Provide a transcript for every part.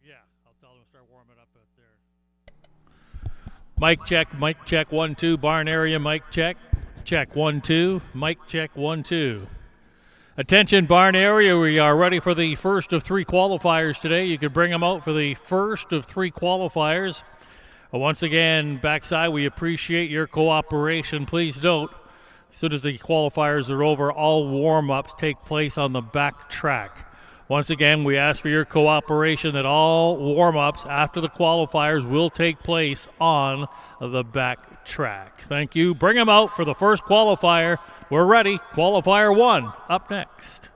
Yeah, I'll tell them to start warming up out there. Mic check, 1 2. Barn area, mic check. Check 1 2. Mic check 1 2. Attention, barn area. We are ready for the first of 3 qualifiers today. You could bring them out for the first of 3 qualifiers. Once again, backside, we appreciate your cooperation. Please note, as soon as the qualifiers are over, all warm-ups take place on the back track. Once again, we ask for your cooperation that all warm-ups after the qualifiers will take place on the back track. Thank you. Bring them out for the first qualifier. We're ready. Qualifier 1 up next.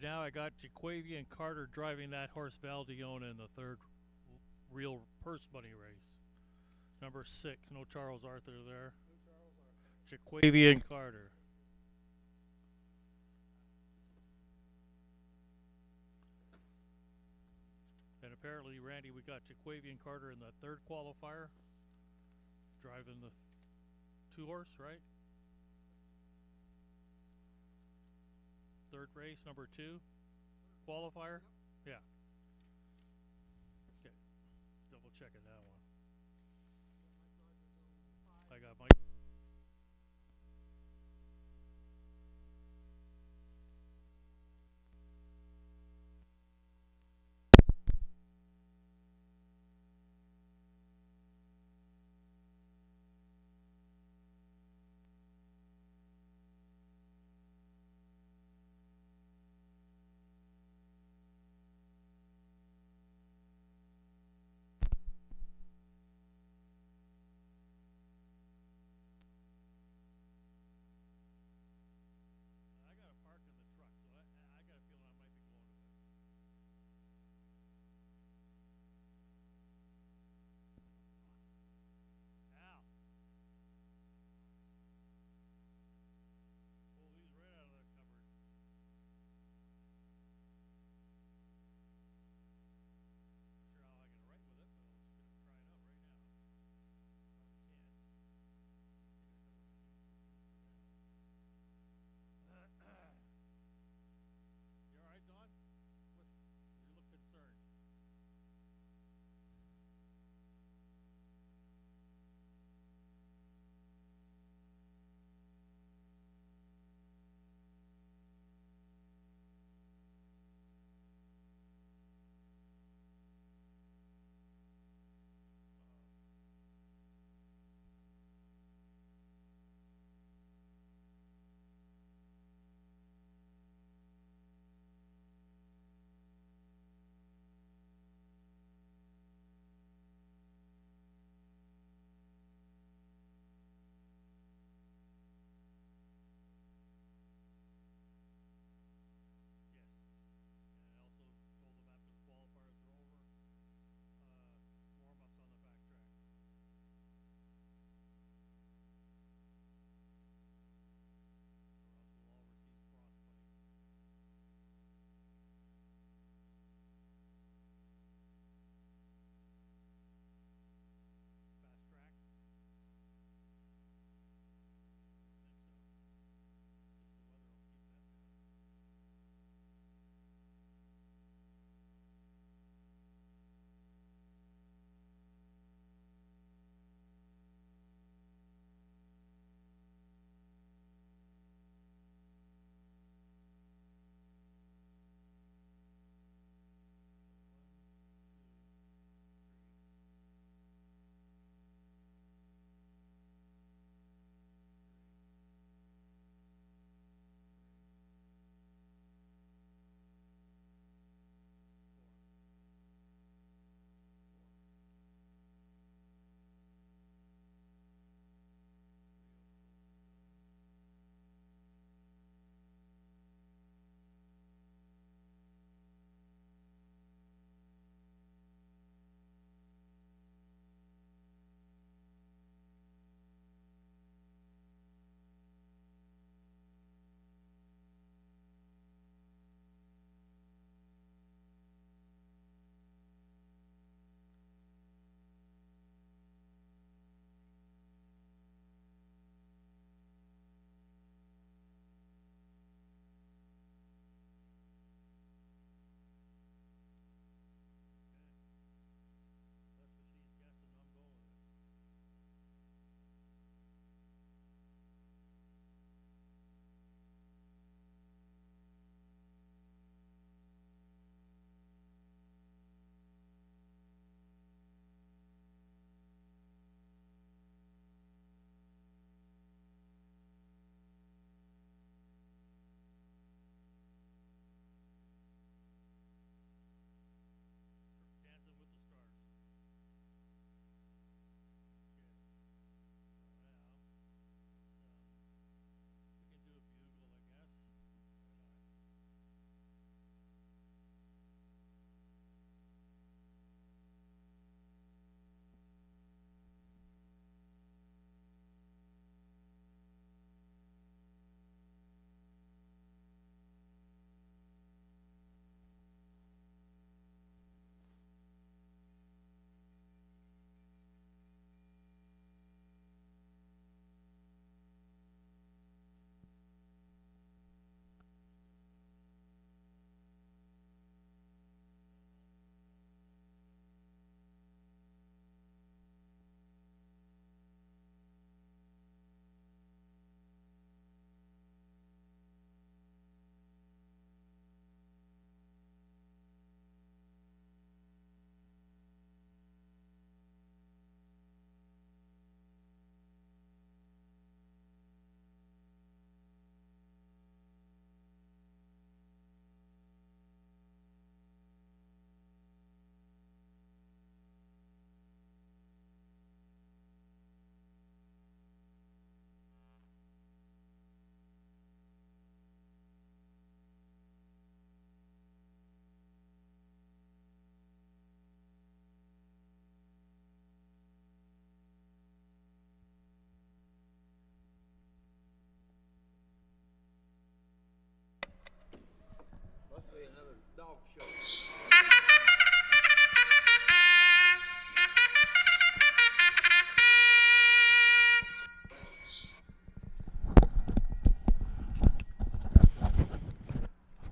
Now I got Jaquavian and Carter driving that horse Valdiona in the third real purse money race. Number 6, no Charles Arthur there. Jaquavian and Carter. And apparently, Randy, we got Jaquavian Carter in the third qualifier, driving the 2 horse, right? Third race, number 2 qualifier. Yeah. Okay. Double checking that one. I got Mike.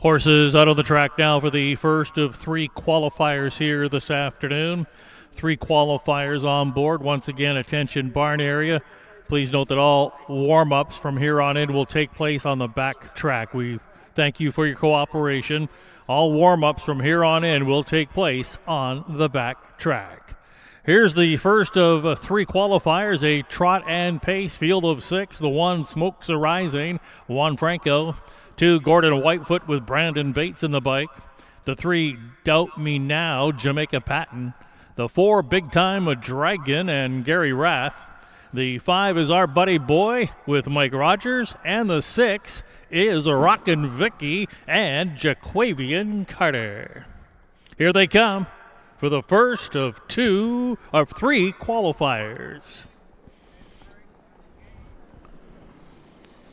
Horses out of the track now for the first of 3 qualifiers here this afternoon. 3 qualifiers on board. Once again, attention barn area. Please note that all warm-ups from here on in will take place on the back track. We thank you for your cooperation. All warm-ups from here on in will take place on the back track. Here's the first of 3 qualifiers, a trot and pace field of 6. The 1, Smokes Arising, Juan Franco. 2, Gordon Whitefoot with Brandon Bates in the bike. The 3, Doubt Me Now, Jamaica Patton. The 4, Big Time Dragon and Gary Rath. The 5 is Our Buddy Boy with Mike Rogers. And the 6 is Rockin' Vicky and Jaquavian Carter. Here they come for the first of 3 qualifiers.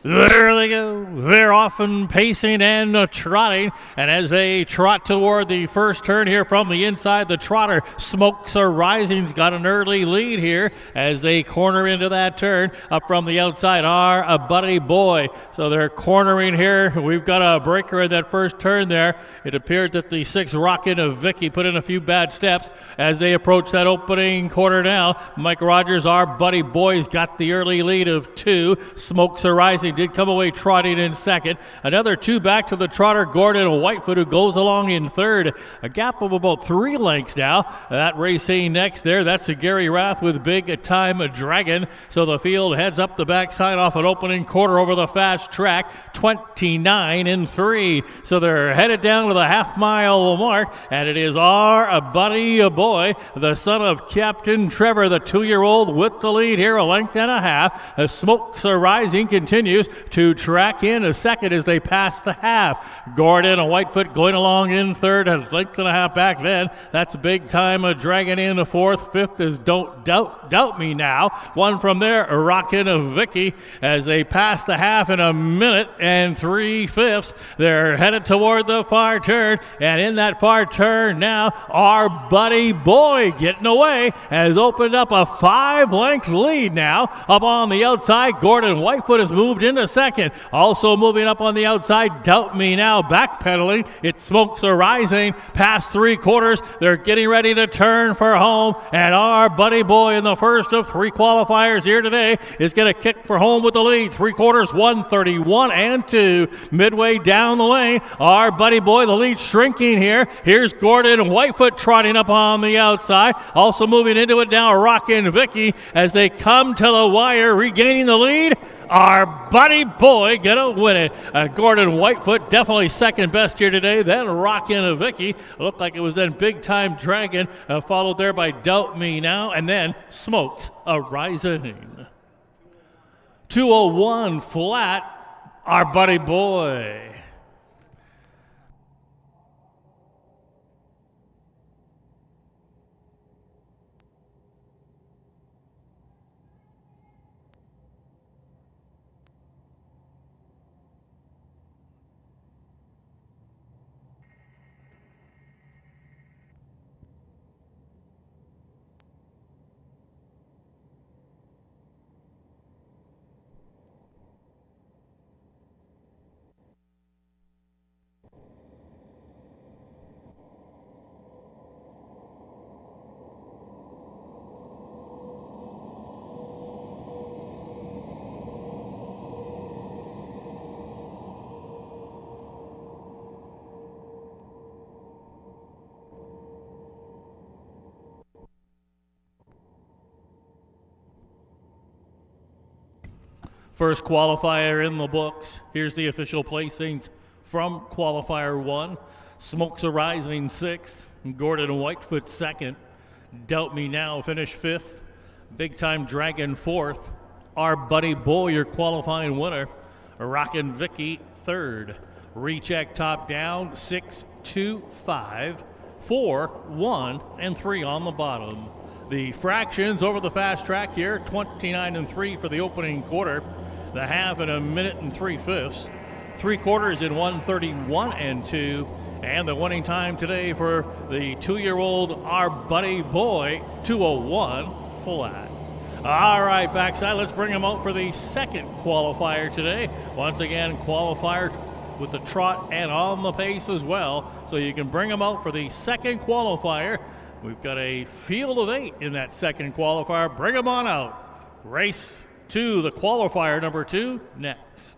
There they go. They're off and pacing and trotting. And as they trot toward the first turn here from the inside, the trotter, Smokes Arising's got an early lead here as they corner into that turn. Up from the outside are A Buddy Boy. So they're cornering here. We've got a breaker in that first turn there. It appeared that the 6 Rockin' of Vicky put in a few bad steps as they approach that opening quarter now. Mike Rogers, Our Buddy Boy's got the early lead of 2. Smokes Arising did come away trotting in second. Another 2 back to the trotter, Gordon Whitefoot, who goes along in third. A gap of about 3 lengths now. That racing next there, that's a Gary Rath with Big Time Dragon. So the field heads up the backside off an opening quarter over the fast track, 29-3. So they're headed down to the half-mile mark, and it is Our Buddy Boy, the son of Captain Trevor, the 2-year-old, with the lead here, a length and a half. Smokes Arising continues to track in a second as they pass the half. Gordon and Whitefoot going along in third, a length and a half back then. That's Big Time Dragon in the fourth. Fifth is Don't Doubt Me Now. 1 from there, Rockin' Vicky, as they pass the half in a minute and 3/5. They're headed toward the far turn, and in that far turn now, Our Buddy Boy getting away has opened up a 5-length lead now. Up on the outside, Gordon Whitefoot has moved into second. Also moving up on the outside, Doubt Me Now backpedaling. It Smokes Arising past 3/4. They're getting ready to turn for home, and Our Buddy Boy in the first of 3 qualifiers here today is going to kick for home with the lead. 3/4, 1:31-2. Midway down the lane, Our Buddy Boy, the lead shrinking here. Here's Gordon Whitefoot trotting up on the outside. Also moving into it now, Rockin' Vicky, as they come to the wire, regaining the lead. Our Buddy Boy gonna win it. Gordon Whitefoot definitely second best here today. Then Rockin' Vicky. Looked like it was then Big Time Dragon, followed there by Doubt Me Now, and then Smokes Arising. 2:01 flat. Our Buddy Boy. First qualifier in the books. Here's the official placings from qualifier 1. Smokes Arising 6th. Gordon Whitefoot 2nd. Doubt Me Now finished 5th. Big Time Dragon 4th. Our Buddy Boy, your qualifying winner. Rockin' Vicky 3rd. Recheck top down 6, 2, 5, 4, 1, and 3 on the bottom. The fractions over the fast track here, 29-3 for the opening quarter. The half in a minute and 3/5. 3/4 in 1:31-2. And the winning time today for the 2-year-old Our Buddy Boy, 2:01 flat. All right, backside, let's bring him out for the second qualifier today. Once again, qualifier with the trot and on the pace as well. So you can bring him out for the second qualifier. We've got a field of 8 in that second qualifier. Bring him on out. Race 2, the qualifier number 2, next.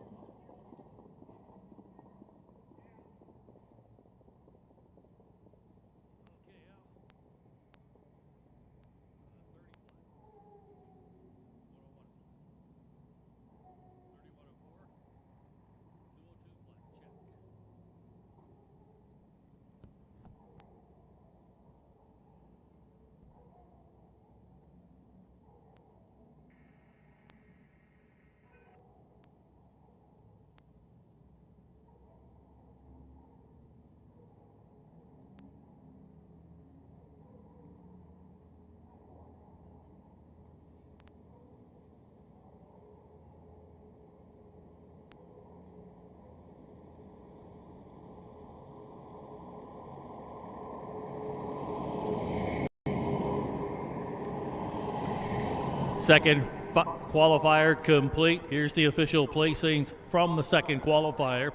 Second qualifier complete. Here's the official placings from the second qualifier.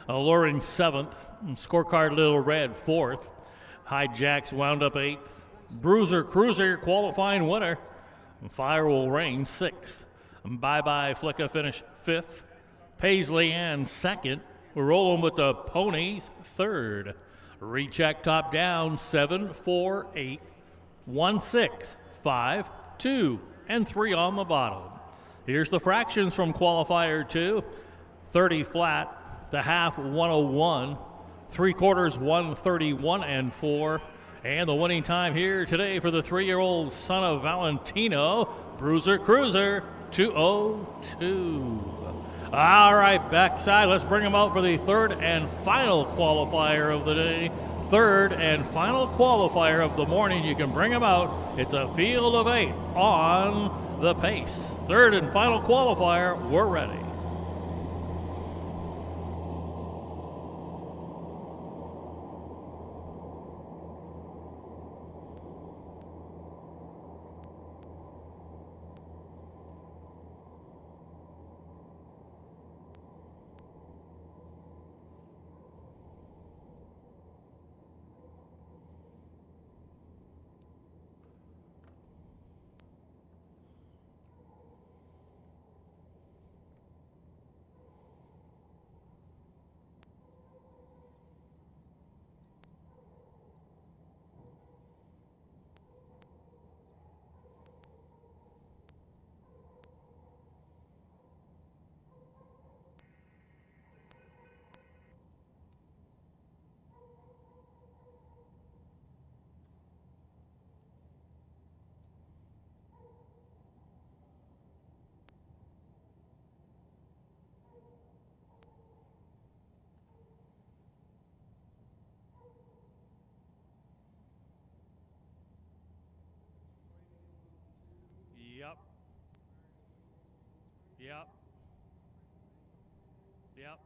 Alluring 7th, Scorecard Little Red 4th, Hijacks wound up 8th, Bruiser Cruiser qualifying winner, Fire Will Rain 6th, Bye Bye Flicka finished 5th, Paisley Ann 2nd. We're rolling with the Ponies 3rd. Recheck top down 7, 4, 8, 1, 6, 5, 2, and 3 on the bottom. Here's the fractions from qualifier 2. 30 flat, the half 101, 3/4 131 and 4. And the winning time here today for the 3-year-old son of Valentino, Bruiser Cruiser 202. All right, backside, let's bring them out for the third and final qualifier of the day. Third and final qualifier of the morning. You can bring them out. It's a field of 8 on the pace. Third and final qualifier, we're ready. Yep. Yep. Yep.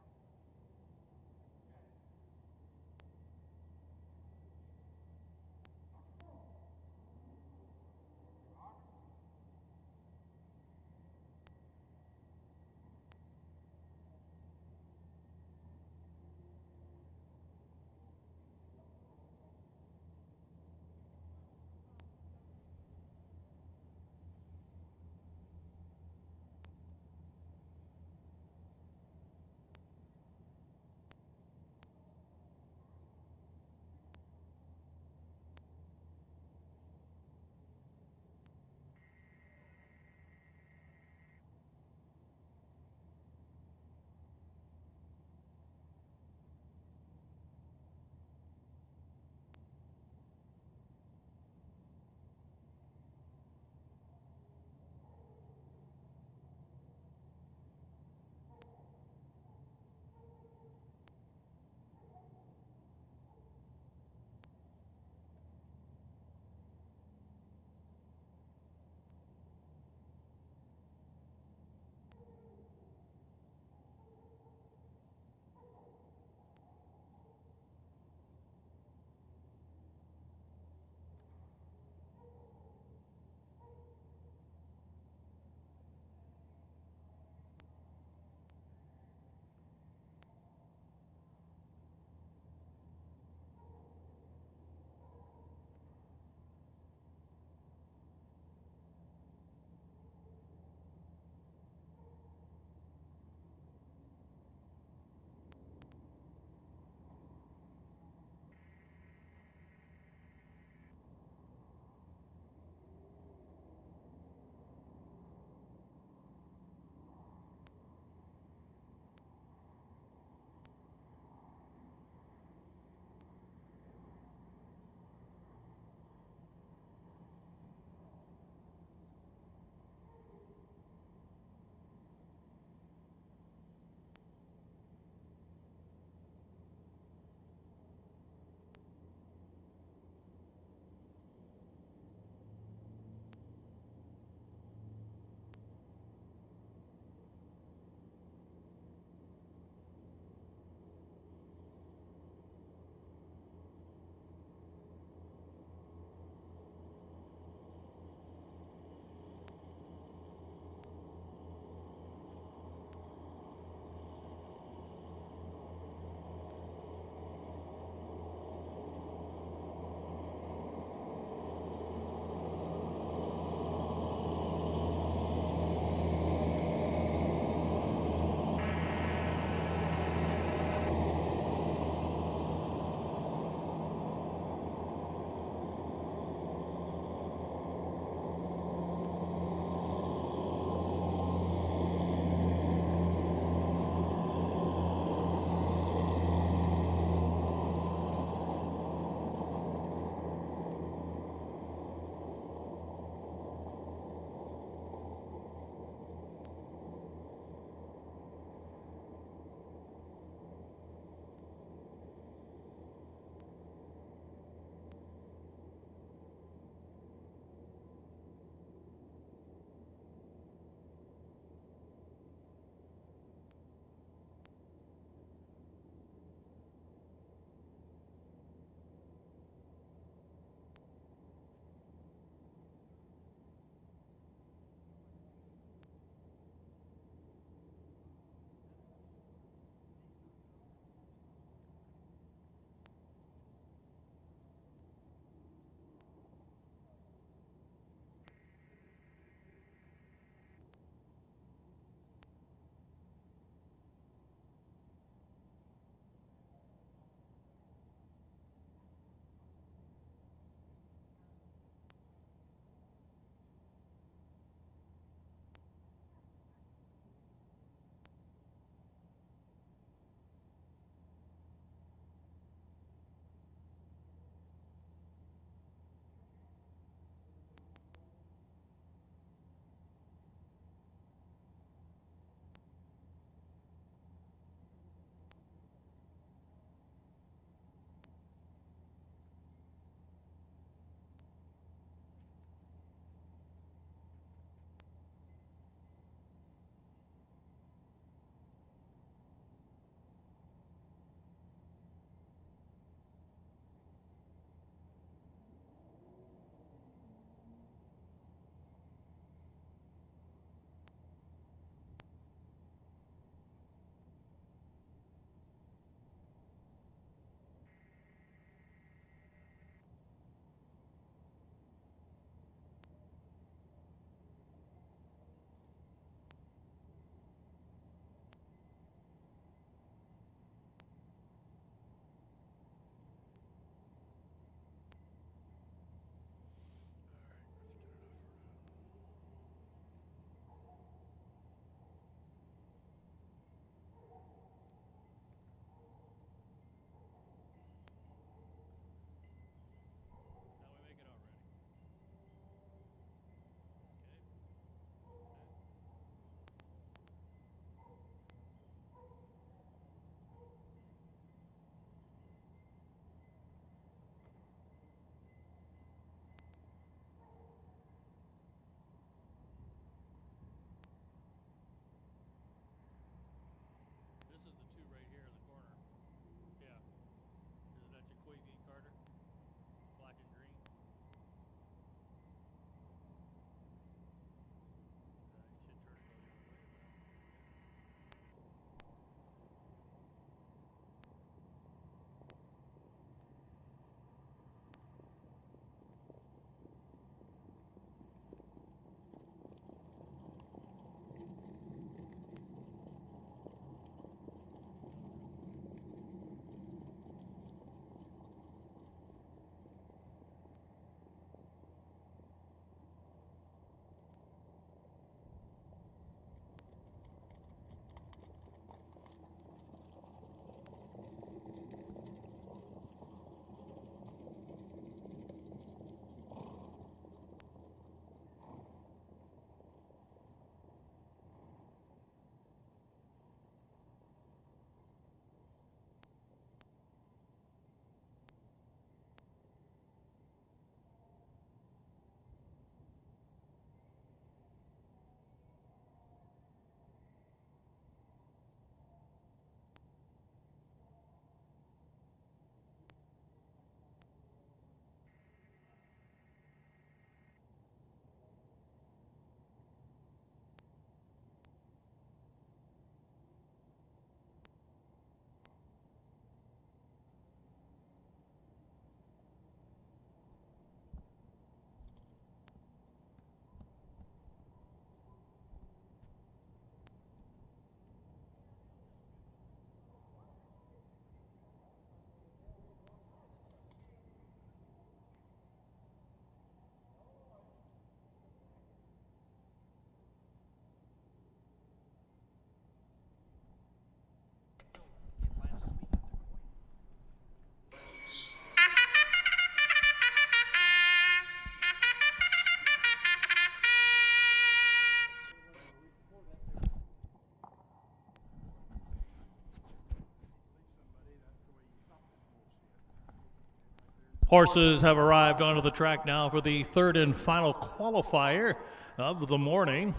Horses have arrived onto the track now for the third and final qualifier of the morning.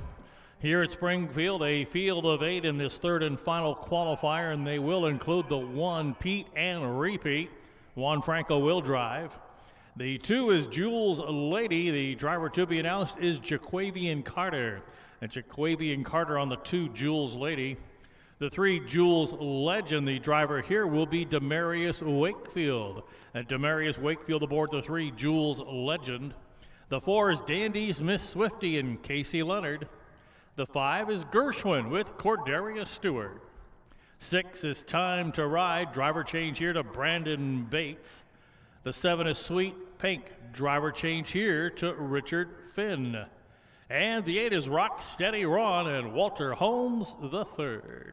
Here at Springfield, a field of 8 in this third and final qualifier, and they will include the 1, Pete and Repeat. Juan Franco will drive. The 2 is Jules Lady. The driver to be announced is Jaquavian Carter. And Jaquavian Carter on the 2, Jules Lady. The 3, Jules Legend. The driver here will be Demarius Wakefield. And Demarius Wakefield aboard the 3, Jules Legend. The 4 is Dandy's Miss Swifty and Casey Leonard. The 5 is Gershwin with Corderia Stewart. 6 is Time to Ride. Driver change here to Brandon Bates. The 7 is Sweet Pink. Driver change here to Richard Finn. And the 8 is Rock Steady Ron and Walter Holmes the 3rd.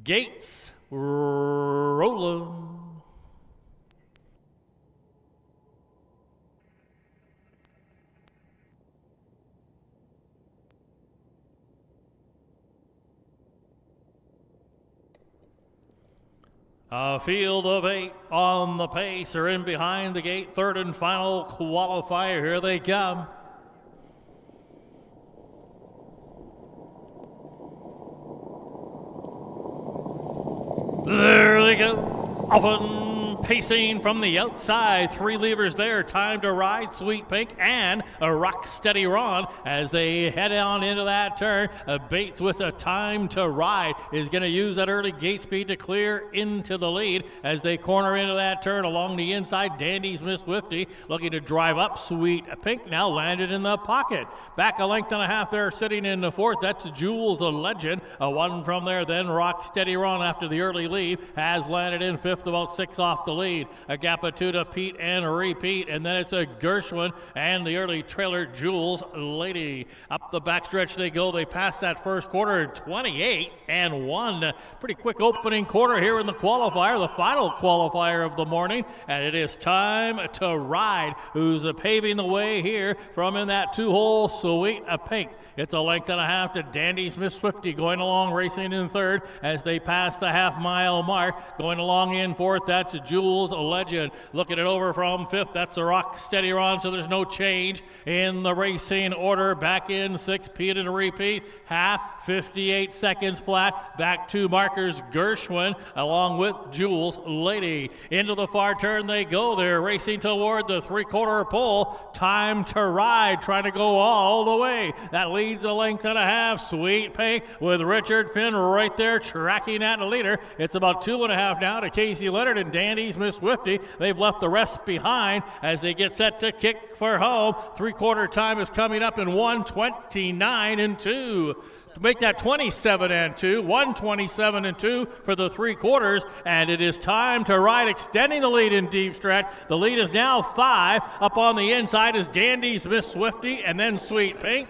Gates rolling. A field of 8 on the pace or in behind the gate. Third and final qualifier. Here they come. There they go. Often pacing from the outside. 3 levers there. Time to Ride, Sweet Pink, and a Rock Steady Ron as they head on into that turn. Bates with a Time to Ride is going to use that early gate speed to clear into the lead as they corner into that turn along the inside. Dandy's Miss Swifty looking to drive up. Sweet Pink now landed in the pocket. Back a length and a half there, sitting in the 4th. That's Jules, a Legend. A 1 from there. Then Rock Steady Ron after the early lead has landed in 5th, about 6 off the lead. A gap of 2 to Pete and Repeat, and then it's a Gershwin and the early trailer Jules Lady. Up the backstretch they go. They pass that first quarter in 28 and 1. Pretty quick opening quarter here in the qualifier, the final qualifier of the morning, and it is Time to Ride, who's paving the way here from in that 2-hole Sweet Pink. It's a length and a half to Dandy's Miss Swifty going along, racing in 3rd as they pass the half-mile mark. Going along in 4th, that's Jules Legend. Looking it over from 5th, that's a Rock Steady Ron, so there's no change in the racing order. Back in 6th, Pete and Repeat. Half, 58 seconds flat. Back to markers Gershwin along with Jules Lady. Into the far turn they go. They're racing toward the 3/4 pole. Time to Ride, trying to go all the way. That leads a length and a half. Sweet Pink with Richard Finn right there tracking that leader. It's about 2.5 now to Casey Leonard and Dandy's Miss Swifty. They've left the rest behind as they get set to kick for home. 3/4 time is coming up in 1:29 and 2. To make that 27 and 2, 1:27 and 2 for the 3/4, and it is Time to Ride, extending the lead in deep stretch. The lead is now 5. Up on the inside is Dandy's Miss Swifty and then Sweet Pink.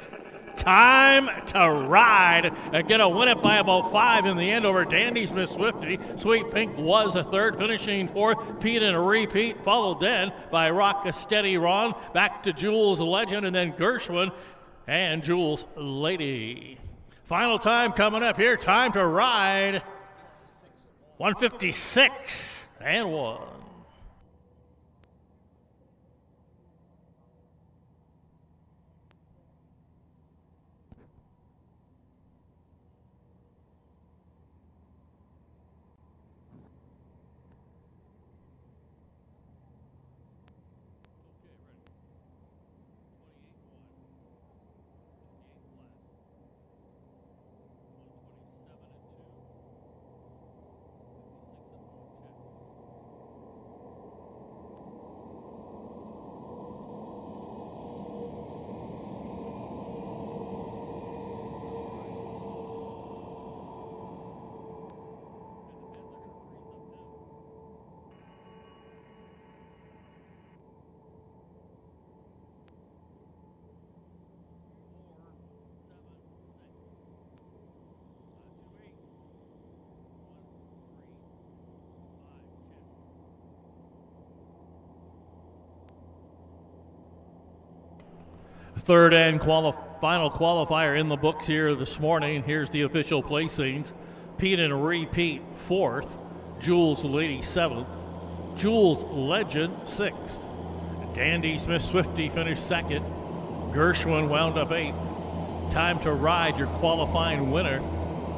Time to Ride. Going to win it by about 5 in the end over Dandy's Miss Swifty. Sweet Pink was a 3rd, finishing 4th. Pete and Repeat, followed then by Rock Steady Ron. Back to Jules Legend and then Gershwin and Jules Lady. Final time coming up here. Time to Ride. 1:56 and 1. Third and final qualifier in the books here this morning. Here's the official placings. Pete and Repeat 4th. Jules Lady 7th. Jules Legend 6th. Dandy Smith Swifty finished 2nd. Gershwin wound up 8th. Time to Ride, your qualifying winner.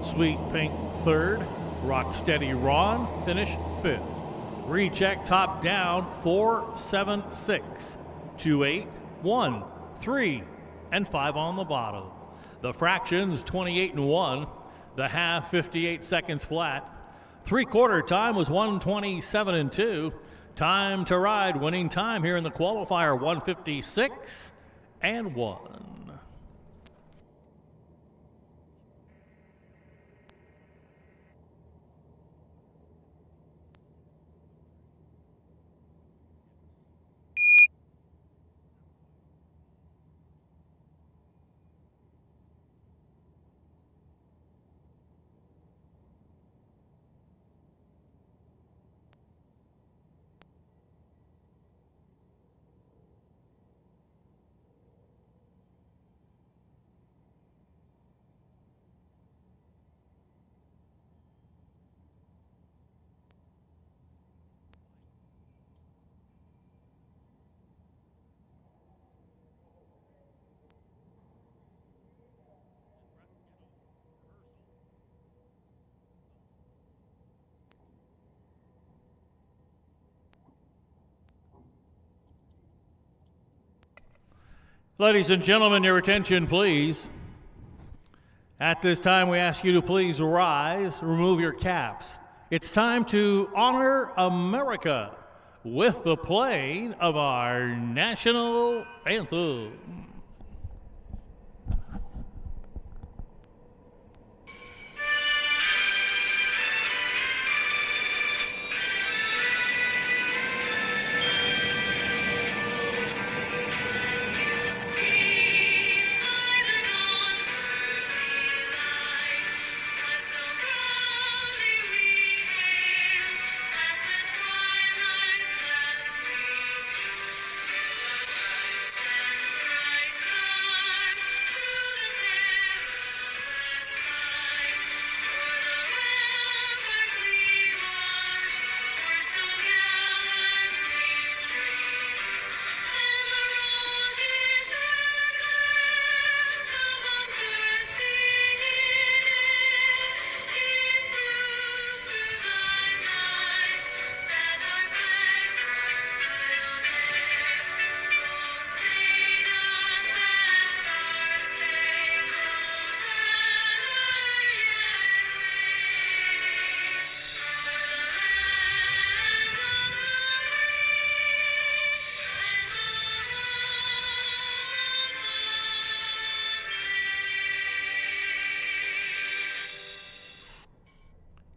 Sweet Pink 3rd. Rocksteady Ron finished 5th. Recheck top down 4, 7, 6, 2, 8, 1, 3, and 5 on the bottom. The fractions 28 and 1. The half 58 seconds flat. 3/4 time was 1:27 and 2. Time to Ride, winning time here in the qualifier 1:56 and 1. Ladies and gentlemen, your attention, please. At this time, we ask you to please rise, remove your caps. It's time to honor America with the playing of our national anthem.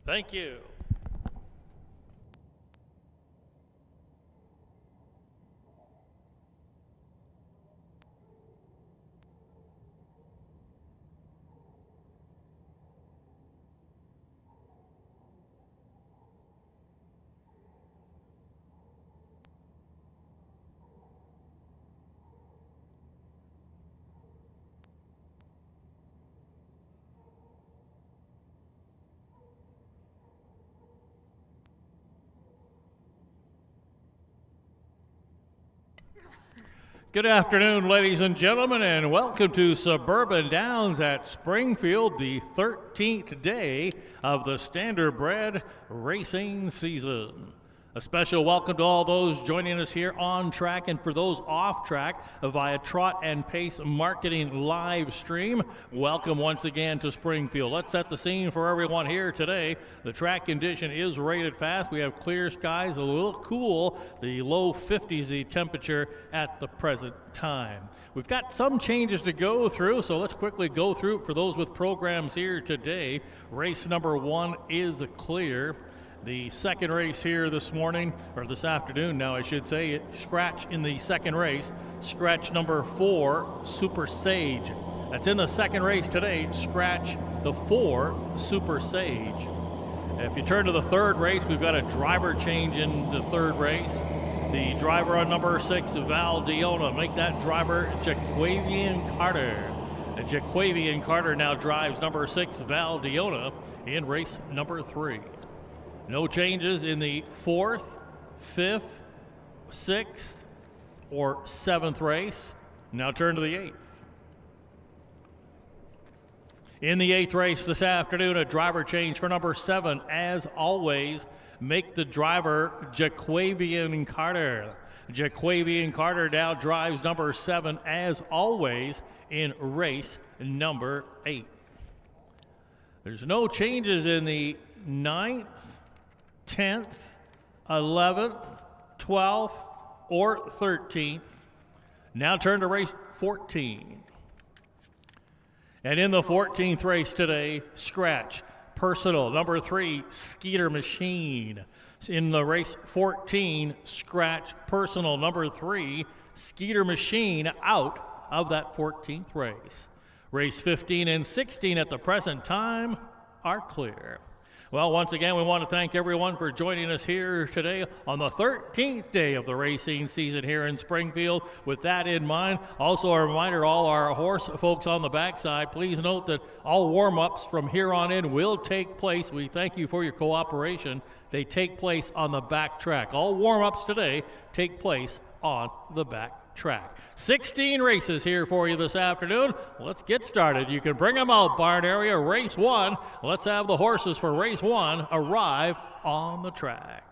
Thank you. Good afternoon, ladies and gentlemen, and welcome to Suburban Downs at Springfield, the 13th day of the Standardbred racing season. A special welcome to all those joining us here on track and for those off track via Trot and Pace Marketing live stream. Welcome once again to Springfield. Let's set the scene for everyone here today. The track condition is rated fast. We have clear skies, a little cool, the low 50s the temperature at the present time. We've got some changes to go through, so let's quickly go through for those with programs here today. Race number 1 is clear. The second race here this morning, or this afternoon now I should say, scratch in the second race, scratch number 4, Super Sage. That's in the second race today, scratch the 4, Super Sage. If you turn to the third race, we've got a driver change in the third race. The driver on number 6, Val Diona. Make that driver Jaquavian Carter. And Jaquavian Carter now drives number 6, Val Diona, in race number 3. No changes in the 4th, 5th, 6th, or 7th race. Now turn to the 8th. In the 8th race this afternoon, a driver change for number 7. As always, make the driver Jaquavian Carter. Jaquavian Carter now drives number 7, as always, in race number 8. There's no changes in the 9th, 10th, 11th, 12th, or 13th. Now turn to race 14. And in the 14th race today, scratch, personal, number 3, Skeeter Machine. In the race 14, scratch, personal, number 3, Skeeter Machine, out of that 14th race. Race 15 and 16 at the present time are clear. Well, once again, we want to thank everyone for joining us here today on the 13th day of the racing season here in Springfield. With that in mind, also a reminder, all our horse folks on the backside, please note that all warm-ups from here on in will take place. We thank you for your cooperation. They take place on the back track. All warm-ups today take place on the back track. 16 races here for you this afternoon. Let's get started. You can bring them out, barn area, race 1. Let's have the horses for race 1 arrive on the track.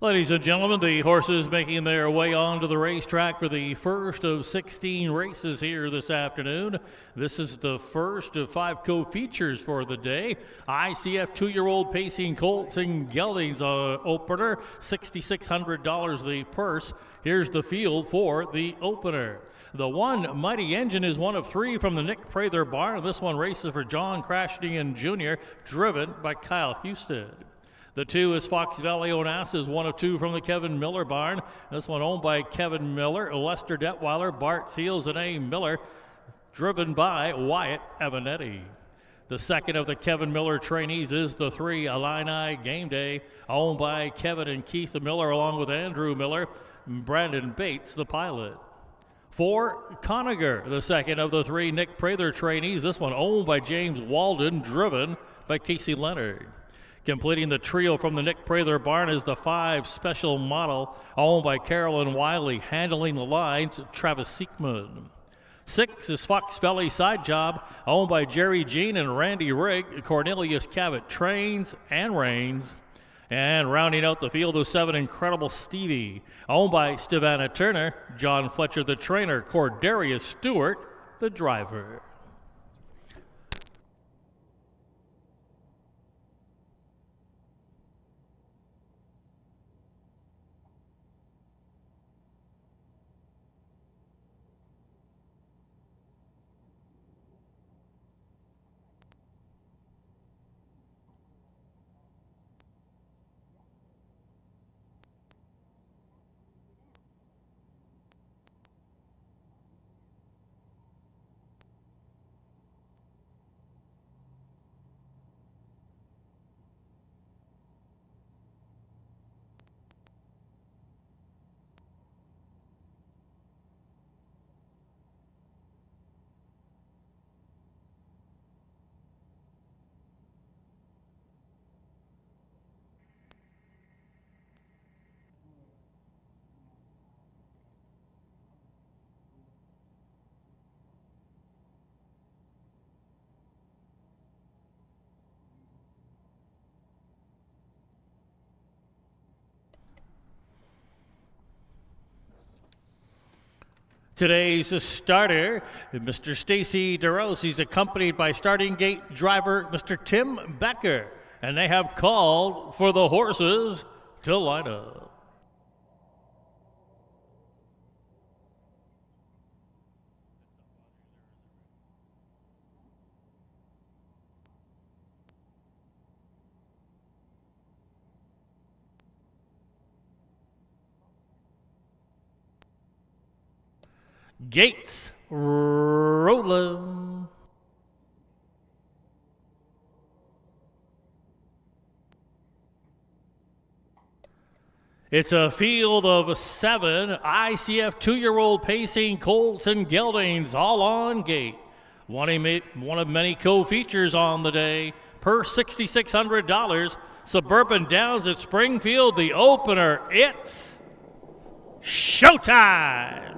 Ladies and gentlemen, the horses making their way onto the racetrack for the first of 16 races here this afternoon. This is the first of 5 co-features for the day. ICF 2-year-old Pacing Colts and Geldings opener, $6,600 the purse. Here's the field for the opener. The one Mighty Engine is one of 3 from the Nick Prather barn. This one races for John Crashnian Jr., driven by Kyle Houston. The 2 is Fox Valley Onassis, one of 2 from the Kevin Miller barn. This one owned by Kevin Miller, Lester Detweiler, Bart Seals, and A. Miller, driven by Wyatt Evanetti. The second of the Kevin Miller trainees is the 3 Illini Game Day, owned by Kevin and Keith Miller, along with Andrew Miller, Brandon Bates, the pilot. 4 Conager, the second of the 3 Nick Prather trainees. This one owned by James Walden, driven by Casey Leonard. Completing the trio from the Nick Prather barn is the 5 Special Model, owned by Carolyn Wiley, handling the lines, Travis Siekman. 6 is Fox Valley Side Job, owned by Jerry Jean and Randy Rigg. Cornelius Cabot trains and reigns. And rounding out the field is 7 Incredible Stevie, owned by Stevana Turner, John Fletcher the trainer, Cordarius Stewart the driver. Today's starter, Mr. Stacy DeRose. He's accompanied by starting gate driver, Mr. Tim Becker. And they have called for the horses to line up. Gates rolling. It's a field of 7 ICF 2-year-old Pacing Colts and Geldings, all on gate. One of many co-features on the day, per $6,600. Suburban Downs at Springfield, the opener. It's showtime.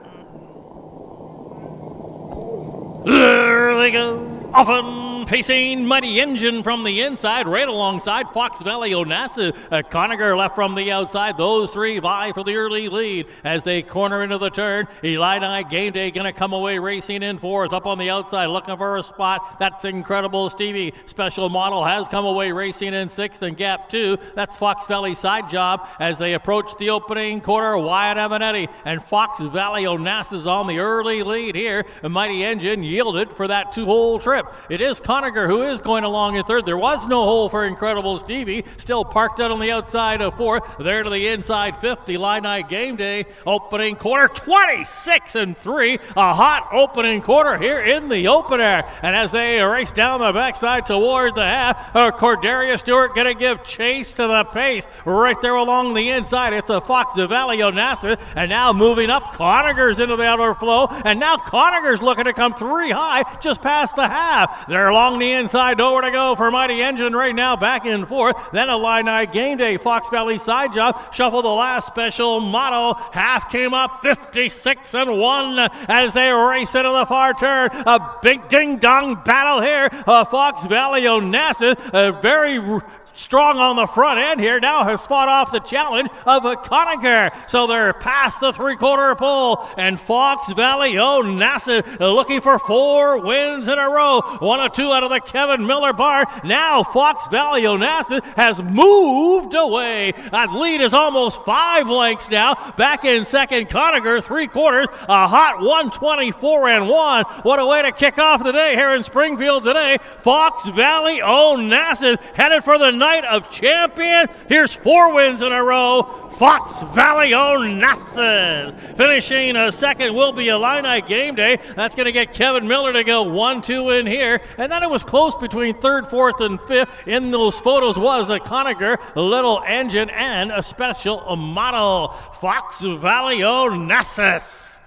There they go. Often pacing Mighty Engine from the inside, right alongside Fox Valley Onassis. Conager left from the outside. Those 3 vie for the early lead as they corner into the turn. Illini Game Day going to come away racing in 4th. Up on the outside looking for a spot. That's Incredible Stevie. Special Model has come away racing in 6th, and Gap 2. That's Fox Valley Side Job as they approach the opening quarter. Wyatt Evanetti and Fox Valley Onassis on the early lead here. A Mighty Engine yielded for that 2-hole trip. It is Conager who is going along in 3rd. There was no hole for Incredible Stevie. Still parked out on the outside of 4th. There to the inside 5th. The Illini Game Day opening quarter 26-3. A hot opening quarter here in the opener. And as they race down the backside toward the half, Cordarius Stewart going to give chase to the pace right there along the inside. It's a Fox Valley Onassis. And now moving up, Conager's into the outer flow. And now Conager's looking to come 3 high just past the half. They're along the inside, nowhere to go for Mighty Engine right now, back in 4th. Then Illini Game Day, Fox Valley Side Job, shuffle the last Special Model. Half came up 56-1 as they race into the far turn. A big ding-dong battle here. Fox Valley Onassis, a very strong on the front end here, now has fought off the challenge of a Conacher. So they're past the three-quarter pole, and Fox Valley Onassis looking for 4 wins in a row. 1 or 2 out of the Kevin Miller barn. Now Fox Valley Onassis has moved away. That lead is almost 5 lengths now. Back in second, Conacher, three-quarters, a hot 124-1. What a way to kick off the day here in Springfield today. Fox Valley Onassis headed for the night of champion. Here's 4 wins in a row. Fox Valley Onassis. Finishing second will be Illini Game Day. That's going to get Kevin Miller to go 1-2 in here. And then it was close between third, fourth, and fifth. In those photos was a Conacher, a little engine, and a special model. Fox Valley Onassis.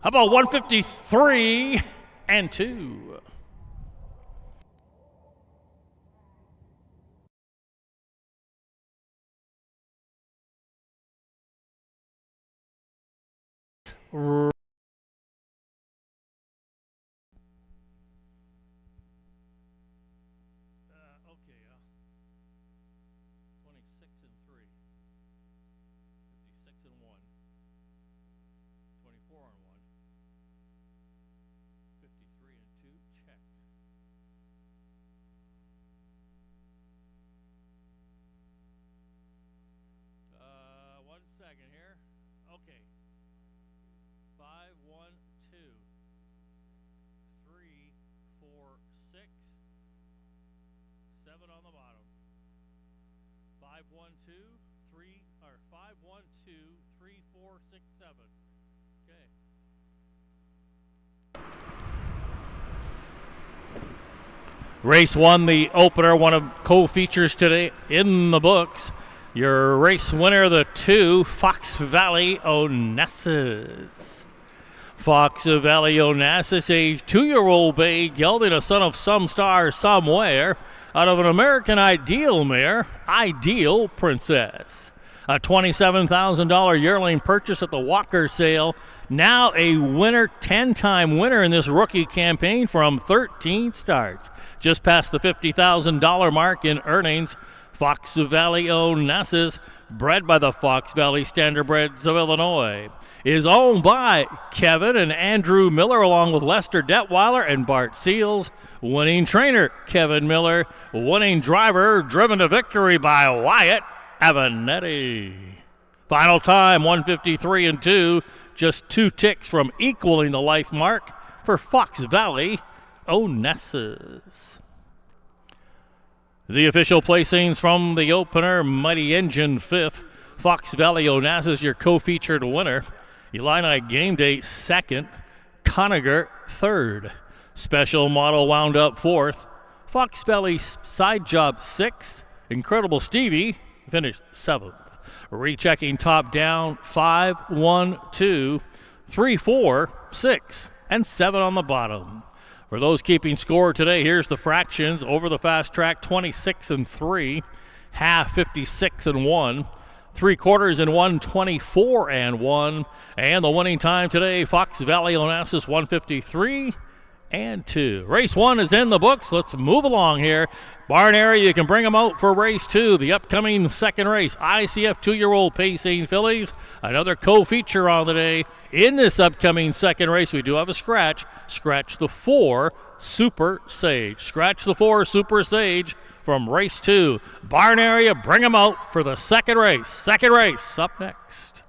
How about 153 and 2? Okay, 26 and 3, 56 and 1, 24 and 1, 53 and 2, check. 1 second here. Okay. 5, 1, 2, 3, 4, 6, 7 on the bottom. 5, 1, 2, 3, or 5, 1, 2, 3, 4, 6, 7. Okay. Race 1, the opener, one of co-features today in the books. Your race winner, the 2, Fox Valley Onassis. Fox Valley Onassis, a 2-year-old bay gelding, a son of some star somewhere, out of an American Ideal mare, Ideal Princess. A $27,000 yearling purchase at the Walker sale. Now a winner, 10-time winner in this rookie campaign from 13 starts. Just past the $50,000 mark in earnings. Fox Valley Onassis, bred by the Fox Valley Standardbreds of Illinois, is owned by Kevin and Andrew Miller, along with Lester Detweiler and Bart Seals. Winning trainer, Kevin Miller. Winning driver, driven to victory by Wyatt Avanetti. Final time, 153 and 2. Just 2 ticks from equaling the life mark for Fox Valley Onassis. The official placings from the opener, Mighty Engine 5th. Fox Valley Onassis, your co-featured winner. Illini Game Day 2nd. Conacher 3rd. Special Model wound up 4th. Fox Valley Side Job 6th. Incredible Stevie finished 7th. Rechecking top down, 5, 1, 2, 3, 4, 6, and 7 on the bottom. For those keeping score today, here's the fractions. Over the fast track, 26 and 3, half 56 and 1, 3/4 and 1, 24 and 1, and the winning time today, Fox Valley Onassis, 153 and 2. Race 1 is in the books. Let's move along here. Barn area, you can bring them out for race 2, the upcoming second race. ICF 2-year-old Pacing fillies, another co-feature on the day. In this upcoming second race, we do have a scratch. Scratch the 4 Super Sage. Scratch the 4 Super Sage from race 2. Barn area, bring them out for the second race. Second race up next.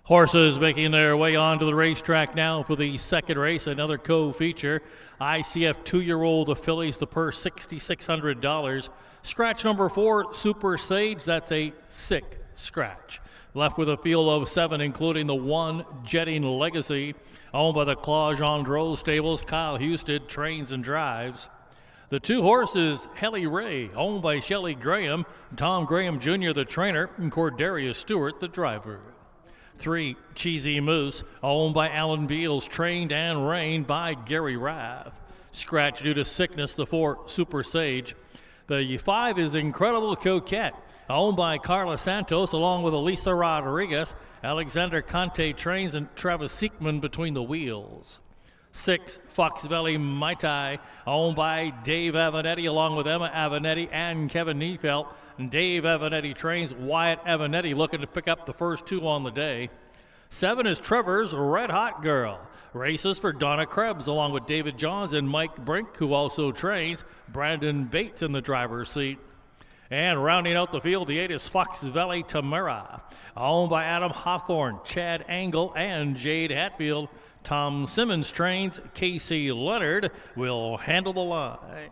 Horses making their way onto the racetrack now for the second race, another co-feature. ICF 2-year-old fillies, the purse $6,600. Scratch number 4, Super Sage, that's a sick scratch. Left with a field of 7, including the 1 Jetting Legacy, owned by the Claude Gendreau stables. Kyle Houston trains and drives. The 2 horses, Helly Ray, owned by Shelley Graham, Tom Graham Jr., the trainer, and Cordarius Stewart, the driver. 3, Cheesy Moose, owned by Alan Beals, trained and reined by Gary Raff. Scratch due to sickness, the 4, Super Sage. The 5 is Incredible Coquette, owned by Carla Santos, along with Elisa Rodriguez. Alexander Conte trains and Travis Siekman between the wheels. 6, Fox Valley Mai Tai, owned by Dave Avanetti, along with Emma Avanetti and Kevin Neufeld. And Dave Avanetti trains. Wyatt Avanetti looking to pick up the first 2 on the day. 7 is Trevor's Red Hot Girl. Races for Donna Krebs, along with David Johns and Mike Brink, who also trains. Brandon Bates in the driver's seat. And rounding out the field, the 8 is Fox Valley Tamara, owned by Adam Hawthorne, Chad Angle, and Jade Hatfield. Tom Simmons trains. Casey Leonard will handle the line.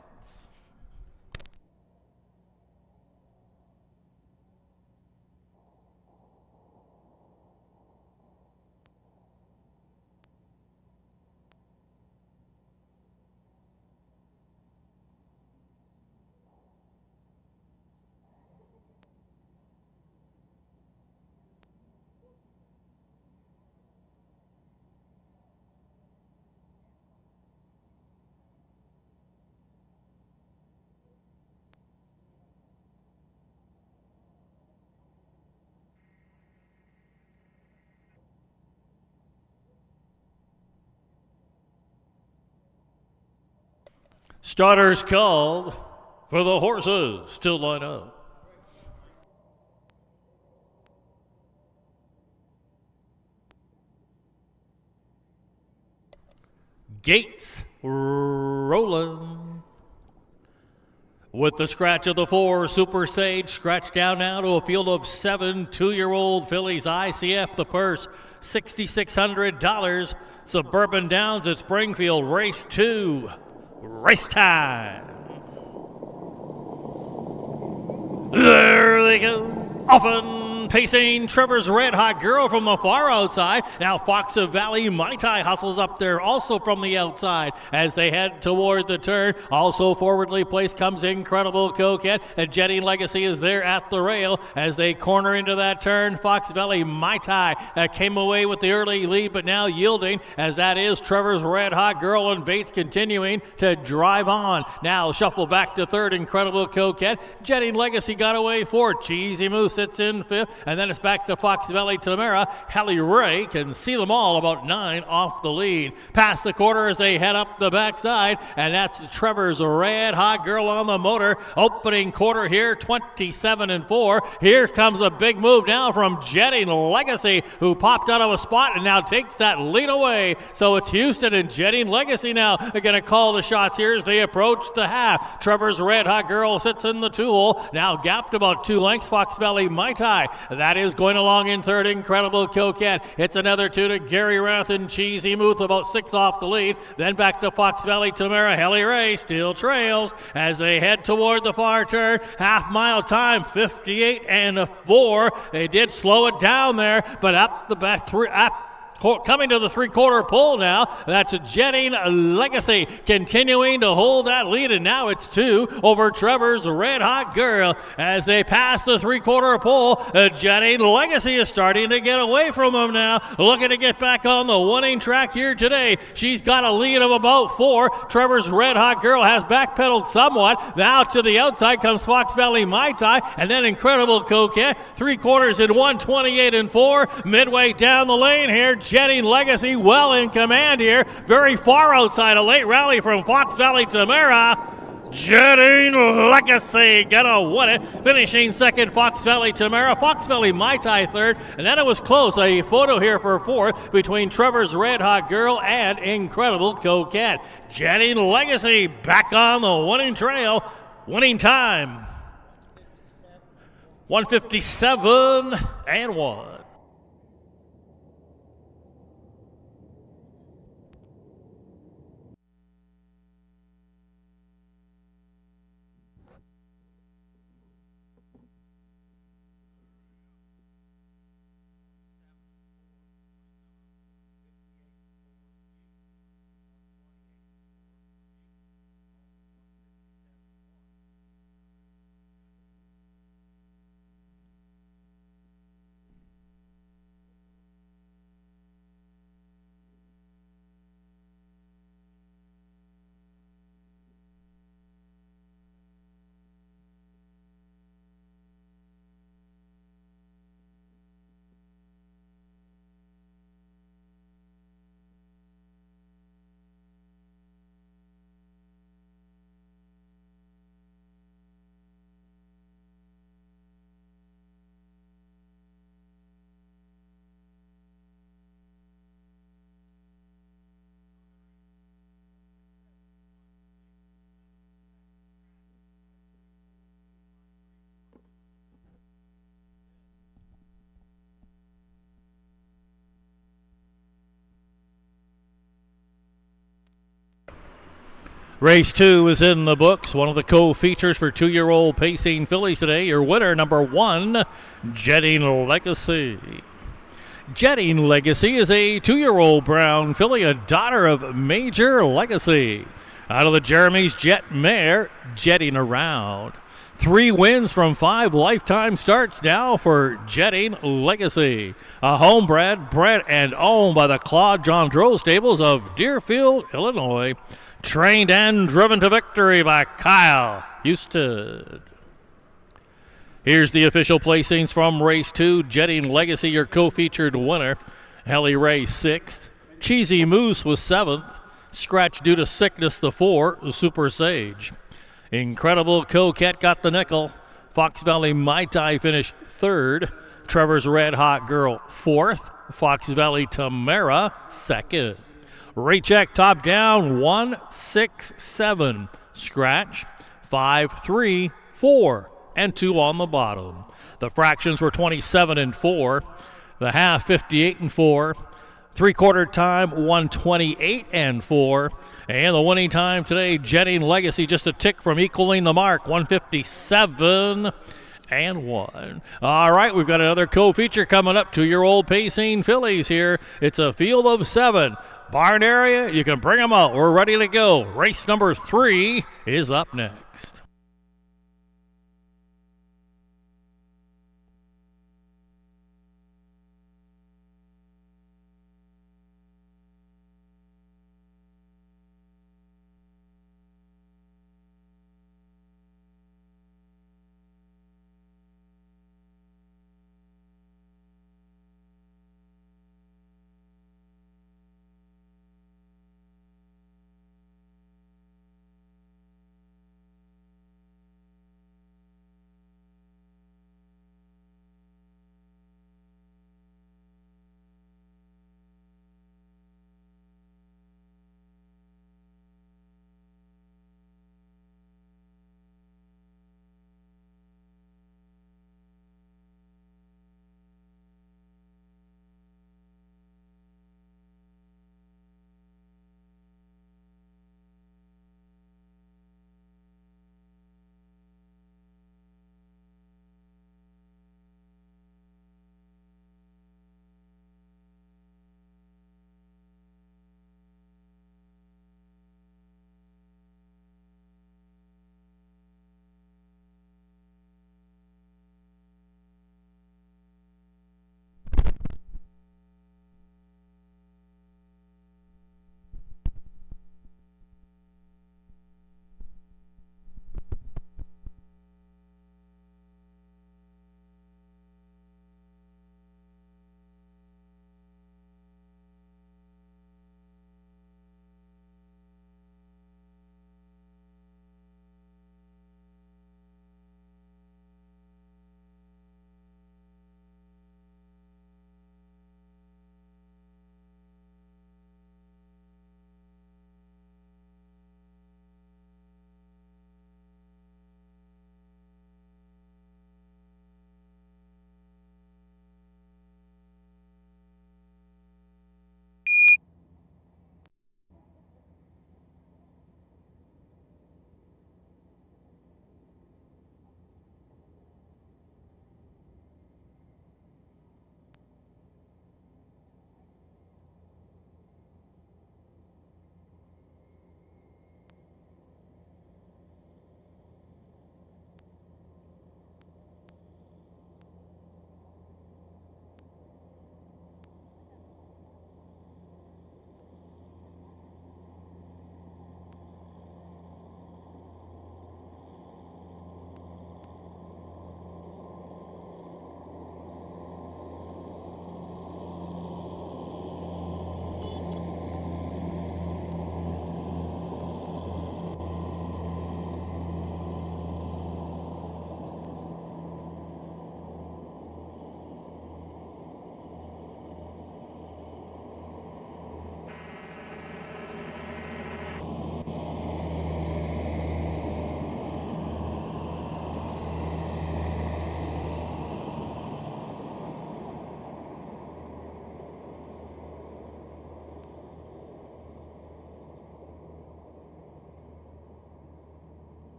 Starters called for the horses. Still line up. Gates rolling. With the scratch of the 4, Super Sage, scratch down now to a field of 7 2-year-old fillies. ICF, the purse, $6,600. Suburban Downs at Springfield, race 2. Race time. There they go. Often pacing Trevor's Red Hot Girl from the far outside. Now Fox Valley Mai Tai hustles up there also from the outside as they head toward the turn. Also forwardly placed comes Incredible Coquette. A Jetting Legacy is there at the rail as they corner into that turn. Fox Valley Mai Tai came away with the early lead, but now yielding as that is Trevor's Red Hot Girl, and Bates continuing to drive on. Now shuffle back to third, Incredible Coquette. Jetting Legacy got away fourth. Cheesy Moose sits in fifth. And then it's back to Fox Valley Tamara. Hallie Ray can see them all about 9 off the lead. Past the quarter as they head up the backside. And that's Trevor's Red Hot Girl on the motor. Opening quarter here, 27-4. Here comes a big move now from Jetting Legacy, who popped out of a spot and now takes that lead away. So it's Houston and Jetting Legacy now are going to call the shots here as they approach the half. Trevor's Red Hot Girl sits in the 2-hole. Now gapped about 2 lengths. Fox Valley Mai Tai. That is going along in third, Incredible Coquette. It's another 2 to Gary Rath and Cheesy Moose, about 6 off the lead. Then back to Fox Valley Tamara. Hallie Ray still trails as they head toward the far turn. Half mile time, 58-4. They did slow it down there, but up the back coming to the 3/4 pull now. That's Jetting Legacy continuing to hold that lead, and now it's 2 over Trevor's Red Hot Girl as they pass the 3/4 pull. Jetting Legacy is starting to get away from them now, looking to get back on the winning track here today. She's got a lead of about 4. Trevor's Red Hot Girl has backpedaled somewhat. Now to the outside comes Fox Valley Mai Tai, and then Incredible Coquette. 3/4 in 1, 28-4. Midway down the lane here, Jetting Legacy well in command here. Very far outside, a late rally from Fox Valley Tamara. Jetting Legacy gonna win it. Finishing second, Fox Valley Tamara. Fox Valley Mai Tai third. And then it was close. A photo here for fourth between Trevor's Red Hot Girl and Incredible Coquette. Jetting Legacy back on the winning trail. Winning time, 1:57-1. Race 2 is in the books. One of the co-features for 2-year-old pacing fillies today. Your winner, number 1, Jetting Legacy. Jetting Legacy is a 2-year-old brown filly, a daughter of Major Legacy. Out of the Jeremy's Jet mare, jetting around. 3 wins from 5 lifetime starts now for Jetting Legacy. A homebred, bred and owned by the Claude Gendreau stables of Deerfield, Illinois. Trained and driven to victory by Kyle Houston. Here's the official placings from race 2. Jetting Legacy, your co-featured winner. Helly Ray, 6th. Cheesy Moose was 7th. Scratch due to sickness, the 4, Super Sage. Incredible Coquette got the nickel. Fox Valley Mai Tai finished 3rd. Trevor's Red Hot Girl, 4th. Fox Valley Tamara, 2nd. Recheck top down, 1, 6, 7. Scratch, 5, 3, 4, and 2 on the bottom. The fractions were 27 and 4. The half, 58 and 4. 3/4 time, 128 and 4. And the winning time today, Jetting Legacy, just a tick from equaling the mark, 157 and 1. All right, we've got another co-feature coming up. 2-year-old pacing fillies here. It's a field of 7. Barn area, you can bring them out. We're ready to go. Race number 3 is up next.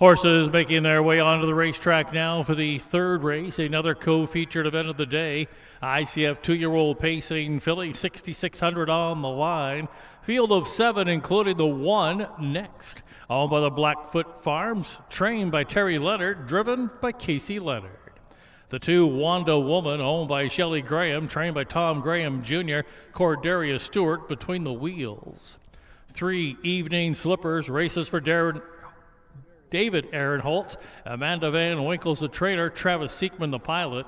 Horses making their way onto the racetrack now for the third race, another co-featured event of the day. ICF 2-year-old pacing filly, 6,600 on the line. Field of 7, including the 1 next. Owned by the Blackfoot Farms, trained by Terry Leonard, driven by Casey Leonard. The 2 Wanda Woman, owned by Shelley Graham, trained by Tom Graham Jr., Cordelia Stewart between the wheels. 3 Evening Slippers, races for David Aaronholtz, Amanda Van Winkle's the trainer, Travis Seekman the pilot.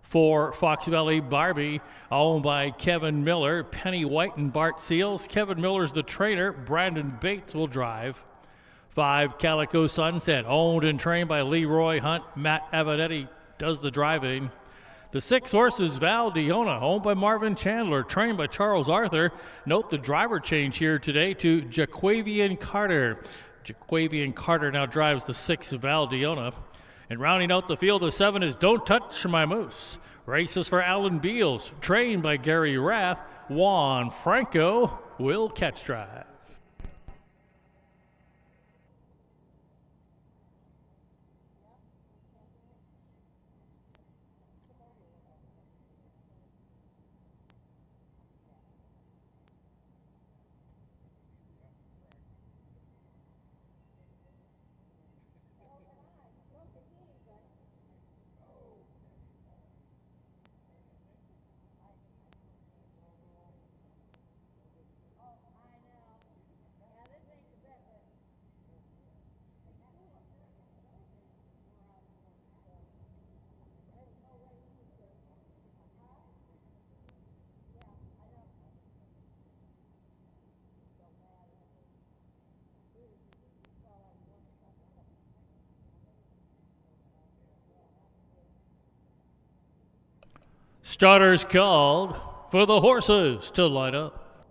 4 Fox Valley Barbie, owned by Kevin Miller, Penny White and Bart Seals. Kevin Miller's the trainer, Brandon Bates will drive. 5 Calico Sunset, owned and trained by Leroy Hunt, Matt Avanetti does the driving. The 6 horses Val Diona, owned by Marvin Chandler, trained by Charles Arthur. Note the driver change here today to Jaquavian Carter. Jaquavian Carter now drives the 6 Val Diona. And rounding out the field of 7 is Don't Touch My Moose. Races for Alan Beals, trained by Gary Rath. Juan Franco will catch drive. Starters called for the horses to line up.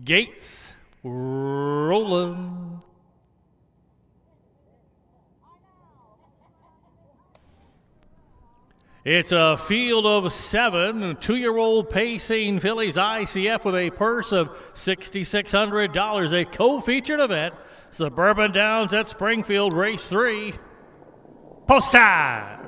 Gates rolling. It's a field of 7 2-year-old pacing fillies ICF with a purse of $6,600. A co-featured event. Suburban Downs at Springfield, race 3. Post time.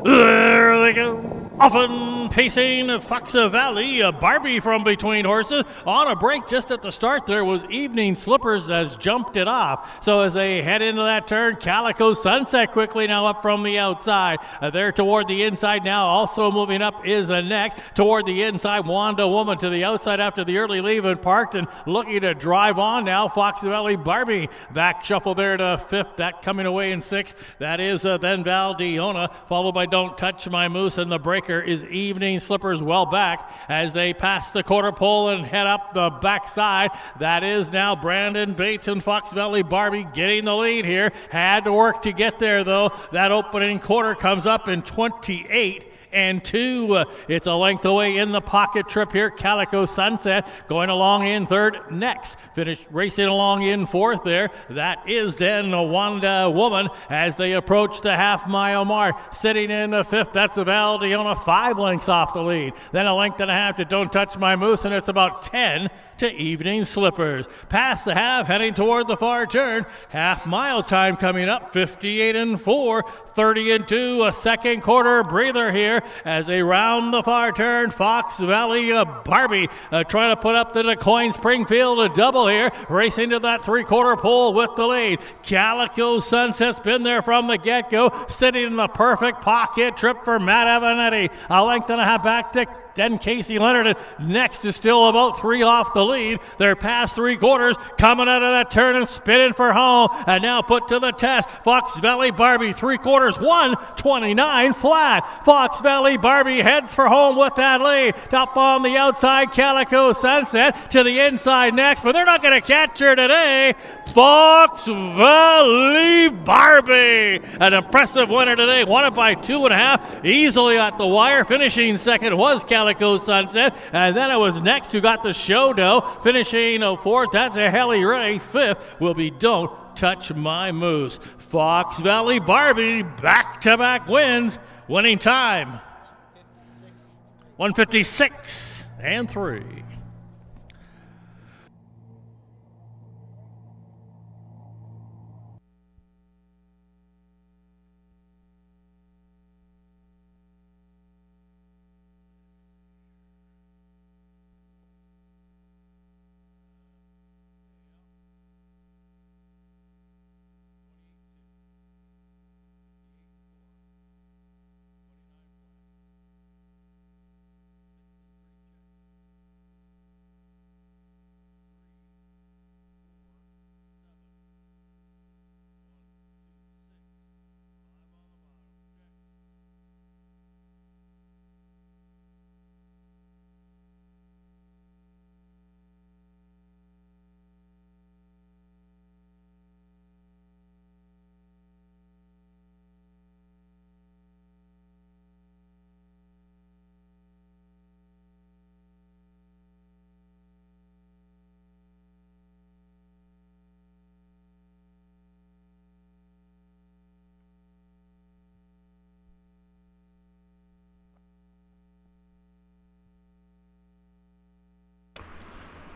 There they go. Often pacing Fox Valley, a Barbie from between horses. On a break just at the start there was Evening Slippers as jumped it off. So as they head into that turn, Calico Sunset quickly now up from the outside. There toward the inside now, also moving up is a next. Toward the inside, Wanda Woman to the outside after the early leave and parked and looking to drive on now. Fox Valley Barbie back shuffle there to 5th. That coming away in 6th. That is then Val Diona, followed by Don't Touch My Moose, and the breaker is Evening Slippers well back as they pass the quarter pole and head up the backside. That is now Brandon Bates and Fox Valley Barbie getting the lead here. Had to work to get there though. That opening quarter comes up in 28 and 2. It's a length away in the pocket trip here. Calico Sunset going along in 3rd next. Finished racing along in 4th there. That is then Wanda Woman as they approach the half-mile mark. Sitting in 5th, that's the Val Diona, 5 lengths off the lead. Then a length and a half to Don't Touch My Moose, and it's about 10 to Evening Slippers. Past the half, heading toward the far turn. Half-mile time coming up, 58 and 4, 30 and 2. A second quarter breather here as they round the far turn. Fox Valley Barbie trying to put up the DeCoin Springfield a double here. Racing to that 3-quarter pole with the lead. Calico Sunset's been there from the get-go, sitting in the perfect pocket trip for Matt Avanetti. A length and a half back to then Casey Leonard, and next is still about 3 off the lead. They're past 3 quarters, coming out of that turn and spinning for home, and now put to the test. Fox Valley Barbie, 3 quarters, 1:29 flat. Fox Valley Barbie heads for home with that lead. Top on the outside, Calico Sunset to the inside next, but they're not going to catch her today. Fox Valley Barbie, an impressive winner today, won it by 2.5, easily at the wire. Finishing second was Calico Sunset, and then it was next who got the show dough, finishing 4th. That's a Helly Ray. 5th will be Don't Touch My Moose. Fox Valley Barbie, back-to-back wins. Winning time, 156 and 3.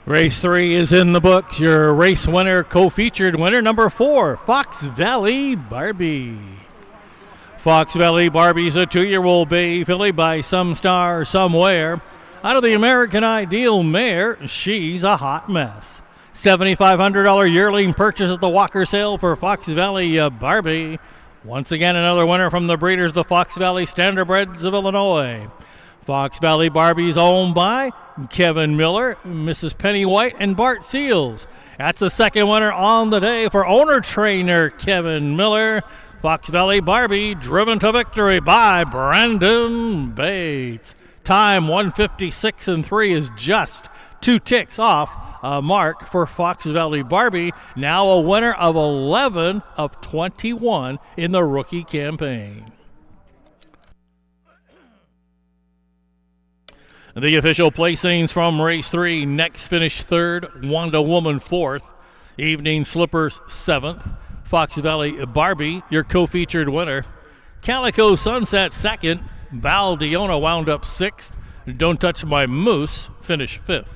Race 3 is in the books. Your race winner, co-featured winner, number 4, Fox Valley Barbie. Fox Valley Barbie is a 2-year-old bay filly by Some Star Somewhere. Out of the American Ideal mare, she's a hot mess. $7,500 yearling purchase at the Walker sale for Fox Valley Barbie. Once again, another winner from the breeders, the Fox Valley Standardbreds of Illinois. Fox Valley Barbie is owned by Kevin Miller, Mrs. Penny White, and Bart Seals. That's the second winner on the day for owner-trainer Kevin Miller. Fox Valley Barbie, driven to victory by Brandon Bates. Time 156 and 3 is just 2 ticks off a mark for Fox Valley Barbie. Now a winner of 11 of 21 in the rookie campaign. The official placings from race 3. Next finish 3rd, Wanda Woman 4th, Evening Slippers 7th, Fox Valley Barbie, your co-featured winner. Calico Sunset 2nd, Valdiona wound up 6th, Don't Touch My Moose finished 5th.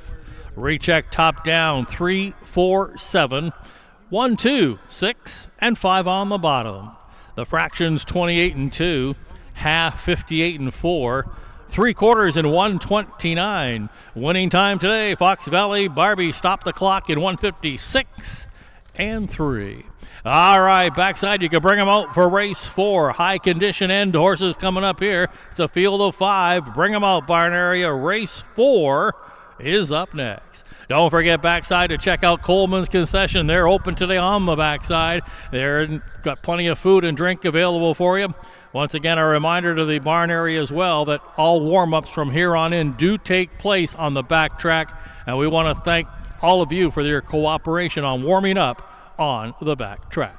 Recheck top down 3, 4, 7, 1, 2, 6, and 5 on the bottom. The fractions 28 and 2, half 58 and 4. 3/4 in 1:29. Winning time today, Fox Valley Barbie stopped the clock in 1:56 and 3. All right, backside, you can bring them out for race 4. High condition end horses coming up here. It's a field of 5. Bring them out, barn area. Race 4 is up next. Don't forget backside to check out Coleman's Concession. They're open today on the backside. They've got plenty of food and drink available for you. Once again, a reminder to the barn area as well that all warm-ups from here on in do take place on the back track, and we want to thank all of you for your cooperation on warming up on the back track.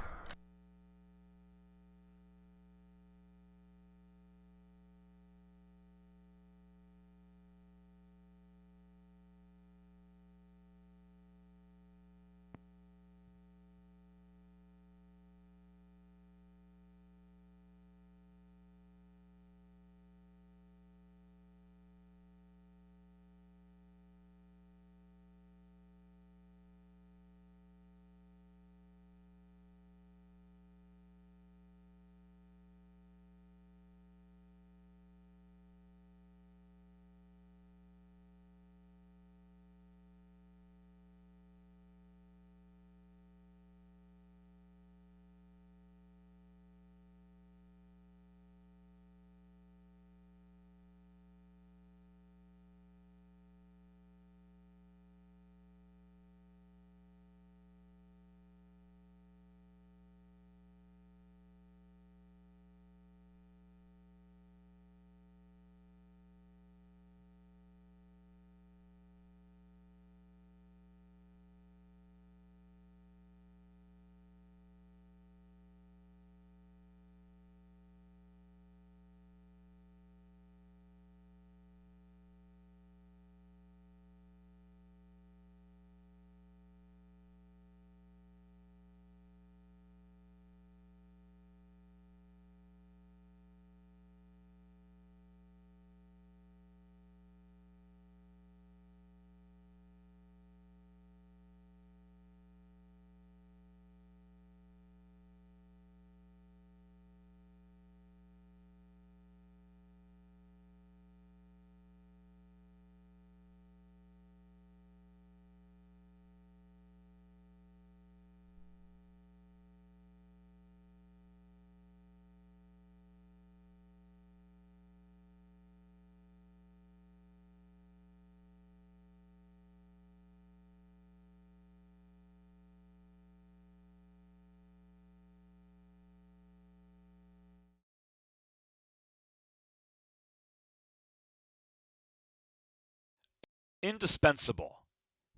Indispensable.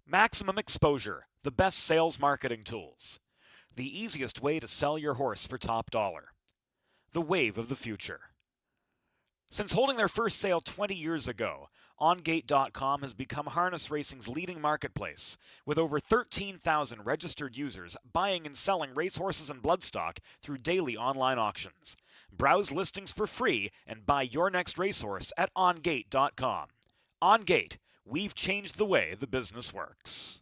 Maximum exposure, the best sales marketing tools. The easiest way to sell your horse for top dollar. The wave of the future. Since holding their first sale 20 years ago, OnGate.com has become harness racing's leading marketplace, with over 13,000 registered users buying and selling racehorses and bloodstock through daily online auctions. Browse listings for free and buy your next racehorse at OnGate.com. OnGate, we've changed the way the business works.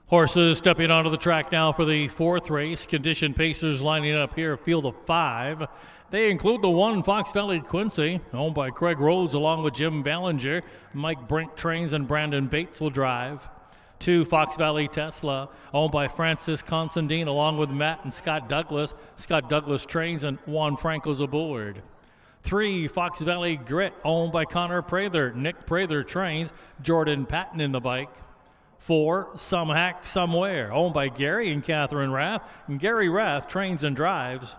Horses stepping onto the track now for the fourth race. Condition pacers lining up here, field of 5. They include the 1 Fox Valley Quincy, owned by Craig Rhodes along with Jim Ballinger. Mike Brink trains and Brandon Bates will drive. 2 Fox Valley Tesla, owned by Francis Considine along with Matt and Scott Douglas. Scott Douglas trains and Juan Franco's aboard. 3 Fox Valley Grit, owned by Connor Prather. Nick Prather trains, Jordan Patton in the bike. 4 Some Hack Somewhere, owned by Gary and Catherine Rath. And Gary Rath trains and drives.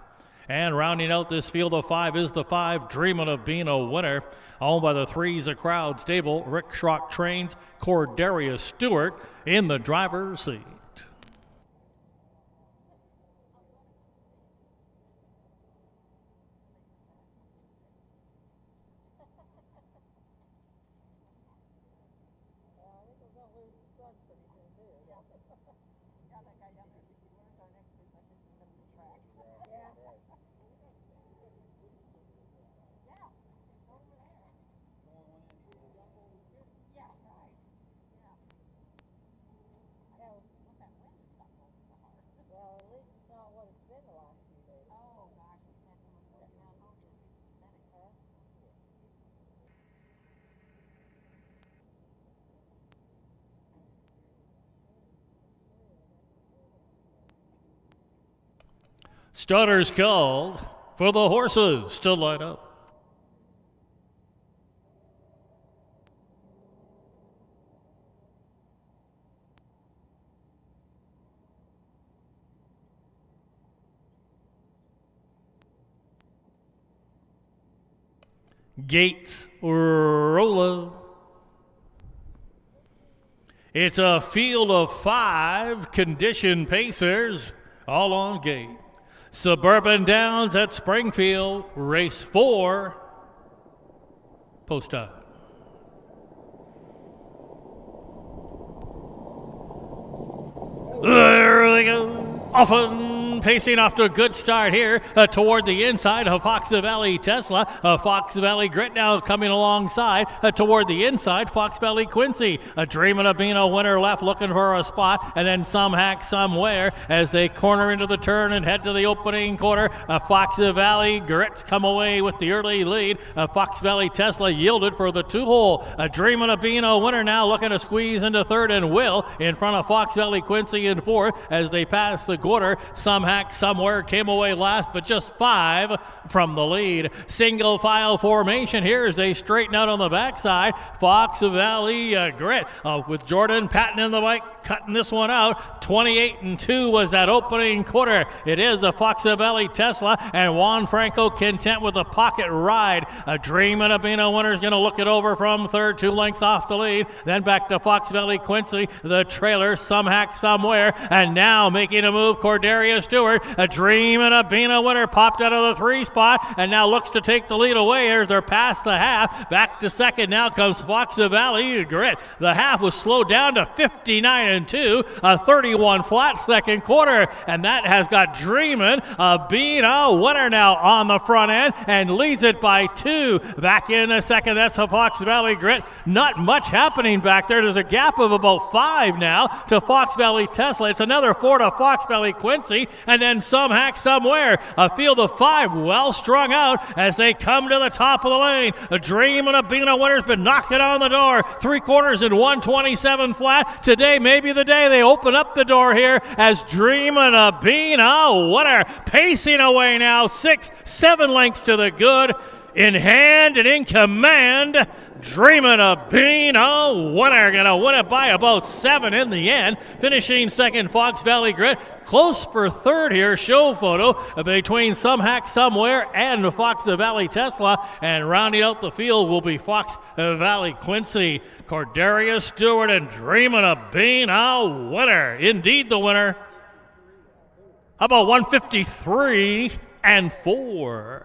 And rounding out this field of 5 is the 5 Dreamin' of Being a Winner, owned by the 3's A Crowd Stable. Rick Schrock trains, Cordarius Stewart in the driver's seat. Starters called for the horses to line up. Gates rolling. It's a field of 5 condition pacers all on gate. Suburban Downs at Springfield, race 4, post time. There they go. Often pacing off to a good start here toward the inside of Fox Valley Tesla. Fox Valley Grit now coming alongside toward the inside. Fox Valley Quincy dreaming of being a winner left, looking for a spot. And then Some Hack Somewhere as they corner into the turn and head to the opening quarter. Fox Valley Grits come away with the early lead. Fox Valley Tesla yielded for the 2-hole. Dreaming of being a winner now, looking to squeeze into third and will in front of Fox Valley Quincy in fourth as they pass the quarter. Some Hack Somewhere came away last, but just 5 from the lead. Single file formation here as they straighten out on the backside. Fox Valley Grit with Jordan Patton in the bike, cutting this one out. 28-2 was that opening quarter. It is a Fox Valley Tesla and Juan Franco content with a pocket ride. Dreaming of being a winner is going to look it over from third, 2 lengths off the lead. Then back to Fox Valley Quincy, the trailer, Some Hack Somewhere, and now making a move, Cordarius Stewart, dreaming of being a winner, popped out of the 3 spot and now looks to take the lead away as they're past the half. Back to second now comes Fox Valley Grit. The half was slowed down to 59-2, a 31 flat second quarter, and that has got dreaming of being a winner now on the front end and leads it by 2. Back in a second, that's a Fox Valley Grit. Not much happening back there. There's a gap of about 5 now to Fox Valley Tesla. It's another 4 to Fox Valley Quincy, and then Some Hack Somewhere. A field of 5 well strung out as they come to the top of the lane. Dreaming of being a winner's been knocking on the door. 3/4 in 127 flat. Today may be the day they open up the door here as Dreaming of being a winner. Pacing away now, 6-7 lengths to the good. In hand and in command, Dreaming of being a winner. Gonna win it by about 7 in the end. Finishing second, Fox Valley Grit. Close for third here, show photo between Some Hack Somewhere and Fox Valley Tesla. And rounding out the field will be Fox Valley Quincy. Cordarius Stewart and Dreaming of being a winner. Indeed the winner. How about 153-4?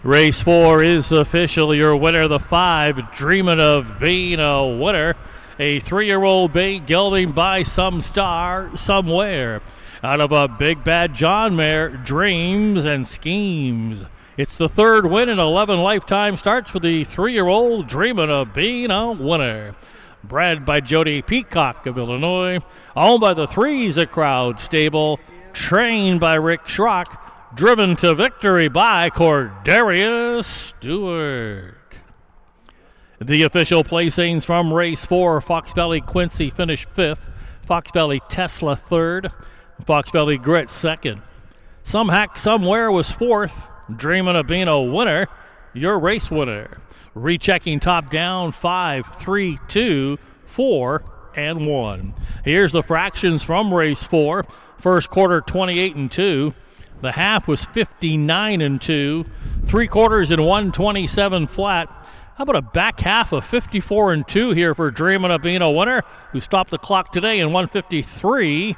Race 4 is officially your winner. The 5, Dreaming of Being a Winner. A 3-year-old bay gelding by Some Star Somewhere. Out of a Big Bad John mare, Dreams and Schemes. It's the 3rd win in 11 lifetime starts for the 3-year-old Dreaming of Being a Winner. Bred by Jody Peacock of Illinois. Owned by the Threes A Crowd stable. Trained by Rick Schrock. Driven to victory by Cordarius Stewart. The official placings from race 4, Fox Valley Quincy finished 5th. Fox Valley Tesla 3rd. Fox Valley Grit 2nd. Some Hack Somewhere was 4th. Dreaming of Being a Winner, your race winner. Rechecking top down, 5, 3, 2, 4, and 1. Here's the fractions from race 4. First quarter 28 and 2. The half was 59 and 2. 3 quarters in 127 flat. How about a back half of 54 and 2 here for Dreaming of Being a Winner, who stopped the clock today in 153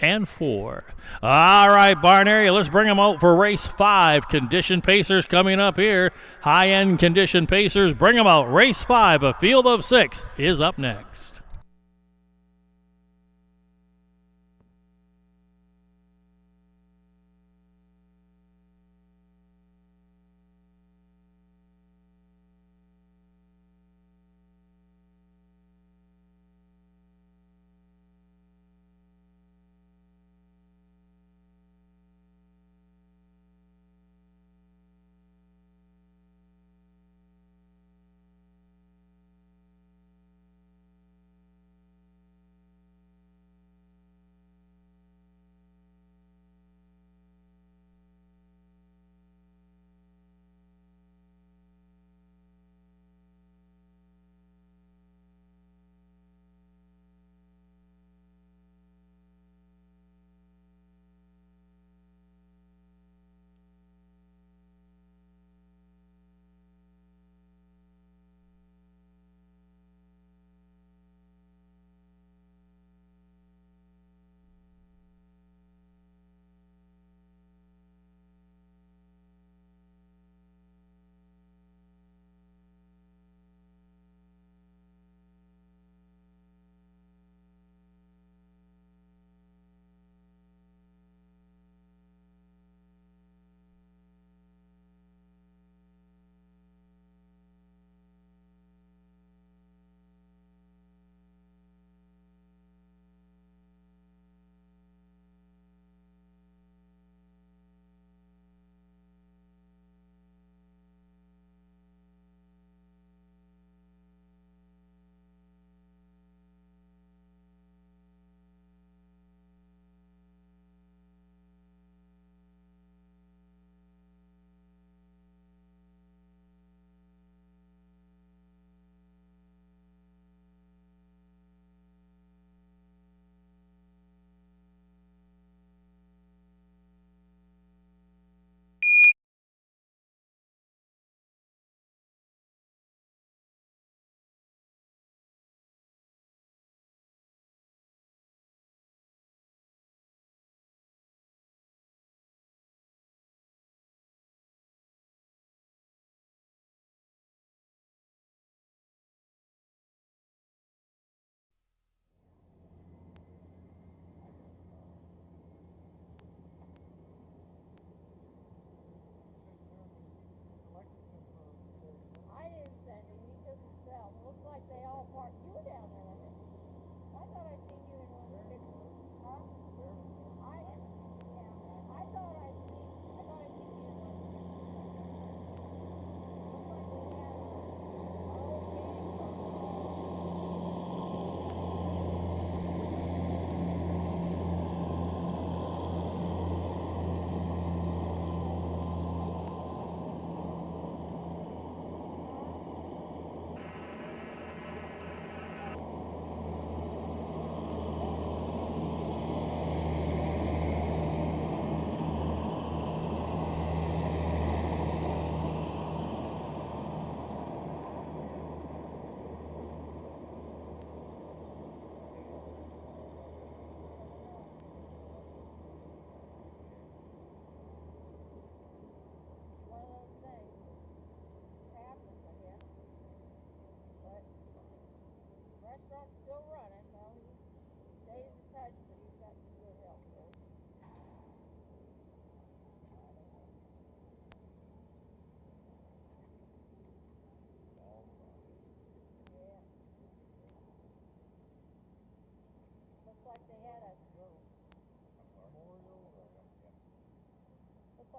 and 4. All right, Barn Area, let's bring them out for race 5. Condition Pacers coming up here. High-end Condition Pacers, bring them out. Race 5, a field of 6, is up next.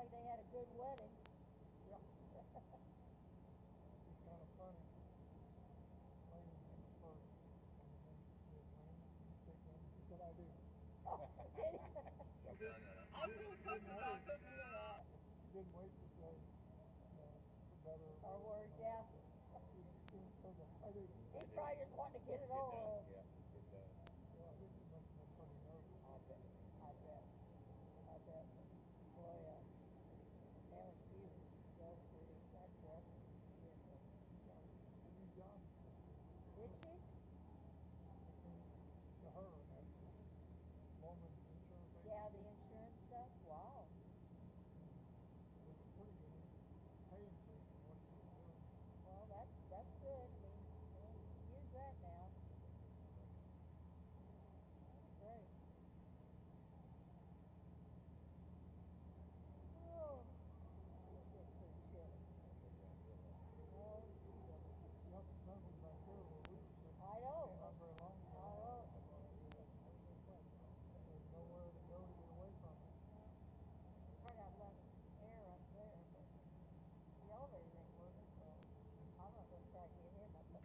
like they had a good wedding. Yeah. It's kind of funny. Lane came first. And then he said, Lane, you take them. He said, I do. Oh, did he? I see pictures on pictures of that. Didn't wait to say, the better. Or words, yeah. I do. He's probably just wanting to get it over with. Yeah, I think it makes me pretty nervous. I bet. I bet. Boy, Aaron, she was so pretty. That dress was beautiful. I knew John Did she? to her, that woman's insurance agent. Yeah, the insurance stuff. Wow. It was a pretty good pay increase for what she was doing. Well, that's good. I mean, use that now. That's great. Oh, this is pretty chilly. Oh, Yep, the sun was back there where we were sitting. I know. Not very long ago. I know. There's nowhere to go to get away from it. I got less air up there, but the elevator ain't working, so I'm not gonna try to get him up there.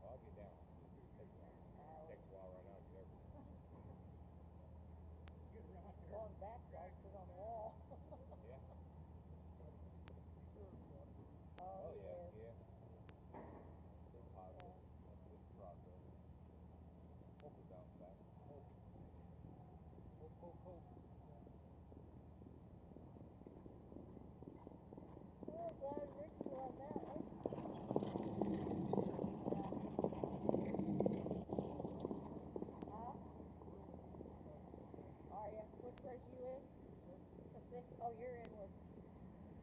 I'll get down. Takes a while right now to get over. Going back, I sit on the wall. Yeah. Oh, yeah, yes. yeah. It's positive. It's a process. Hope we bounce back. Hope. Hope. Well, glad Rick's doing that, right? Huh? Are ya? Which race you in? The sixth? Oh, you're in with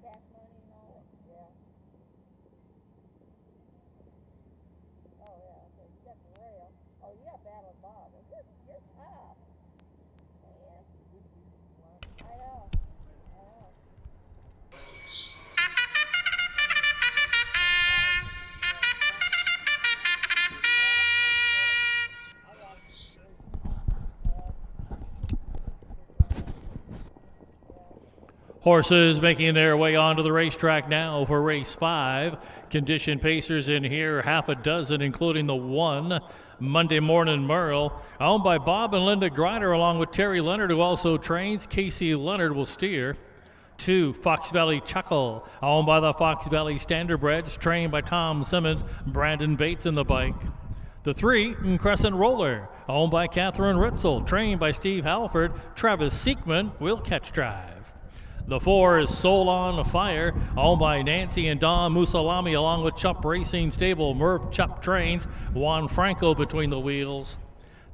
cash money and all that? Yeah. Oh, yeah, so you got the rail. Oh, you got Battle Bob. You're tough. Man. I know. Horses making their way onto the racetrack now for race 5. Condition pacers in here, half a dozen, including the one Monday Morning Merle, owned by Bob and Linda Grider, along with Terry Leonard, who also trains. Casey Leonard will steer. 2, Fox Valley Chuckle, owned by the Fox Valley Standardbreds, trained by Tom Simmons, Brandon Bates in the bike. The 3, Crescent Roller, owned by Catherine Ritzel, trained by Steve Halford. Travis Seekman will catch drive. The 4 is Soul on Fire, owned by Nancy and Don Musalami, along with Chup Racing Stable, Merv Chup Trains, Juan Franco between the wheels.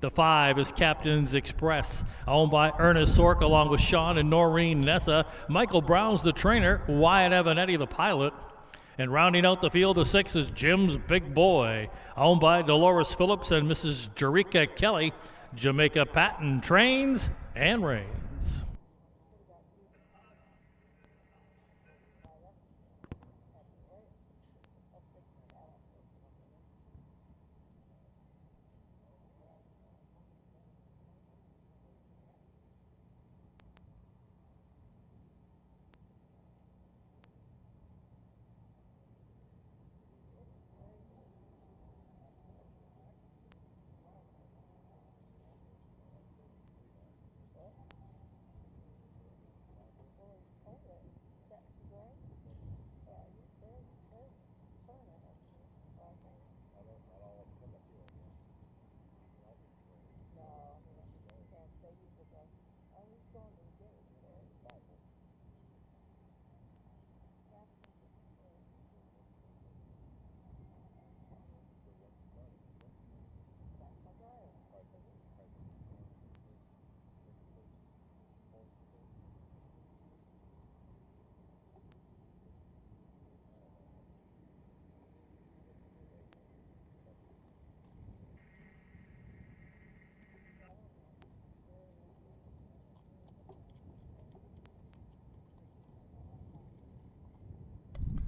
The 5 is Captain's Express, owned by Ernest Sork, along with Sean and Noreen Nessa. Michael Brown's the trainer, Wyatt Evanetti the pilot. And rounding out the field, the 6 is Jim's Big Boy, owned by Dolores Phillips and Mrs. Jerika Kelly. Jamaica Patton trains and reigns.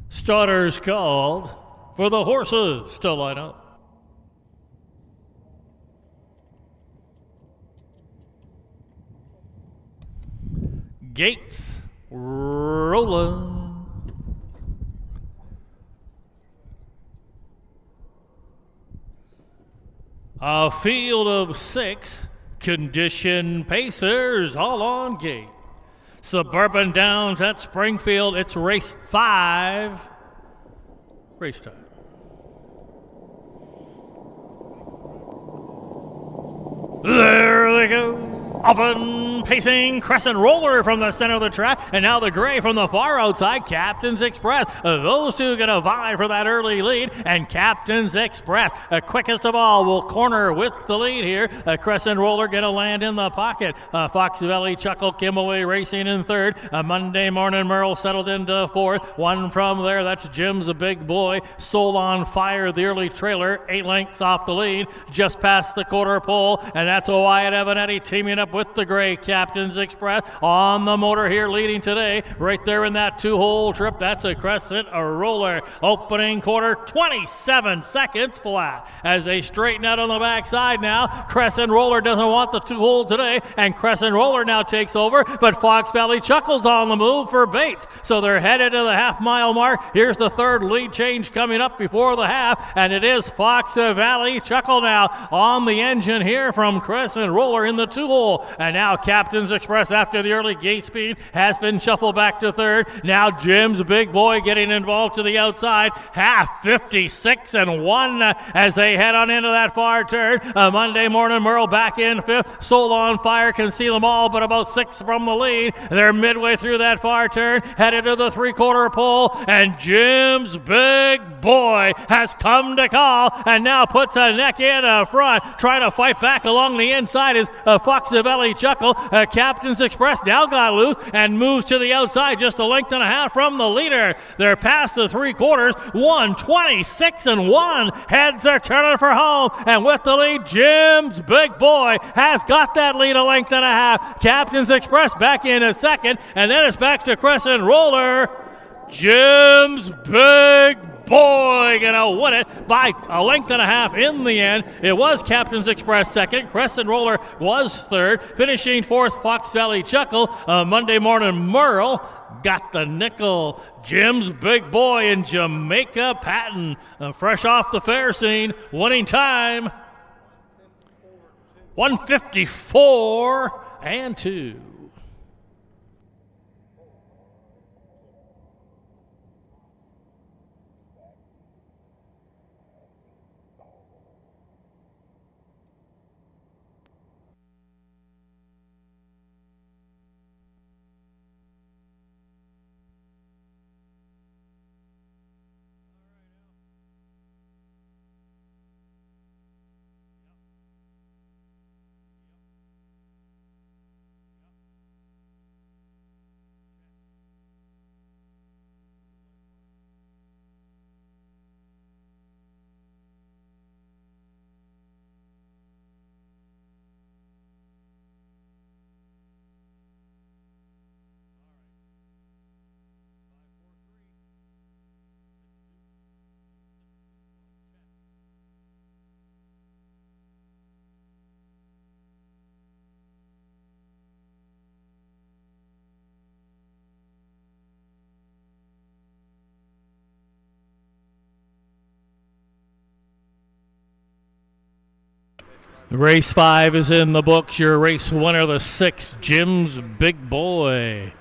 Starters called for the horses to line up. Gates rolling. A field of 6 condition pacers all on gate. Suburban Downs at Springfield. It's race 5. Race time. There they go. Often pacing Crescent Roller from the center of the track, and now the gray from the far outside, Captain's Express. Those two going to vie for that early lead, and Captain's Express, quickest of all, will corner with the lead here. Crescent Roller going to land in the pocket. Fox Valley Chuckle Kimaway racing in third. Monday Morning Merle settled into fourth. One from there, that's Jim's a Big Boy. Soul on Fire, the early trailer, 8 lengths off the lead, just past the quarter pole, and that's a Wyatt Evanetti teaming up with the gray Captain's Express on the motor here leading today. Right there in that 2-hole trip, that's a Crescent Roller. Opening quarter, 27 seconds flat. As they straighten out on the backside now, Crescent Roller doesn't want the 2-hole today, and Crescent Roller now takes over, but Fox Valley Chuckle's on the move for Bates. So they're headed to the half-mile mark. Here's the third lead change coming up before the half, and it is Fox Valley Chuckle now on the engine here from Crescent Roller in the 2-hole. And now Captain's Express, after the early gate speed, has been shuffled back to third. Now Jim's Big Boy getting involved to the outside. Half 56-1 as they head on into that far turn. Monday Morning Merle back in fifth. Soul on Fire can see them all, but about 6 from the lead. They're midway through that far turn, headed to the 3/4 pole, and Jim's Big Boy has come to call and now puts a neck in front. Trying to fight back along the inside is Fox Valley Chuckle. Captain's Express now got loose and moves to the outside, just a length and a half from the leader. They're past the 3/4, 1:26-1. Heads are turning for home, and with the lead, Jim's Big Boy has got that lead a length and a half. Captain's Express back in a second, and then it's back to Crescent Roller. Jim's Big Boy gonna win it by a length and a half in the end. It was Captain's Express second. Crescent Roller was third. Finishing fourth, Fox Valley Chuckle. Monday Morning Merle got the nickel. Jim's Big Boy in Jamaica Patton, fresh off the fair scene. Winning time, 1:54-2. Race 5 is in the books. Your race winner, the 6th, Jim's Big Boy.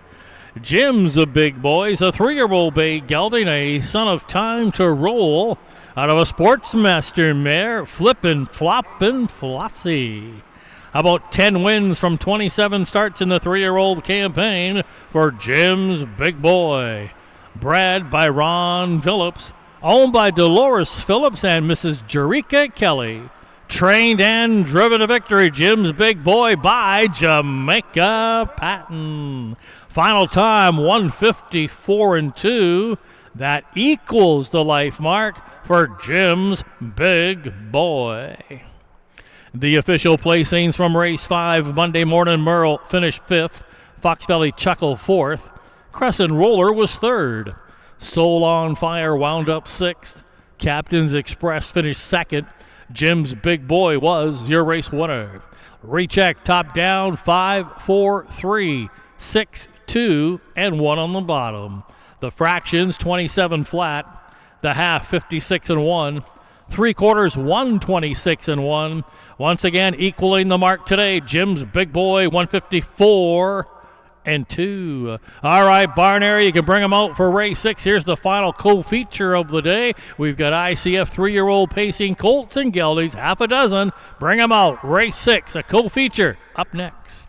Jim's a Big Boy. He's a 3-year-old bay gelding, a son of Time to Roll, out of a Sportsmaster mare, Flippin' Floppin' Flossie. How about 10 wins from 27 starts in the 3-year-old campaign for Jim's Big Boy. Bred by Ron Phillips, owned by Dolores Phillips and Mrs. Jerika Kelly. Trained and driven to victory, Jim's Big Boy by Jamaica Patton. Final time, 1:54-2. That equals the life mark for Jim's Big Boy. The official placings from race 5, Monday Morning Merle finished 5th. Fox Valley Chuckle 4th. Crescent Roller was 3rd. Soul on Fire wound up 6th. Captain's Express finished 2nd. Jim's Big Boy was your race winner. Recheck top down, 5, 4, 3, 6, 2 and 1 on the bottom. The fractions 27 flat, the half 56 and 1, 3/4 126 and 1. Once again equaling the mark today, Jim's big boy 154 and 2. All right, barn area, you can bring them out for race 6. Here's the final co-feature of the day. We've got ICF 3-year-old pacing colts and geldings, half a dozen. Bring them out, race 6, a co-feature up next.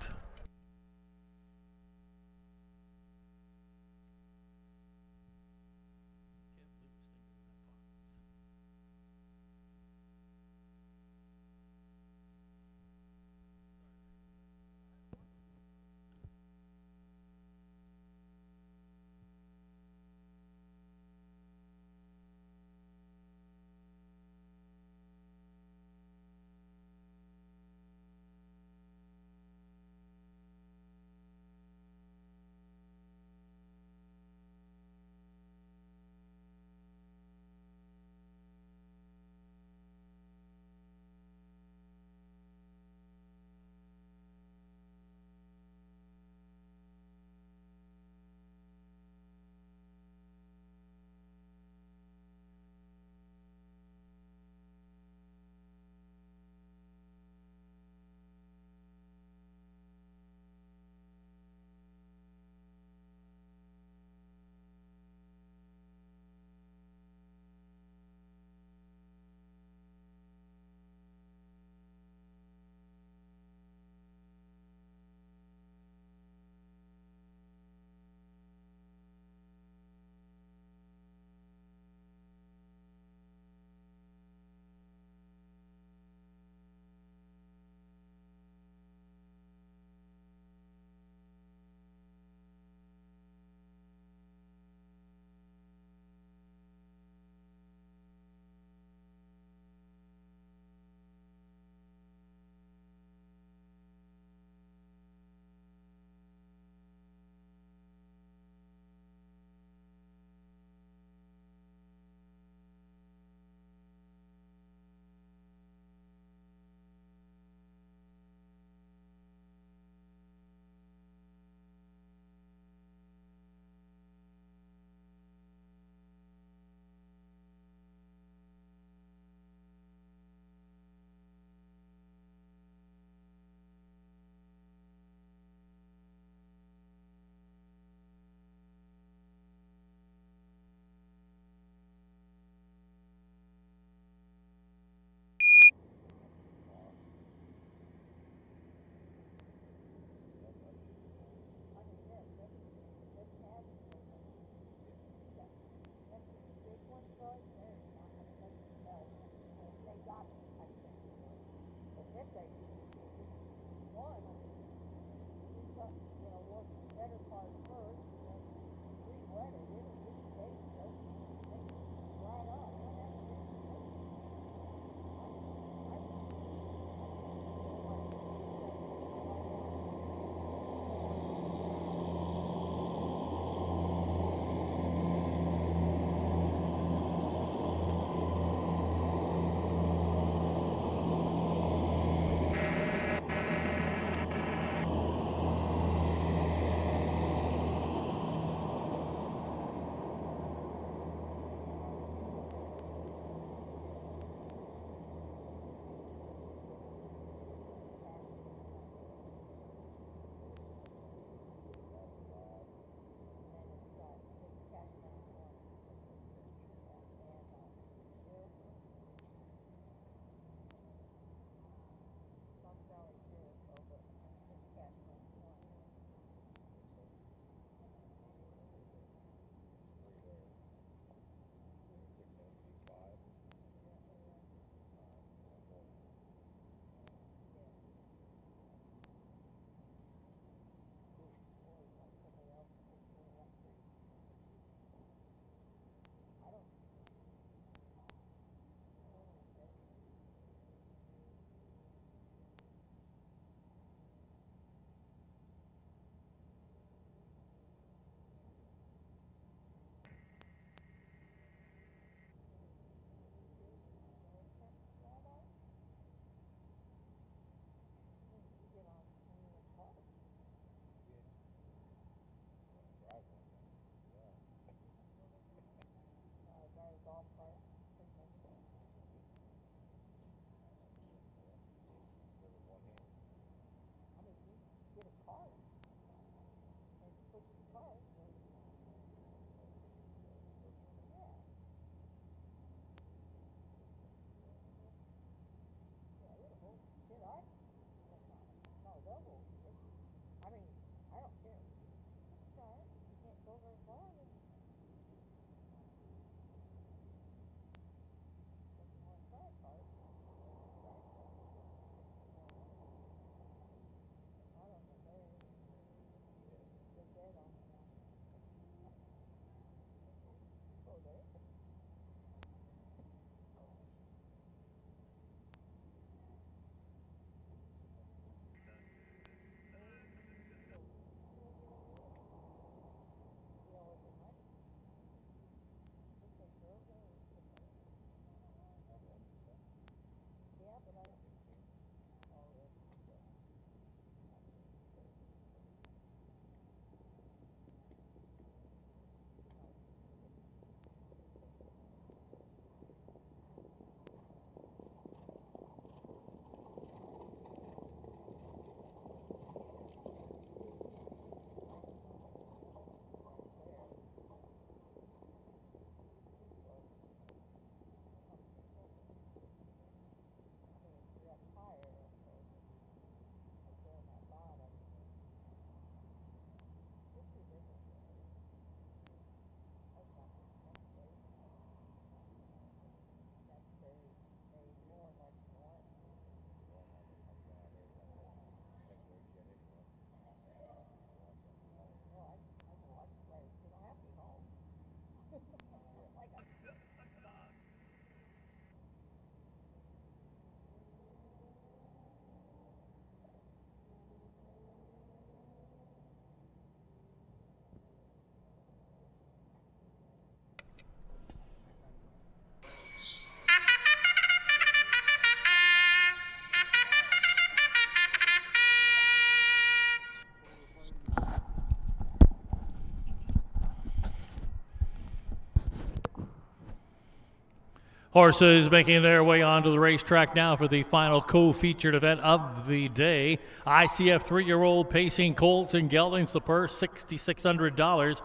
Horses making their way onto the racetrack now for the final co-featured event of the day. ICF 3-year-old pacing colts and geldings, the purse $6,600.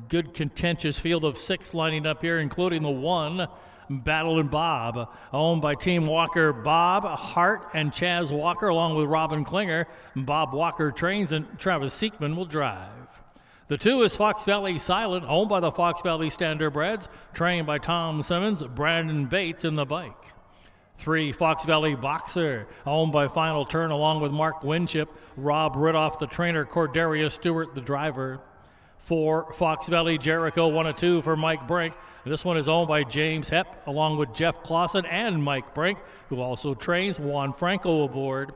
Good contentious field of 6 lining up here, including the 1, Battle and Bob, owned by Team Walker Bob Hart and Chaz Walker, along with Robin Klinger. Bob Walker trains and Travis Seekman will drive. The 2 is Fox Valley Silent, owned by the Fox Valley Standardbreds, trained by Tom Simmons, Brandon Bates in the bike. 3, Fox Valley Boxer, owned by Final Turn, along with Mark Winship, Rob Ridoff, the trainer, Corderia Stewart, the driver. 4, Fox Valley Jericho, 1 of 2 for Mike Brink. This one is owned by James Hepp, along with Jeff Clausen and Mike Brink, who also trains. Juan Franco aboard.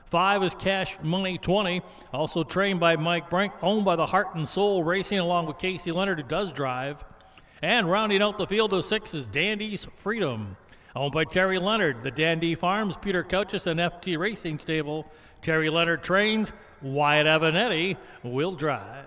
5 is Cash Money 20, also trained by Mike Brink, owned by the Heart and Soul Racing, along with Casey Leonard, who does drive. And rounding out the field of 6 is Dandy's Freedom, owned by Terry Leonard, the Dandy Farms, Peter Couchis, and FT Racing Stable. Terry Leonard trains. Wyatt Avanetti will drive.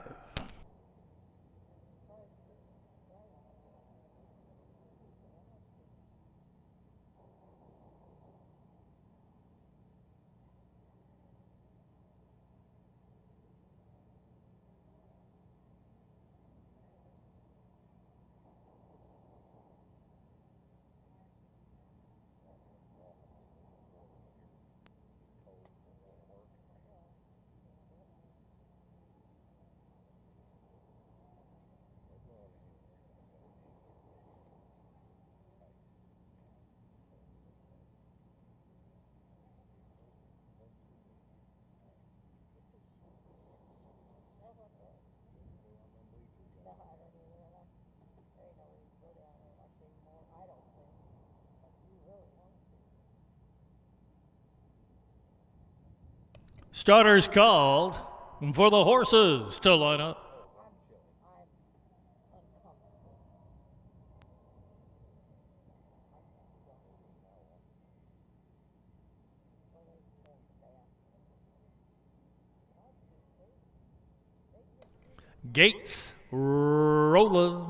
Starters called for the horses to line up. Gates rolling.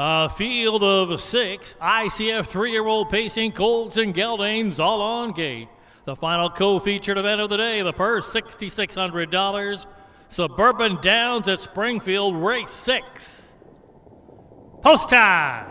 A field of 6, ICF 3-year-old pacing colts and geldings, all on gate. The final co-featured event of the day, the purse $6,600. Suburban Downs at Springfield, race 6. Post time.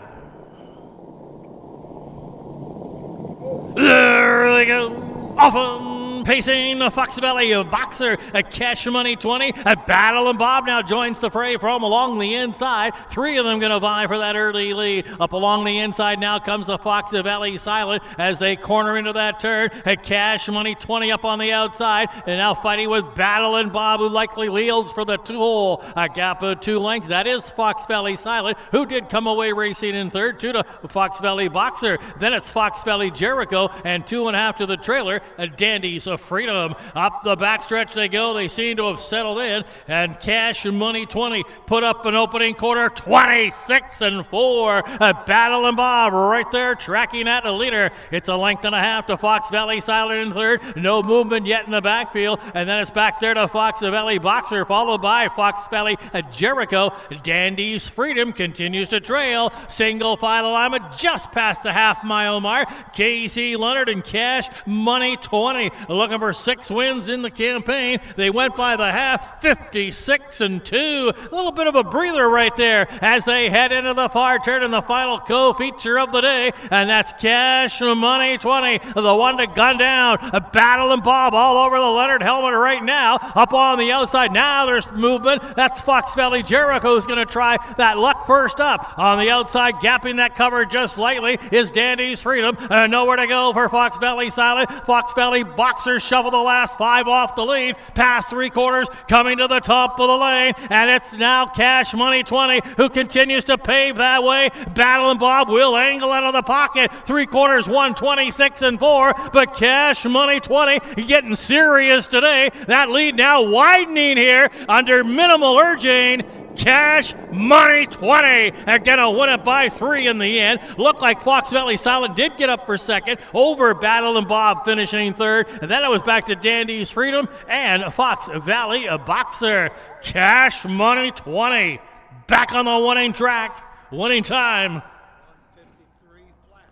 There they go. Often pacing the Fox Valley Boxer at Cash Money 20. At Battle and Bob now joins the fray from along the inside. 3 of them going to vie for that early lead. Up along the inside now comes the Fox Valley Silent as they corner into that turn. At Cash Money 20 up on the outside. And now fighting with Battle and Bob, who likely yields for the 2-hole. A gap of 2 lengths. That is Fox Valley Silent, who did come away racing in third. 2 to Fox Valley Boxer. Then it's Fox Valley Jericho, and 2.5 to the trailer at Dandy's Freedom. Up the backstretch they go. They seem to have settled in, and Cash Money 20 put up an opening quarter 26-4. Battle and Bob right there tracking at the leader. It's a length and a half to Fox Valley Silent in third. No movement yet in the backfield, and then it's back there to Fox Valley Boxer, followed by Fox Valley Jericho. Dandy's Freedom continues to trail. Single file alignment just past the half-mile mark. Casey Leonard and Cash Money 20 looking for 6 wins in the campaign. They went by the half, 56-2. A little bit of a breather right there as they head into the far turn in the final co-feature of the day, and that's Cash Money 20, the one to gun down. A Battle and Bob all over the Leonard helmet right now. Up on the outside, now there's movement. That's Fox Valley Jericho who's going to try that luck first up. On the outside, gapping that cover just slightly, is Dandy's Freedom. Nowhere to go for Fox Valley Silent. Fox Valley Boxer shovel the last 5 off the lead, past 3/4, coming to the top of the lane, and it's now Cash Money 20 who continues to pave that way. Battle and Bob will angle out of the pocket, 3/4, 126-4, but Cash Money 20 getting serious today. That lead now widening here under minimal urging. Cash Money 20. They're going to win it by 3 in the end. Looked like Fox Valley Silent did get up for second over Battle and Bob finishing third. And then it was back to Dandy's Freedom and Fox Valley Boxer. Cash Money 20. Back on the winning track. Winning time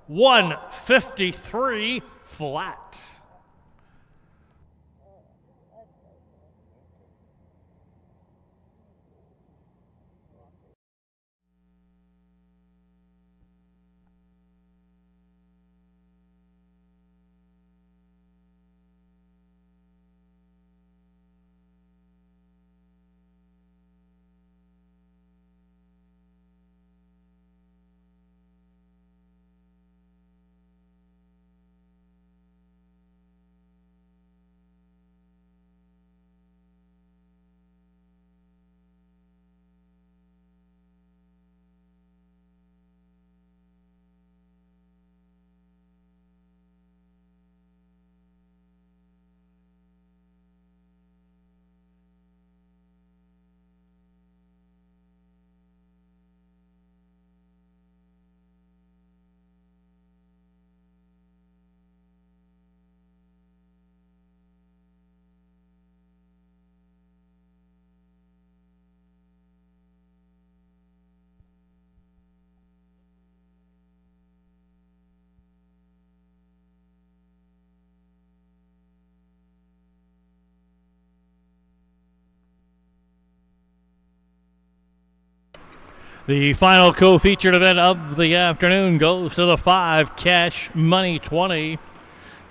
1:53 flat. The final co-featured event of the afternoon goes to the 5 Cash Money 20.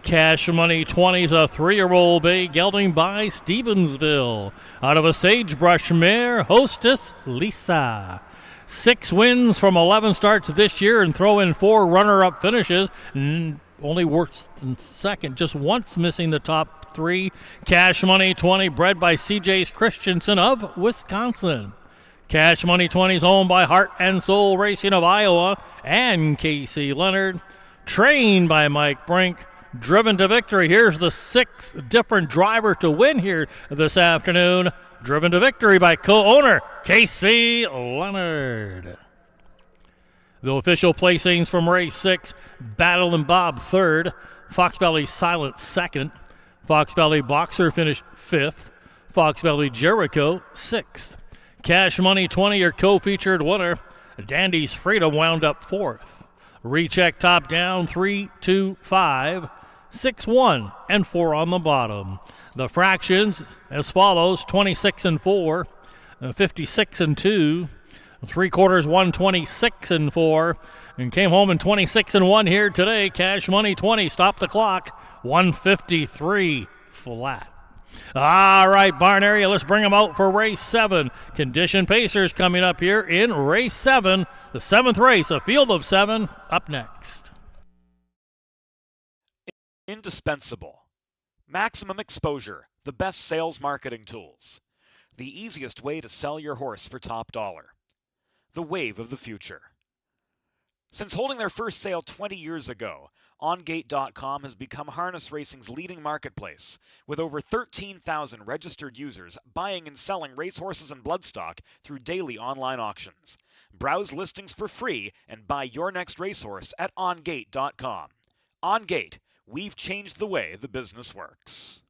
Cash Money 20 is a 3-year-old bay gelding by Stevensville. Out of a sagebrush mare, Hostess Lisa. 6 wins from 11 starts this year and throw in 4 runner-up finishes. Only worse than second, just once missing the top 3. Cash Money 20, bred by CJ's Christensen of Wisconsin. Cash Money 20 is owned by Heart and Soul Racing of Iowa and Casey Leonard. Trained by Mike Brink. Driven to victory. Here's the 6th different driver to win here this afternoon. Driven to victory by co-owner Casey Leonard. The official placings from race 6. Battle and Bob 3rd. Fox Valley Silent 2nd. Fox Valley Boxer finished 5th. Fox Valley Jericho 6th. Cash Money 20, your co-featured winner. Dandy's Freedom wound up 4th. Recheck top down 3, 2, 5, 6, 1, and 4 on the bottom. The fractions as follows: 26 and 4, 56 and 2, 3/4 126 and 4, and came home in 26 and 1 here today. Cash Money 20 stopped the clock 1:53 flat. All right, barn area, let's bring them out for race 7. Condition Pacers coming up here in race 7, the 7th race, a field of 7, up next. Indispensable. Maximum exposure, the best sales marketing tools. The easiest way to sell your horse for top dollar. The wave of the future. Since holding their first sale 20 years ago, OnGate.com has become harness racing's leading marketplace, with over 13,000 registered users buying and selling racehorses and bloodstock through daily online auctions. Browse listings for free and buy your next racehorse at OnGate.com. OnGate, we've changed the way the business works.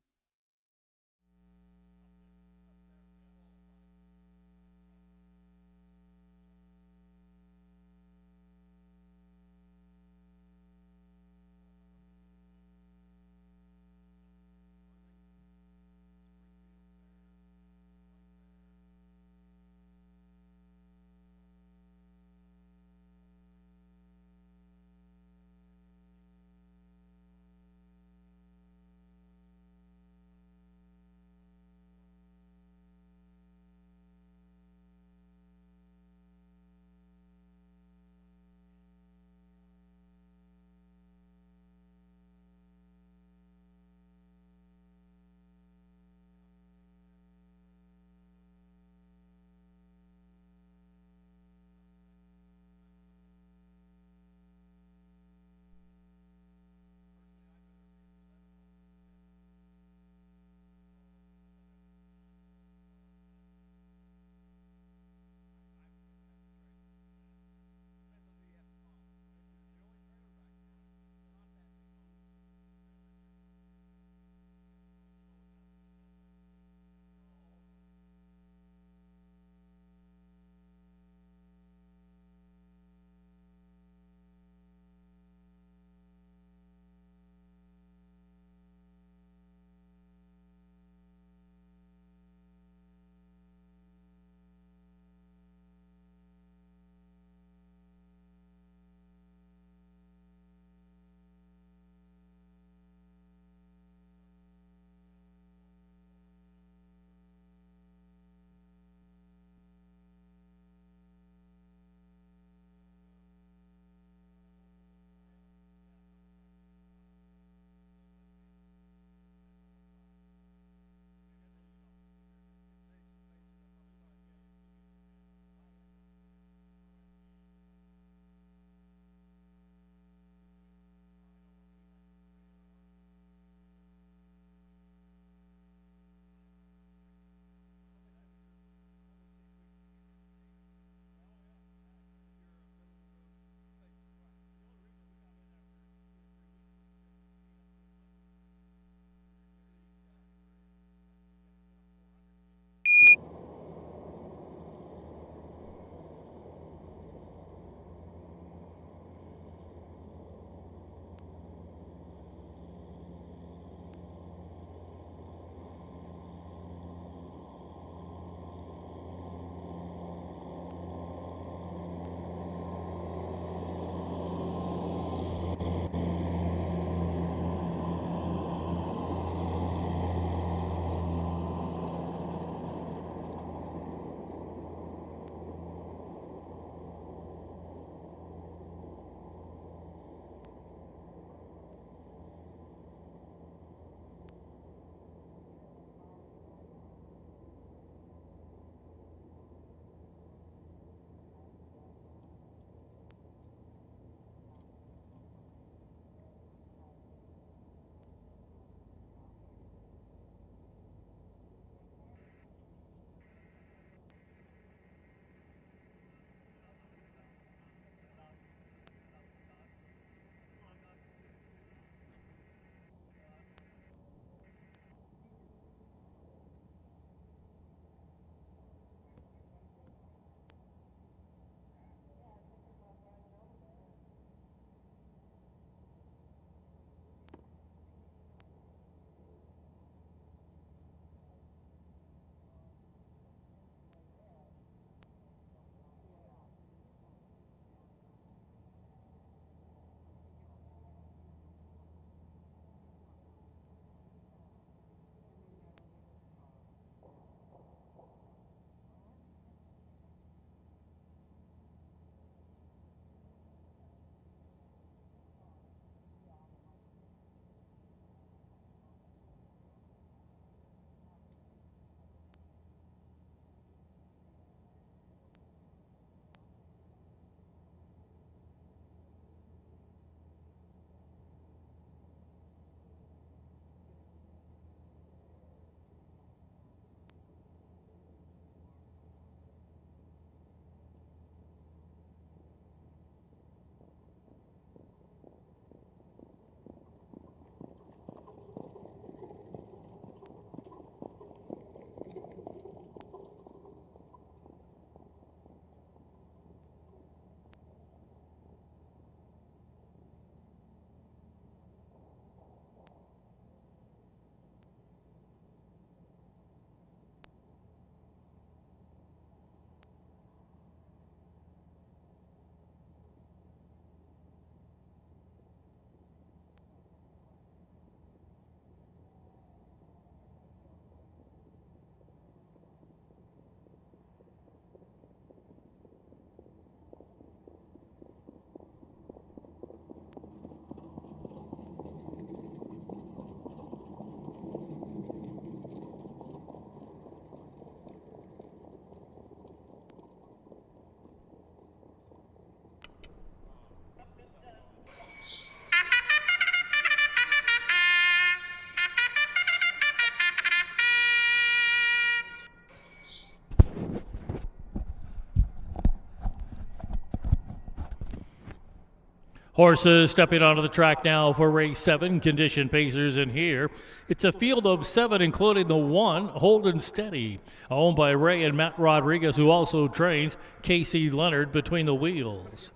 Horses stepping onto the track now for race 7, condition pacers in here. It's a field of 7, including the 1, Holden Steady, owned by Ray and Matt Rodriguez, who also trains Casey Leonard between the wheels.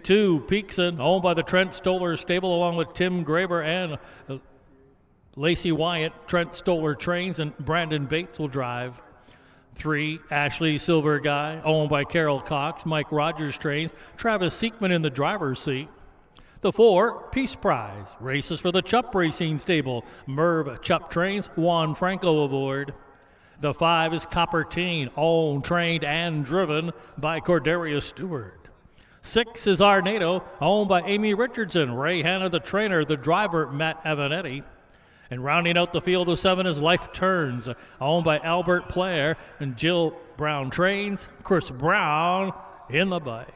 2, Peakson, owned by the Trent Stoller stable, along with Tim Graber and Lacey Wyatt. Trent Stoller trains, and Brandon Bates will drive. 3, Ashley Silver Guy, owned by Carol Cox. Mike Rogers trains. Travis Seekman in the driver's seat. The 4, Peace Prize, races for the Chupp Racing Stable. Merv Chupp trains, Juan Franco aboard. The 5 is Coppertine, owned, trained, and driven by Corderia Stewart. 6 is Arnado, owned by Amy Richardson. Ray Hanna, the trainer, the driver, Matt Avanetti. And rounding out the field of 7 is Life Turns, owned by Albert Player, and Jill Brown trains. Chris Brown in the bike.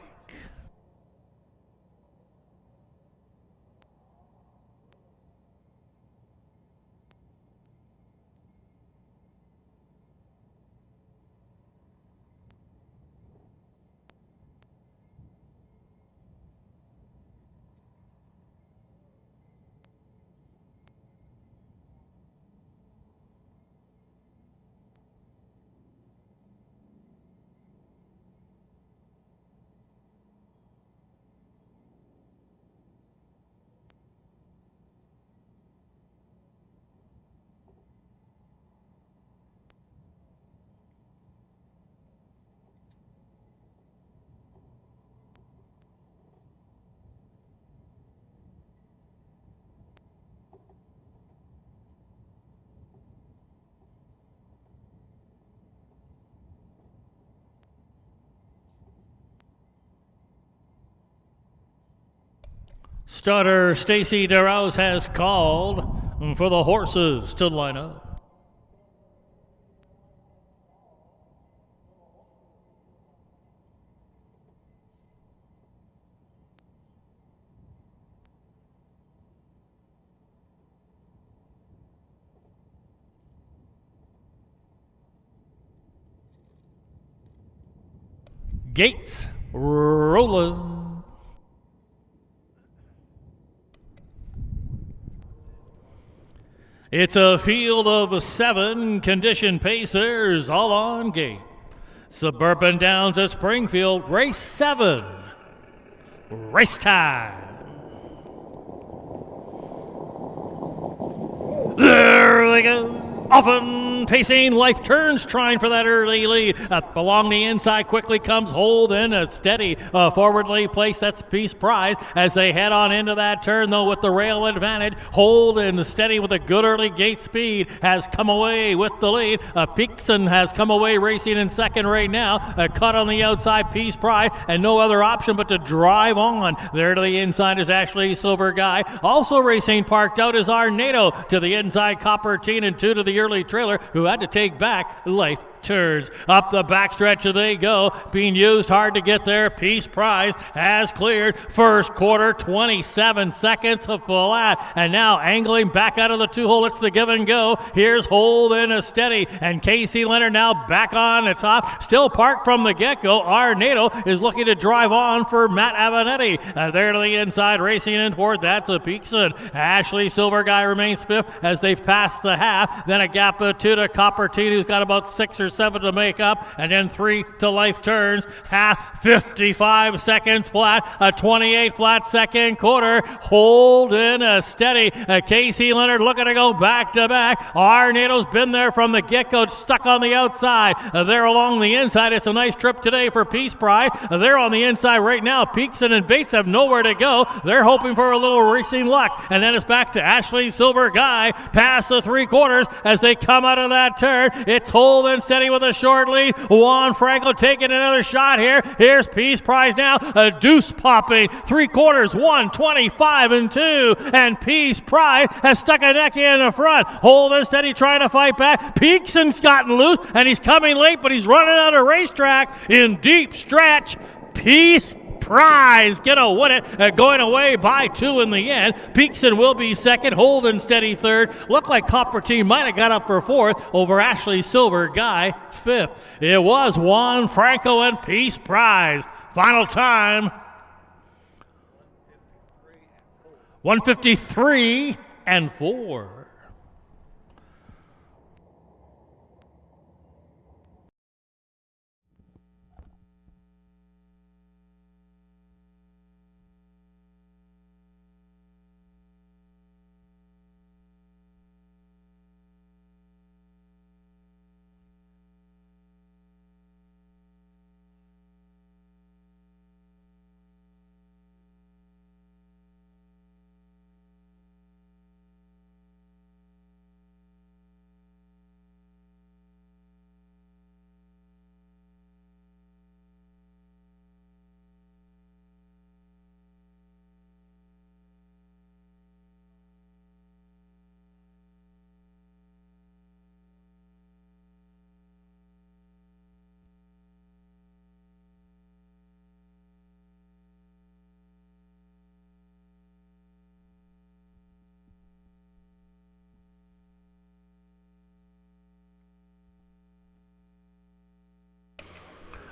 Starter Stacy DeRouse has called for the horses to line up. Gates rolling. It's a field of 7 condition pacers, all on gate. Suburban Downs at Springfield, race 7. Race time. There they go. Often pacing, Life Turns, trying for that early lead. Up along the inside quickly comes Holden, a steady forwardly placed. That's Peace Prize as they head on into that turn, though, with the rail advantage. Holden, steady with a good early gate speed, has come away with the lead. Peakson has come away racing in second right now. Cut on the outside, Peace Prize, and no other option but to drive on. There to the inside is Ashley Silver Guy. Also racing parked out is Arnado. To the inside, Coppertine, and 2 to the early trailer, who had to take back Life Turns. Up the backstretch they go, being used hard to get there. Peace Prize has cleared. First quarter, 27 seconds of flat, and now angling back out of the 2-hole. It's the give and go. Here's Holden a steady, and Casey Leonard now back on the top. Still parked from the get-go. Arnado is looking to drive on for Matt Avanetti. There to the inside, racing in fourth. That's a Peakson. Ashley Silver Guy remains 5th as they've passed the half. Then a gap of 2 to Coppertine, who's got about 6 or 7 to make up, and then 3 to Life Turns. Half, 55 seconds flat, a 28 flat second quarter. Holden a steady. Casey Leonard looking to go back to back. Arnado's been there from the get-go, stuck on the outside. There along the inside. It's a nice trip today for Peace Prize. They're on the inside right now. Peakson and Bates have nowhere to go. They're hoping for a little racing luck, and then it's back to Ashley Silver Guy past the 3/4 as they come out of that turn. It's Holden steady with a short lead. Juan Franco taking another shot here. Here's Peace Prize now. A deuce popping. 3/4, 1:25 and 2. And Peace Prize has stuck a neck in the front. Holden steady trying to fight back. Peakson's gotten loose and he's coming late, but he's running out of racetrack in deep stretch. Peace Prize gonna win it, going away by 2 in the end. Peakson will be second, Holden steady third. Looked like Coppertine might have got up for fourth over Ashley Silver Guy 5th. It was Juan Franco and Peace Prize. Final time. 153 and 4.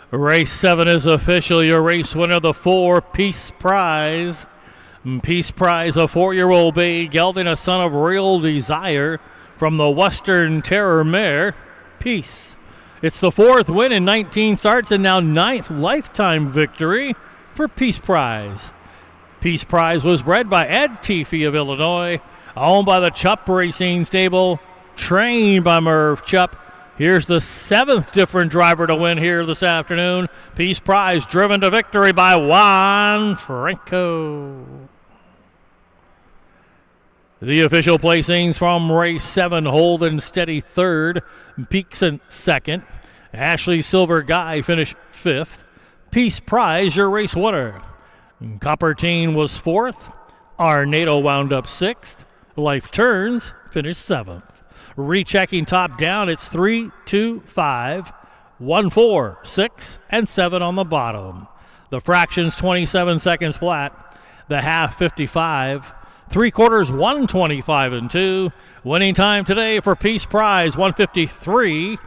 Race 7 is official. Your race winner, the 4 Peace Prize. Peace Prize, a 4-year-old bay gelding, a son of Real Desire from the Western Terror mare, Peace. It's the 4th win in 19 starts and now 9th lifetime victory for Peace Prize. Peace Prize was bred by Ed Teefee of Illinois, owned by the Chupp Racing Stable, trained by Merv Chupp. Here's the 7th different driver to win here this afternoon. Peace Prize driven to victory by Juan Franco. The official placings from race 7, Holden Steady 3rd, Peakson 2nd, Ashley Silver Guy finished 5th. Peace Prize, your race winner. Coppertine was 4th. Arnado wound up 6th. Life Turns finished 7th. Rechecking top down, it's 3, 2, 5, 1, 4, 6, and 7 on the bottom. The fractions 27 seconds flat. The half 55. 3/4 125 and 2. Winning time today for Peace Prize 153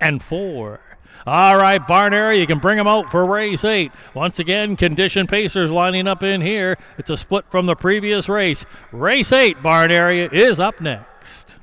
and 4. All right, barn area, you can bring them out for race 8. Once again, condition pacers lining up in here. It's a split from the previous race. Race 8, barn area, is up next.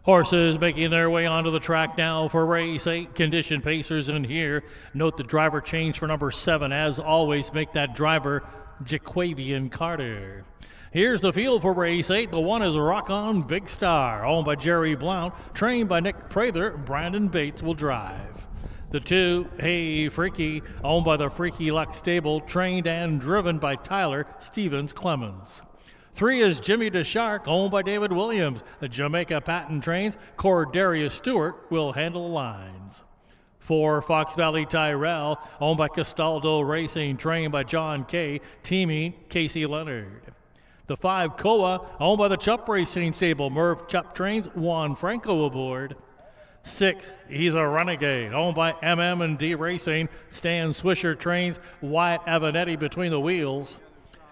Horses making their way onto the track now for race 8. Condition pacers in here. Note the driver change for number 7. As always, make that driver Jaquavian Carter. Here's the field for race 8. The 1 is Rock On Big Star, owned by Jerry Blount, trained by Nick Prather. Brandon Bates will drive. The 2, Hey Freaky, owned by the Freaky Luck Stable, trained and driven by Tyler Stevens Clemens. 3 is Jimmy DeShark, owned by David Williams. The Jamaica Patent trains. Cordarius Stewart will handle the lines. 4, Fox Valley Tyrell, owned by Castaldo Racing, trained by John Kay, teaming Casey Leonard. The 5, Koa, owned by the Chup Racing Stable. Merv Chup trains. Juan Franco aboard. 6, He's a Renegade, owned by MM&D Racing. Stan Swisher trains. Wyatt Avanetti between the wheels.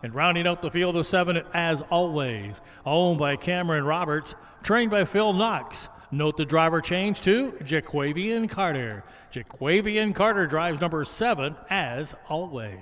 And rounding out the field of 7, as always, owned by Cameron Roberts, trained by Phil Knox. Note the driver change to Jaquavian Carter. Jaquavian Carter drives number 7, as always.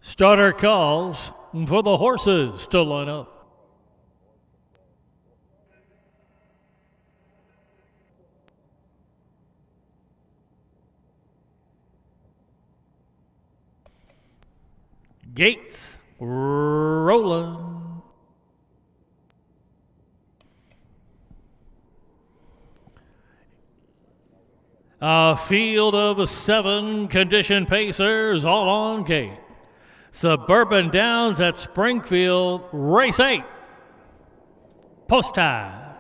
Starter calls for the horses to line up. Gates rolling. A field of 7 condition pacers all on gate. Suburban Downs at Springfield, race 8. Post time.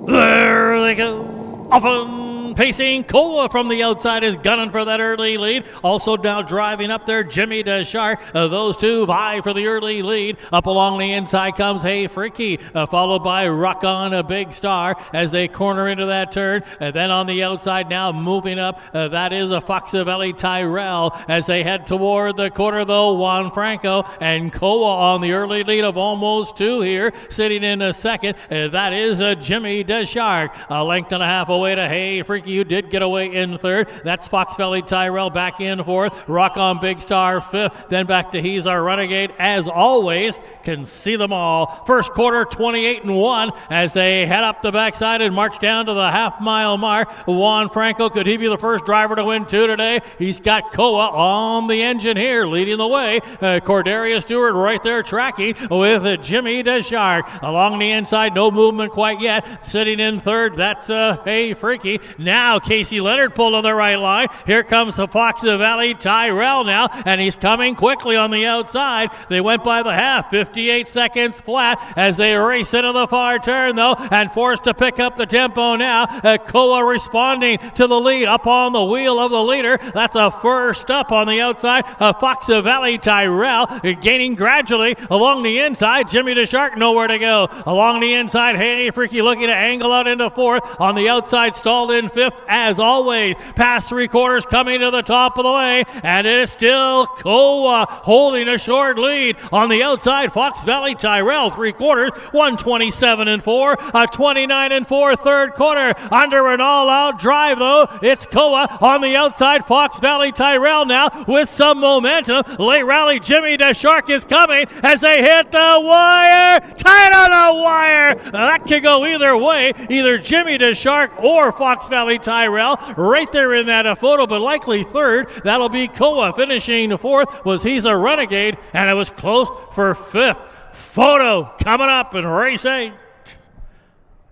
There they go. Often pacing. Koa from the outside is gunning for that early lead. Also now driving up there, Jimmy DeShark. Those 2 vie for the early lead. Up along the inside comes Hey Freaky, followed by Rock On a Big Star as they corner into that turn. And then on the outside now moving up, that is a Fox Valley Tyrell as they head toward the quarter though. Juan Franco and Koa on the early lead of almost 2 here. Sitting in a second, that is Jimmy DeShark. A length and a half away to Hey Freaky, who did get away in 3rd. That's Fox Valley Tyrell back in 4th. Rock On Big Star 5th. Then back to He's Our Renegade. As always, can see them all. First quarter 28-1 as they head up the backside and march down to the half-mile mark. Juan Franco, could he be the first driver to win 2 today? He's got Koa on the engine here, leading the way. Cordarius Stewart right there tracking with Jimmy DeShark. Along the inside, no movement quite yet. Sitting in 3rd, that's Hey Freaky. Now Casey Leonard pulled on the right line. Here comes the Fox Valley Tyrell now, and he's coming quickly on the outside. They went by the half, 58 seconds flat as they race into the far turn though, and forced to pick up the tempo now. Koa responding to the lead up on the wheel of the leader. That's a first up on the outside. Fox Valley Tyrell gaining gradually along the inside. Jimmy DeShark nowhere to go. Along the inside, Hey Freaky looking to angle out into 4th. On the outside, stalled in 5th as always. Past 3/4 coming to the top of the lane, and it is still Koa holding a short lead. On the outside, Fox Valley Tyrell 3/4, 127-4, a 29-4 3rd quarter. Under an all-out drive though, it's Koa on the outside. Fox Valley Tyrell now with some momentum. Late rally, Jimmy DeShark is coming as they hit the wire. Tight on the wire. That could go either way. Either Jimmy DeShark or Fox Valley Valley Tyrell right there in that photo, but likely third. That'll be Koa finishing fourth. Was He's a Renegade, and it was close for fifth. Photo coming up in race 8.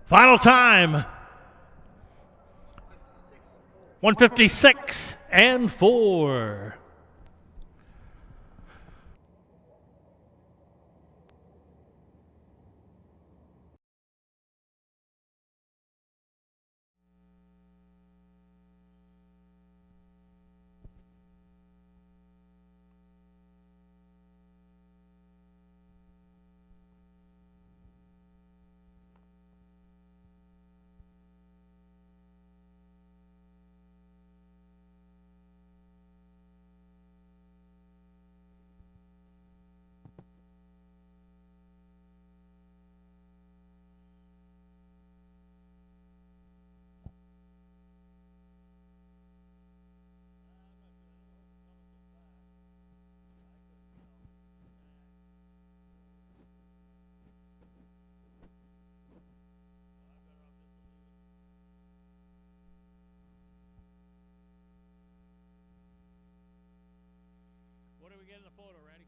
Final time 156 and 4. What do we get in the photo, Randy?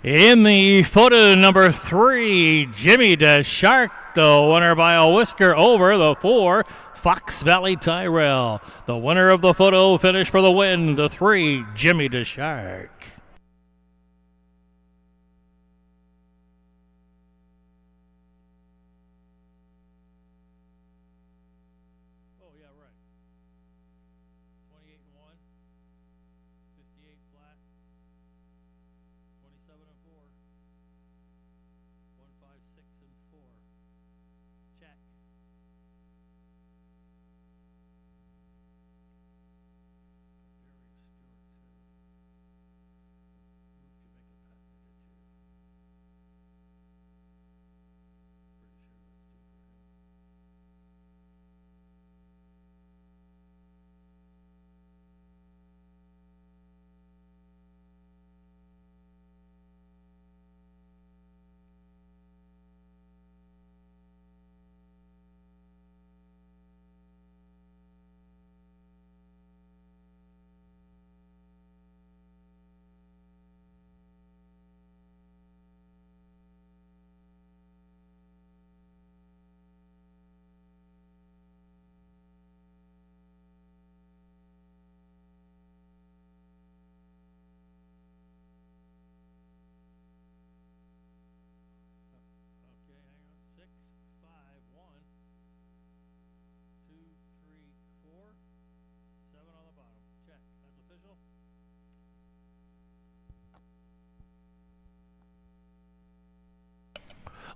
In the photo number 3, Jimmy DeShark, the winner by a whisker over the 4, Fox Valley Tyrell. The winner of the photo finish for the win, the 3, Jimmy DeShark. Oh, yeah, right. 28 and 1, 58 flat. 27 and 4. 156 and 4. Check.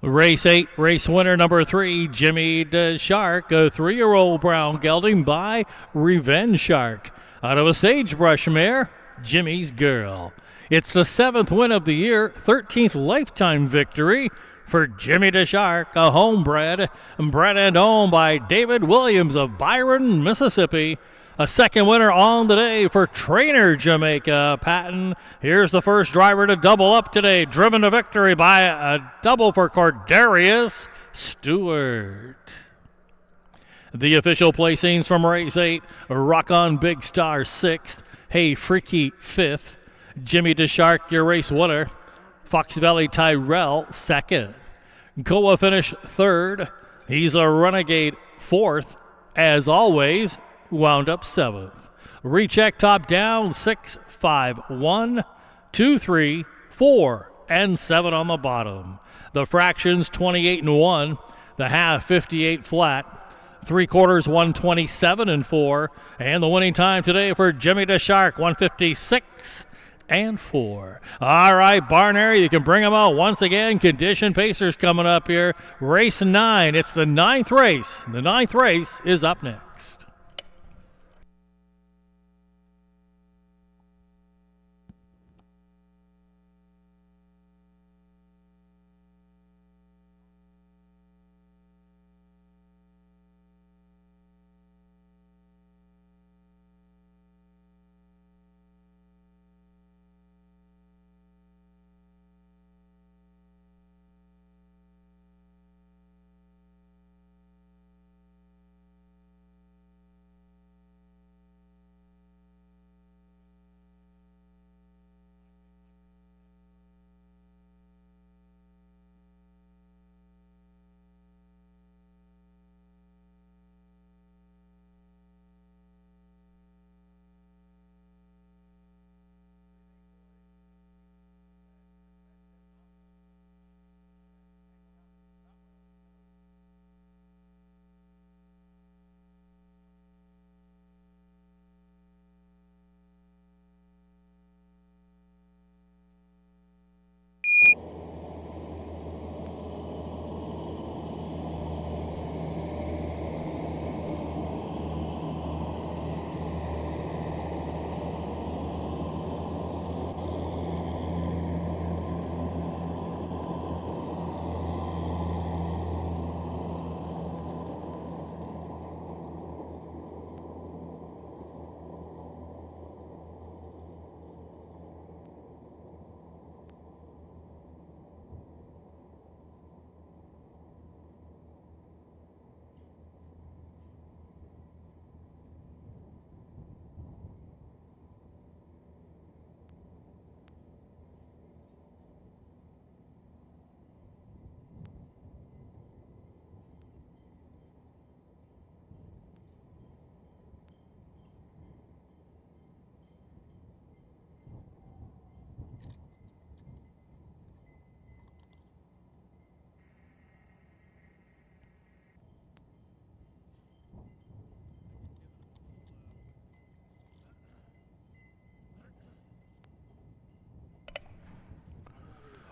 Race 8, race winner number 3, Jimmy DeShark, a 3-year-old brown gelding by Revenge Shark. Out of a sagebrush mare, Jimmy's Girl. It's the 7th win of the year, 13th lifetime victory for Jimmy DeShark, a homebred, bred and owned by David Williams of Byron, Mississippi. A second winner on the day for Trainer Jamaica Patton. Here's the first driver to double up today, driven to victory by a double for Cordarius Stewart. The official placings from race 8, Rock On Big Star 6th, Hey Freaky 5th, Jimmy DeShark, your race winner, Fox Valley Tyrell 2nd, Koa finish 3rd, He's a Renegade 4th, as always, wound up 7th. Recheck top down 6, 5, 1, 2, 3, 4, and 7 on the bottom. The fractions 28 and 1, the half 58 flat, 3/4 127 and 4, and the winning time today for Jimmy DeShark 156 and 4. All right, barn area, you can bring them out once again. Condition pacers coming up here. Race 9, it's the 9th race. The 9th race is up next.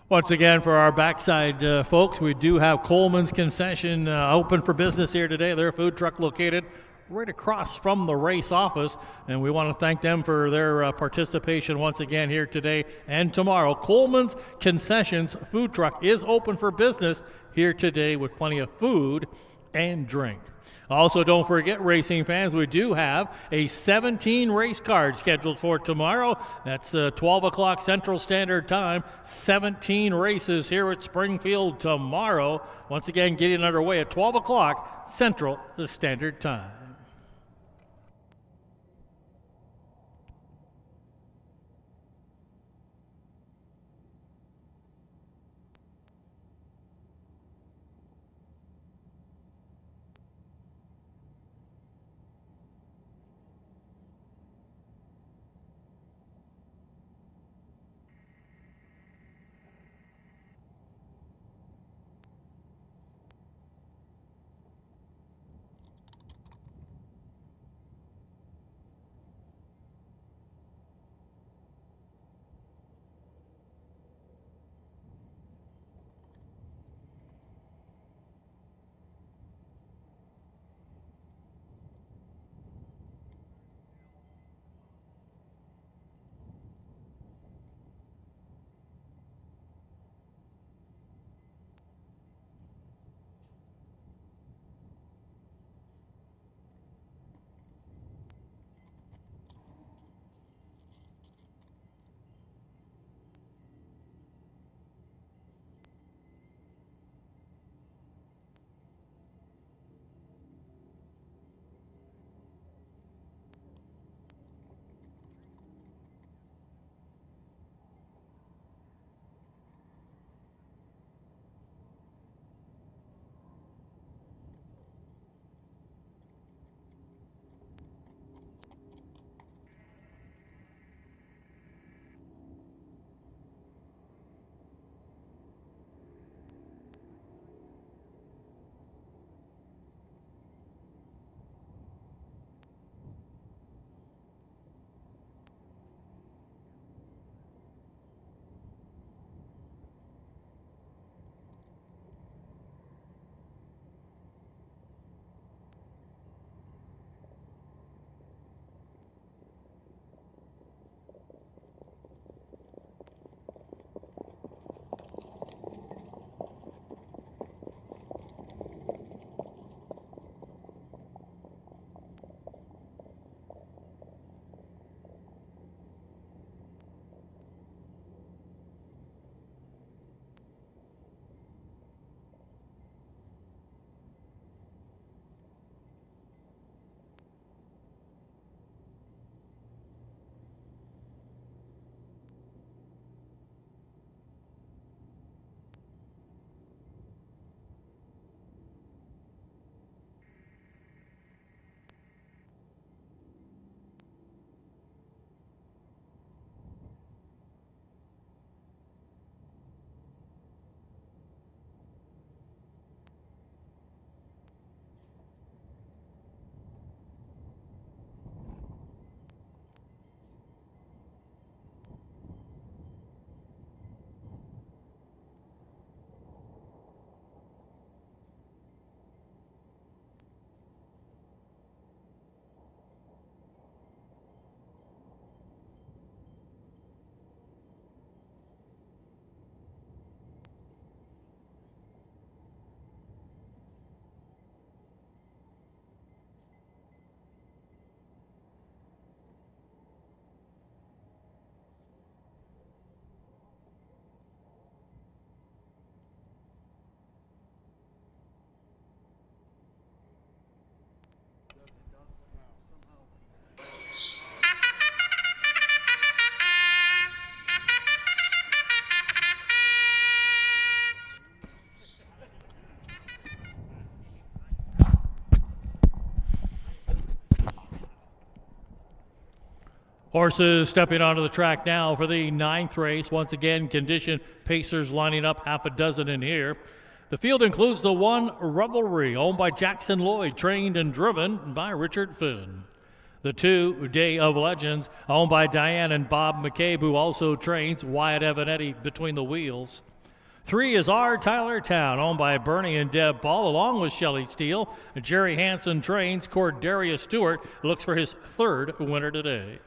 Once again, for our backside folks, we do have Coleman's Concession open for business here today. Their food truck located right across from the race office, and we want to thank them for their participation once again here today and tomorrow. Coleman's Concessions food truck is open for business here today with plenty of food and drink. Also, don't forget, racing fans, we do have a 17 race card scheduled for tomorrow. That's 12 o'clock Central Standard Time. 17 races here at Springfield tomorrow. Once again, getting underway at 12 o'clock Central Standard Time. Horses stepping onto the track now for the 9th race. Once again, condition pacers lining up, half a dozen in here. The field includes the 1 Revelry, owned by Jackson Lloyd, trained and driven by Richard Finn. The 2 Day of Legends, owned by Diane and Bob McCabe, who also trains Wyatt Evanetti between the wheels. 3 is Our Tyler Town, owned by Bernie and Deb Ball, along with Shelley Steele. Jerry Hansen trains. Corderia Stewart looks for his 3rd winner today.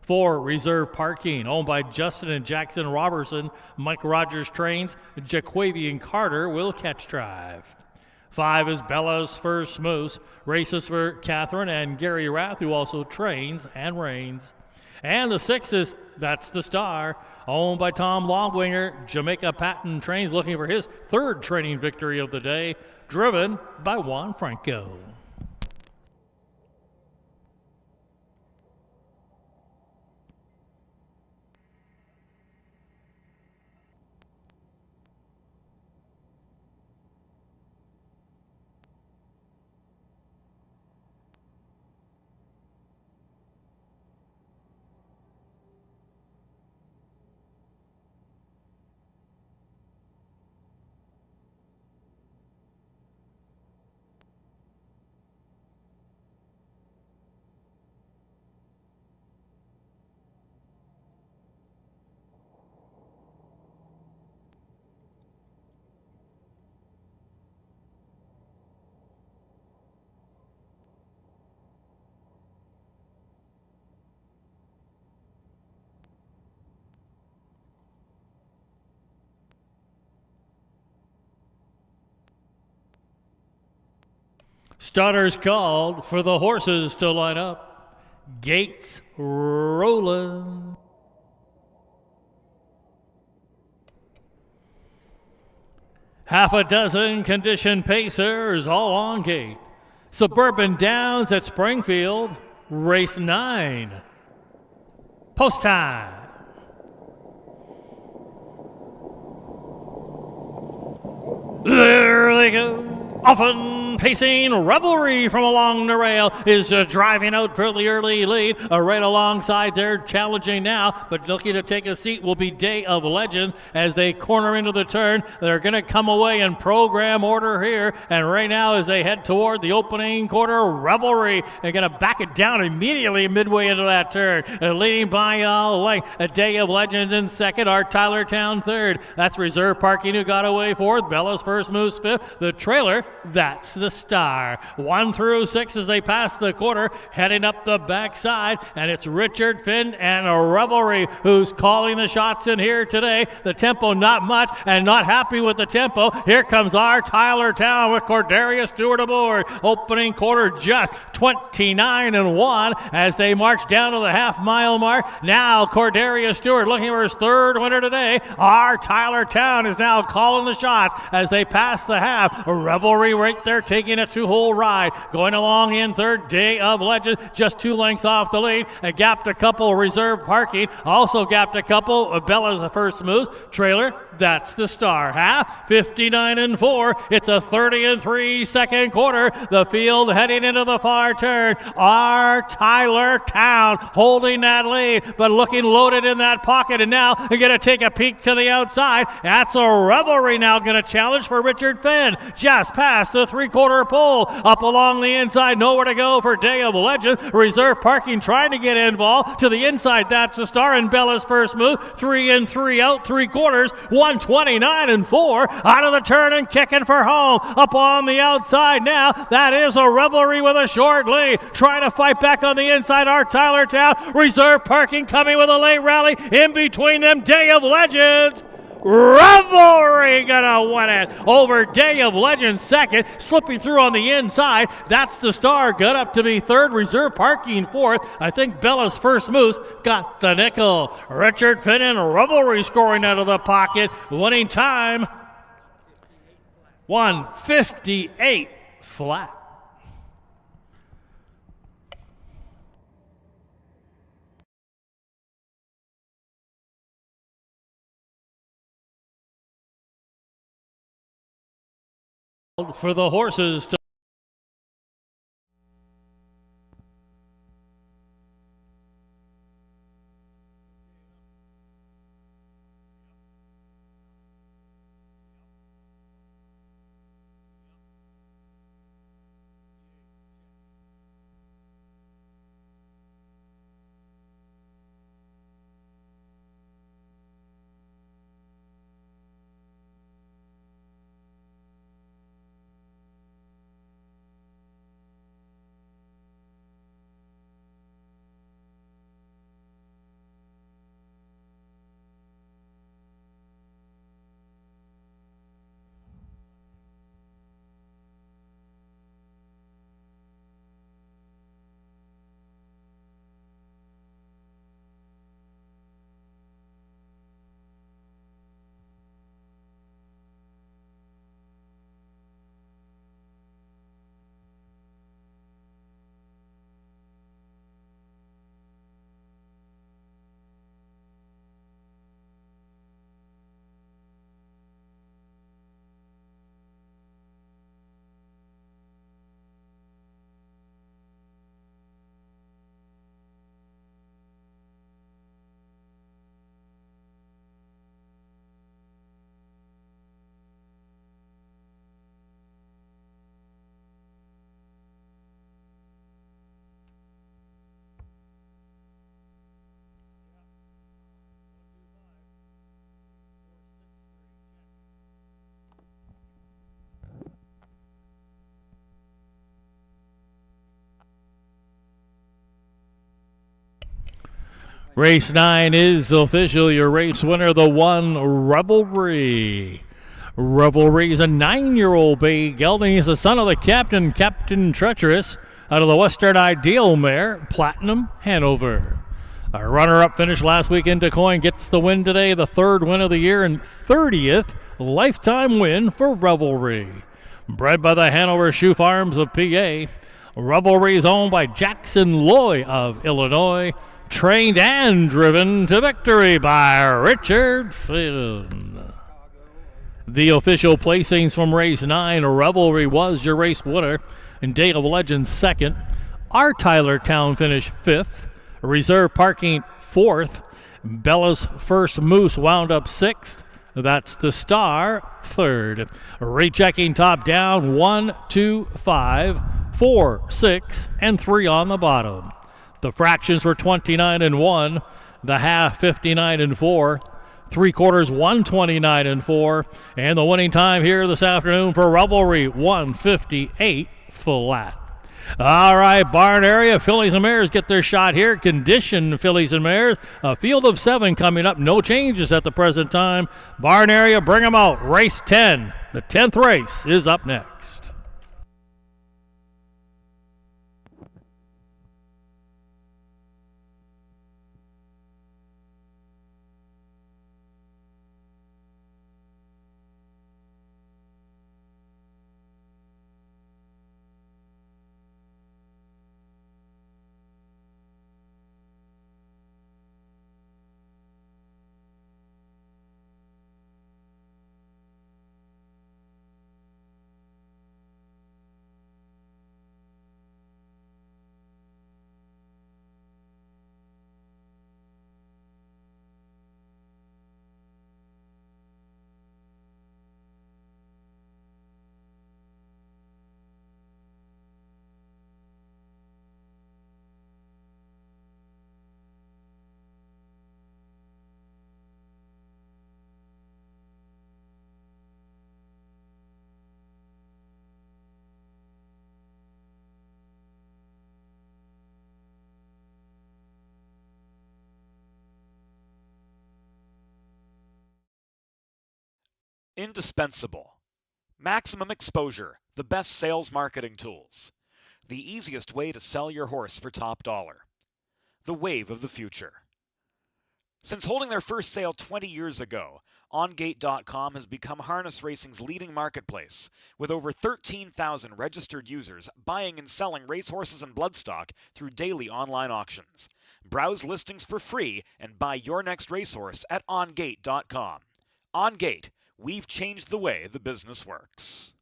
4, Reserve Parking, owned by Justin and Jackson Robertson. Mike Rogers trains. Jaquavian Carter will catch drive. 5 is Bella's First Moose, races for Catherine and Gary Rath, who also trains and reigns. And the 6 is That's the Star, owned by Tom Longwinger. Jamaica Patton trains, looking for his 3rd training victory of the day, driven by Juan Franco. Starters called for the horses to line up. Gates rolling. Half a dozen conditioned pacers all on gate. Suburban Downs at Springfield, race 9. Post time. There they go. Often pacing Revelry from along the rail is driving out for the early lead. Right alongside there, challenging now, but looking to take a seat will be Day of Legends as they corner into the turn. They're going to come away in program order here, and right now as they head toward the opening quarter, Revelry are going to back it down immediately midway into that turn. Leading by a length, a Day of Legends in second, Our Tyler Town third. That's Reserve Parking who got away fourth. Bella's First Moose fifth. The trailer, That's the Star. 1 through 6 as they pass the quarter, heading up the backside, and it's Richard Finn and a Revelry who's calling the shots in here today. The tempo not much, and not happy with the tempo. Here comes Our Tyler Town with Corderia Stewart aboard. Opening quarter just 29-1 as they march down to the half-mile mark. Now Corderia Stewart looking for his 3rd winner today. Our Tyler Town is now calling the shots as they pass the half. Revelry right there taking a 2-hole ride. Going along in third, Day of Legend, just 2 lengths off the lead. Gapped a couple, Reserve Parking. Also gapped a couple, Bella's First Moose. Trailer, That's the Star. Half, 59-4. It's a 30-3 second quarter. The field heading into the far turn. Our Tyler Town holding that lead, but looking loaded in that pocket. And now they're going to take a peek to the outside. That's a Revelry now going to challenge for Richard Finn. Just past the 3/4 pole. Up along the inside, nowhere to go for Day of Legend. Reserve Parking trying to get involved. To the inside, That's the Star and Bella's First Move. 3 and 3 out, 3/4. 129-4. Out of the turn and kicking for home. Up on the outside now. That is a Revelry with a short lead. Trying to fight back on the inside. Our Tyler Town. Reserve Parking coming with a late rally. In between them, Day of Legends. Revelry gonna win it over Day of Legends second, slipping through on the inside. That's the Star, got up to be third. Reserve Parking fourth. I think Bella's First Moose got the nickel. Richard Finn and Revelry scoring out of the pocket. Winning time 1:58 flat. For the horses to Race 9 is official. Your race winner, the 1 Revelry. Revelry is a 9-year-old bay gelding. He's the son of the captain, Captain Treacherous, out of the Western Ideal mare, Platinum Hanover. Our runner-up finished last week in DeCoin, gets the win today, the 3rd win of the year and 30th lifetime win for Revelry. Bred by the Hanover Shoe Farms of PA, Revelry is owned by Jackson Loy of Illinois, trained and driven to victory by Richard Finn. The official placings from race 9, Revelry was your race winner, and Day of Legends 2nd. Our Tyler Town finished 5th. Reserve Parking 4th. Bella's First Moose wound up 6th. That's the Star 3rd. Rechecking top down 1, 2, 5, 4, 6, and 3 on the bottom. The fractions were 29 and 1. The half 59 and 4. 3/4 129 and 4. And the winning time here this afternoon for Revelry 158 flat. All right, barn area. Fillies and mares get their shot here. Condition fillies and mares. A field of 7 coming up. No changes at the present time. Barn area, bring them out. Race 10. The 10th race is up next. Indispensable. Maximum exposure, the best sales marketing tools. The easiest way to sell your horse for top dollar. The wave of the future. Since holding their first sale 20 years ago, OnGate.com has become harness racing's leading marketplace, with over 13,000 registered users buying and selling racehorses and bloodstock through daily online auctions. Browse listings for free and buy your next racehorse at OnGate.com. OnGate, we've changed the way the business works.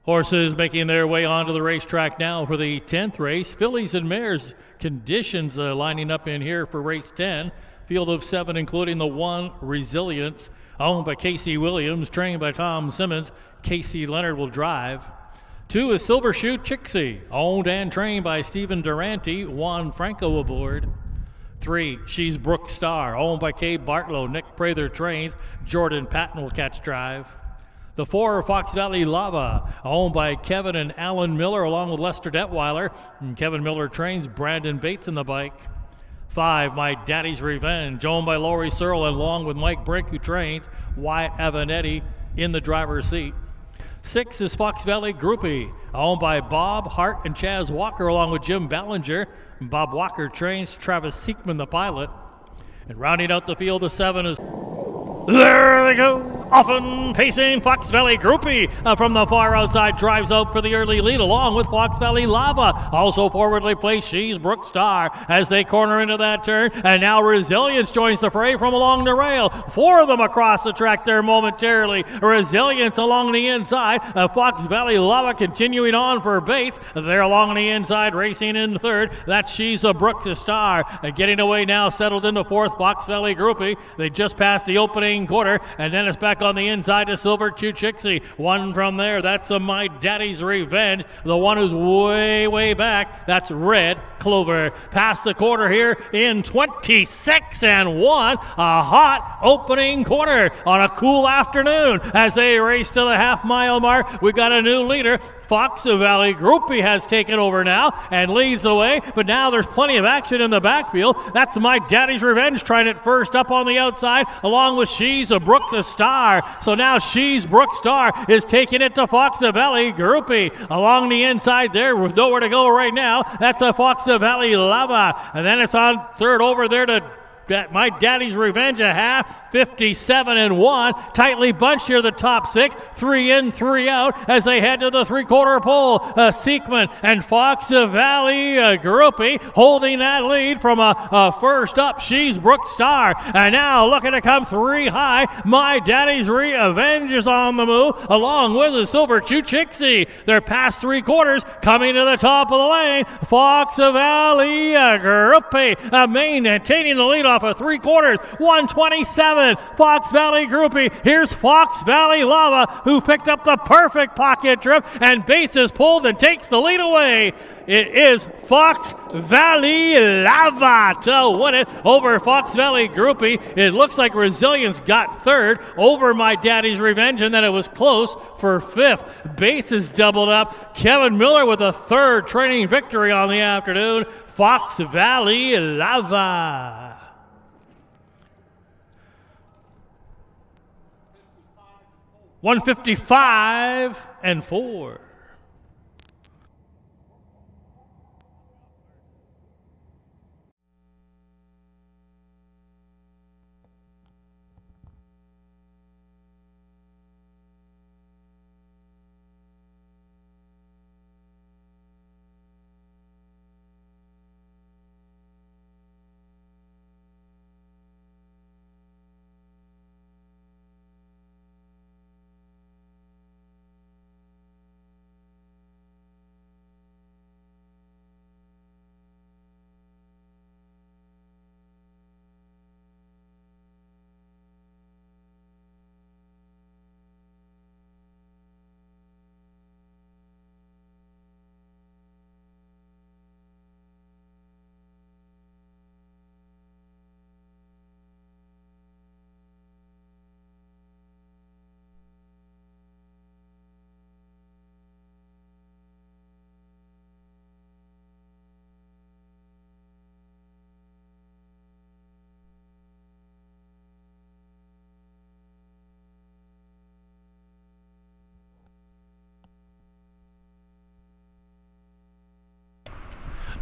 Horses making their way onto the racetrack now for the 10th race. Fillies and mares conditions lining up in here for race 10. Field of 7, including the 1 Resilience, owned by Casey Williams, trained by Tom Simmons. Casey Leonard will drive. 2 is Silver Shoe Chixie, owned and trained by Stephen Durante, Juan Franco aboard. 3, She's Brooke Star, owned by Kay Bartlow, Nick Prather trains, Jordan Patton will catch drive. The 4, Fox Valley Lava, owned by Kevin and Alan Miller, along with Lester Detweiler. And Kevin Miller trains Brandon Bates in the bike. 5, My Daddy's Revenge, owned by Laurie Searle, along with Mike Brink, who trains Wyatt Avanetti in the driver's seat. 6 is Fox Valley Groupie, owned by Bob Hart and Chaz Walker, along with Jim Ballinger. Bob Walker trains Travis Seekman, the pilot. And rounding out the field of 7 is... There they go! Often pacing Fox Valley Groupie from the far outside drives out for the early lead along with Fox Valley Lava. Also forwardly placed She's Brooke Star as they corner into that turn. And now Resilience joins the fray from along the rail. 4 of them across the track there momentarily. Resilience along the inside. Fox Valley Lava continuing on for Bates. They're along the inside racing in 3rd. That's She's a Brooke Star. Getting away now, settled into 4th, Fox Valley Groupie. They just passed the opening quarter, and then it's back on the inside to Silver Shoe Chixie. 1 from there, that's My Daddy's Revenge. The one who's way back, that's Red Clover. Past the quarter here in 26 and 1. A hot opening quarter on a cool afternoon as they race to the half-mile mark. We got a new leader. Fox Valley Groupie has taken over now and leads the way, but now there's plenty of action in the backfield. That's My Daddy's Revenge trying it first up on the outside, along with She's a Brooke the Star. So now She's Brooke Star is taking it to Fox Valley Groupie. Along the inside there, with nowhere to go right now, that's a Fox Valley Lava. And then it's on 3rd over there to My Daddy's Revenge, a half, 57 and 1. Tightly bunched here, the top 6, 3 in, 3 out as they head to the 3/4 pole. Seekman and Fox Valley Groupie holding that lead from a first up. She's Brooke Star. And now looking to come 3 high. My Daddy's Revenge is on the move, along with the Silver Shoe Chixie. They're past 3/4, coming to the top of the lane. Fox Valley Groupie maintaining the lead off of 3/4, 127. Fox Valley Groupie. Here's Fox Valley Lava, who picked up the perfect pocket trip, and Bates is pulled and takes the lead away. It is Fox Valley Lava to win it over Fox Valley Groupie. It looks like Resilience got 3rd over My Daddy's Revenge, and then it was close for 5th. Bates is doubled up. Kevin Miller with a 3rd training victory on the afternoon. Fox Valley Lava. 155 and 4.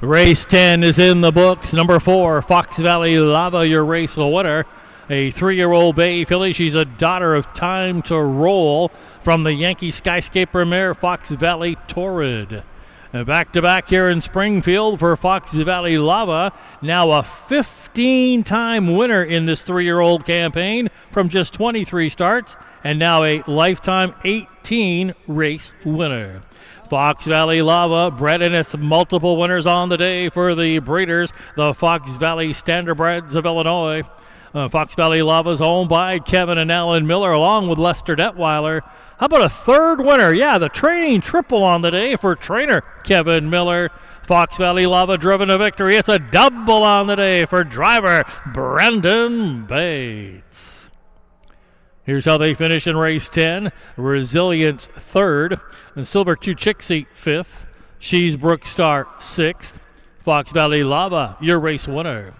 Race 10 is in the books. Number 4, Fox Valley Lava, your race winner. A 3-year-old bay filly. She's a daughter of Time to Roll from the Yankee Skyscaper mare Fox Valley Torrid. Back-to-back here in Springfield for Fox Valley Lava. Now a 15-time winner in this 3-year-old campaign from just 23 starts, and now a lifetime 18-race winner. Fox Valley Lava bred in its multiple winners on the day for the breeders, the Fox Valley Standardbreds of Illinois. Fox Valley Lava is owned by Kevin and Alan Miller along with Lester Detweiler. How about a third winner? Yeah, the training triple on the day for trainer Kevin Miller. Fox Valley Lava driven to victory. It's a double on the day for driver Brendan Bates. Here's how they finish in race 10. Resilience third. And Silver Chuchixi fifth. She's Brookstar sixth. Fox Valley Lava, your race winner.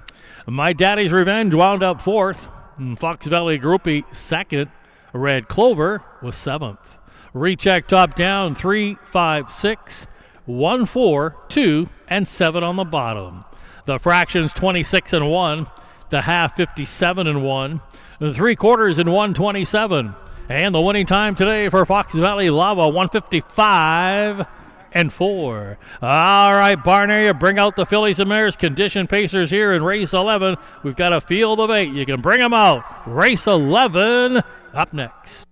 My Daddy's Revenge wound up fourth. And Fox Valley Groupie second. Red Clover was seventh. Recheck top down 3, 5, 6, 1, 4, 2, and 7 on the bottom. The fractions 26 and 1. The half 57 and 1. The 3/4 in 127. And the winning time today for Fox Valley Lava 155 and 4. All right, barn area, bring out the fillies and mares. Condition pacers here in race 11. We've got a field of 8. You can bring them out. Race 11 up next.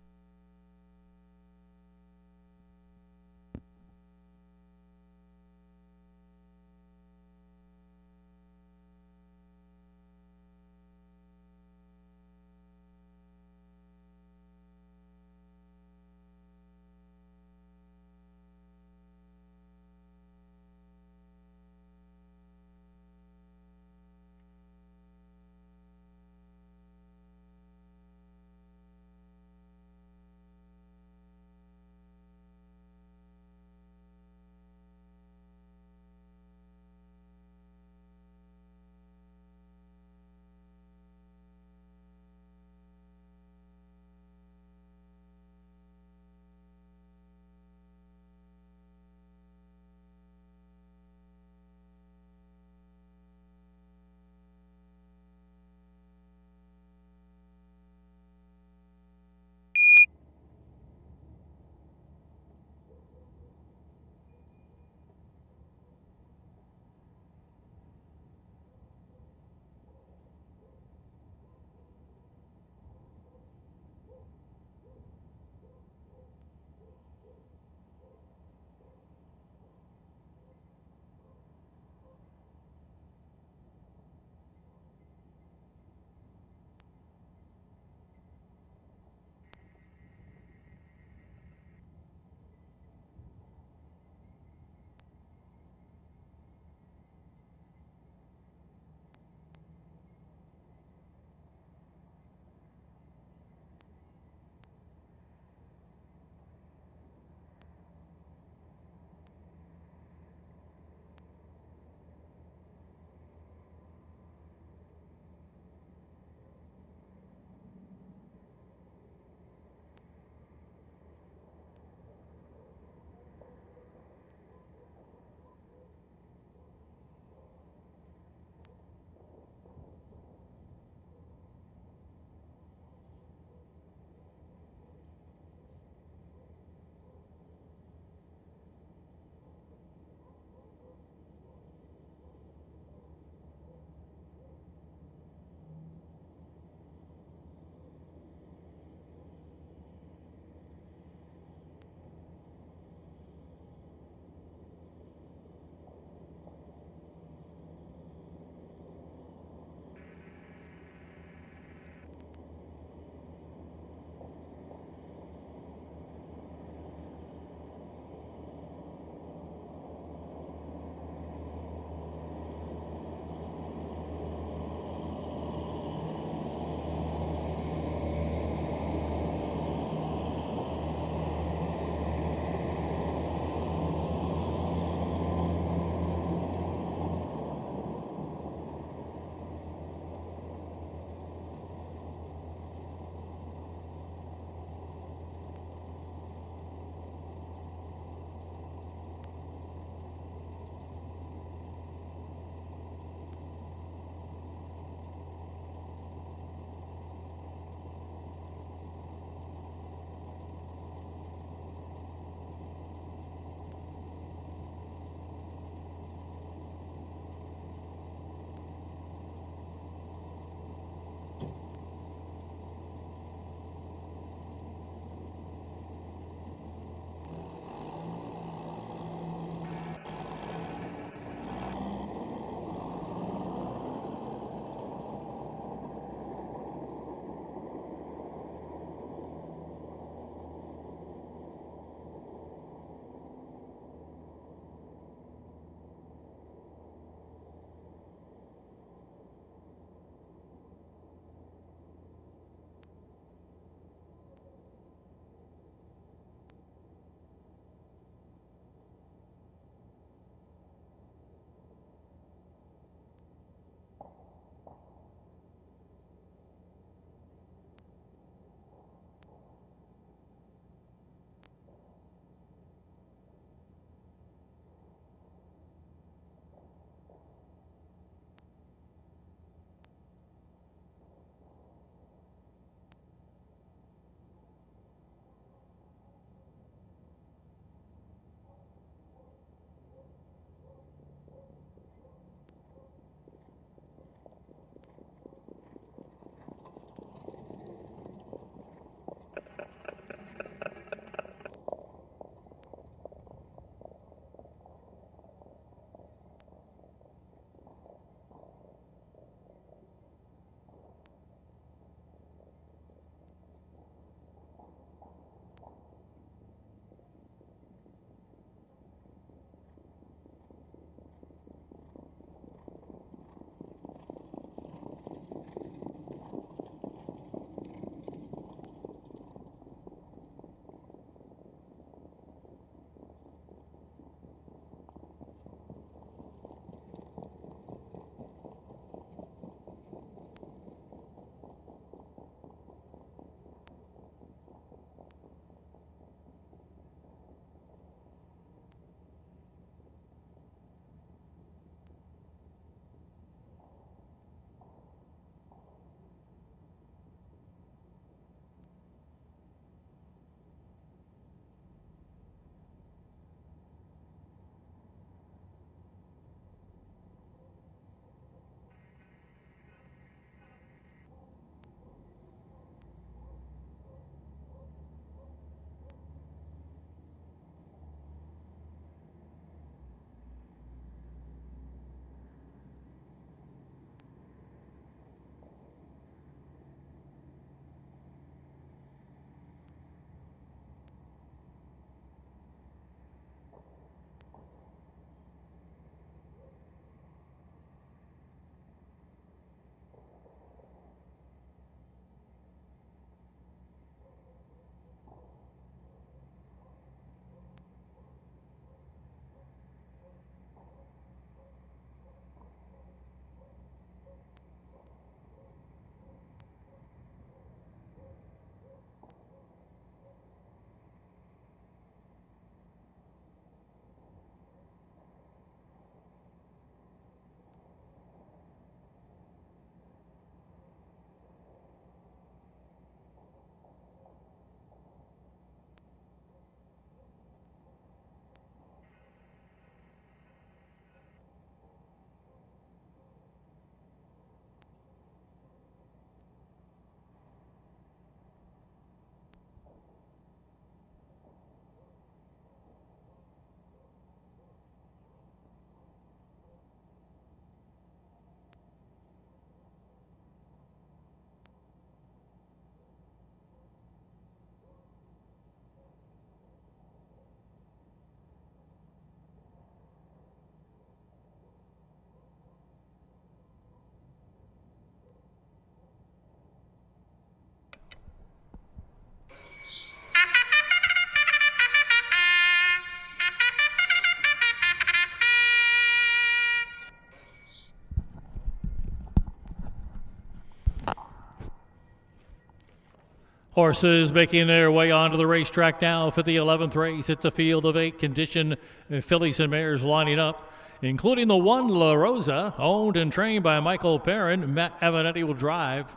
Horses making their way onto the racetrack now for the 11th race. It's a field of 8 conditioned fillies and mares lining up, including the 1 La Rosa, owned and trained by Michael Perrin. Matt Avanetti will drive.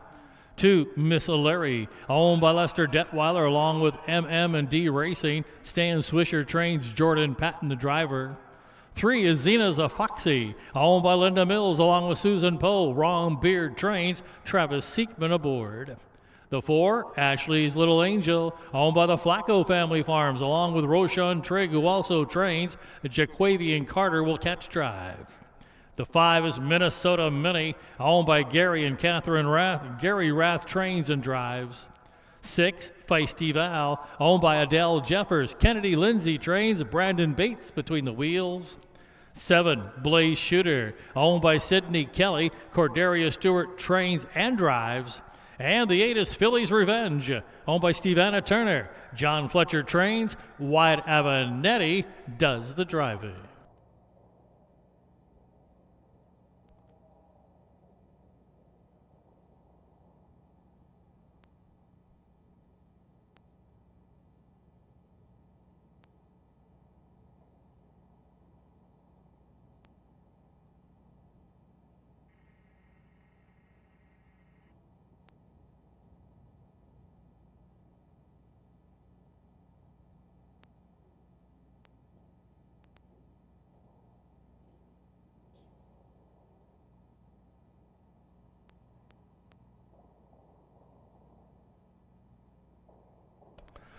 2, Miss Larry, owned by Lester Detweiler, along with MM&D Racing. Stan Swisher trains Jordan Patton, the driver. 3 is Zena's a Foxy, owned by Linda Mills, along with Susan Poe. Ron Beard trains Travis Seekman aboard. The 4, Ashley's Little Angel, owned by the Flacco Family Farms, along with Roshan Trigg, who also trains. Jaquavian Carter will catch drive. The 5 is Minnesota Mini, owned by Gary and Catherine Rath. Gary Rath trains and drives. 6, Feisty Val, owned by Adele Jeffers. Kennedy Lindsay trains. Brandon Bates between the wheels. 7, Blaze Shooter, owned by Sidney Kelly. Cordelia Stewart trains and drives. And the 8 is Philly's Revenge, owned by Stevana Turner. John Fletcher trains. Wyatt Avanetti does the driving.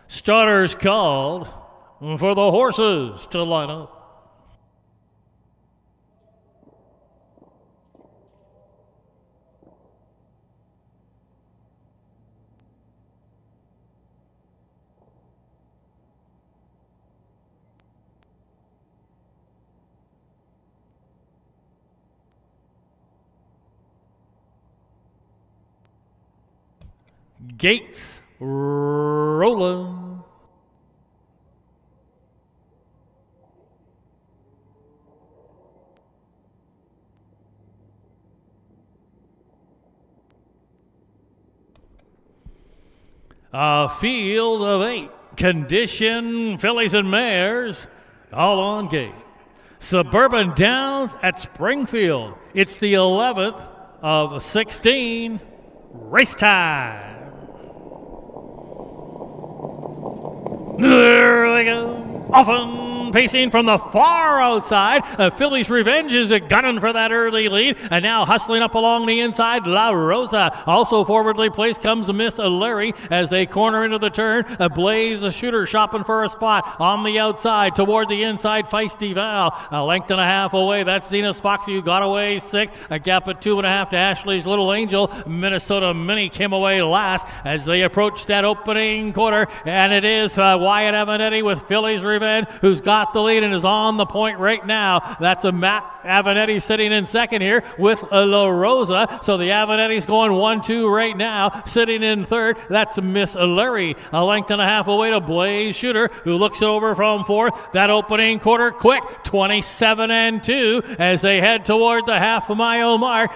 Starters called for the horses to line up. Gates rolling. A field of 8 condition fillies and mares, all on gate. Suburban Downs at Springfield. It's the 11th of 16. Race time. There they go. Often pacing from the far outside. Philly's Revenge is gunning for that early lead. And now hustling up along the inside, La Rosa. Also forwardly placed comes Miss Larry as they corner into the turn. Blaze, a shooter, shopping for a spot on the outside. Toward the inside, Feisty Val. A length and a half away. That's Zena's Foxy, who got away 6. A gap of 2.5 to Ashley's Little Angel. Minnesota Mini came away last as they approach that opening quarter. And it is Wyatt Avanetti with Philly's Revenge, who's got the lead and is on the point right now. That's a Matt Avanetti sitting in second here with La Rosa. So the Avanetti's going 1-2 right now. Sitting in third, that's Miss Larry. A length and a half away to Blaze Shooter, who looks it over from fourth. That opening quarter quick, 27-2 as they head toward the half-mile mark.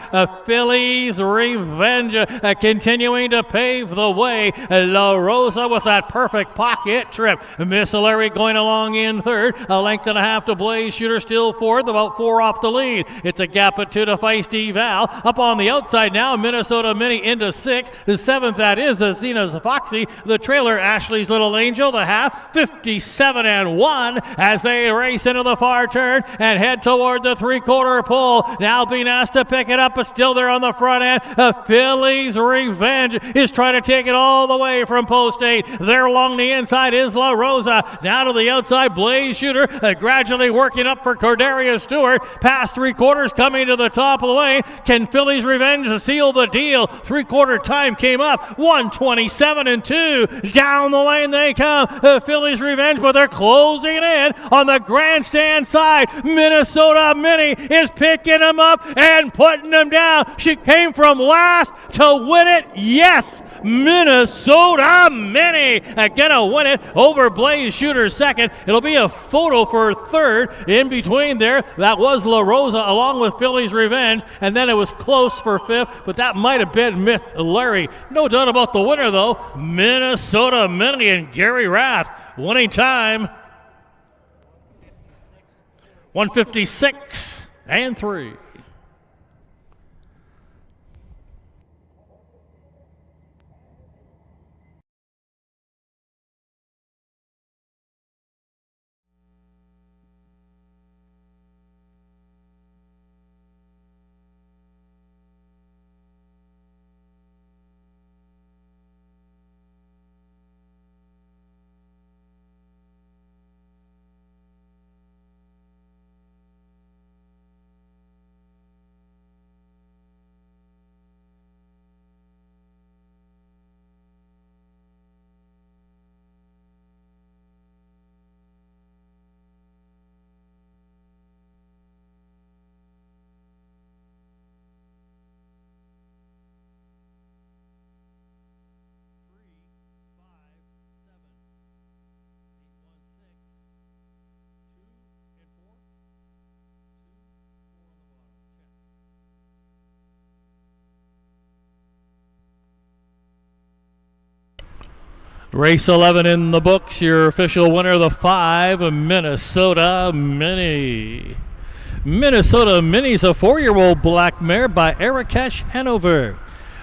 Philly's Revenge continuing to pave the way. La Rosa with that perfect pocket trip. Miss Larry going along in third. A length and a half to Blaze Shooter, still fourth, about 4 off the lead. It's a gap of 2 to Feisty Val. Up on the outside now, Minnesota Mini into 6th. The 7th, that is Zena's Foxy. The trailer, Ashley's Little Angel. The half, 57-1 as they race into the far turn and head toward the 3/4 pole. Now being asked to pick it up, but still there on the front end. Philly's Revenge is trying to take it all the way from post 8. There along the inside is La Rosa. Now to the outside, Blaze Shooter gradually working up for Cordelia Stewart. Past 3/4 coming to the top of the lane. Can Philly's Revenge seal the deal? 3/4 time came up. 1:27-2. Down the lane they come. Philly's Revenge, but they're closing in on the grandstand side. Minnesota Mini is picking them up and putting them down. She came from last to win it. Yes, Minnesota Mini gonna win it over Blaze Shooter second. It'll be a photo for third. In between there, that was La La Rosa along with Philly's Revenge, and then it was close for fifth, but that might have been Myth Larry. No doubt about the winner, though. Minnesota Mini and Gary Rath. Winning time 156 and 3. Race 11 in the books. Your official winner, the 5, Minnesota Mini. Minnesota Mini's a 4-year-old black mare by Arakesh Hanover.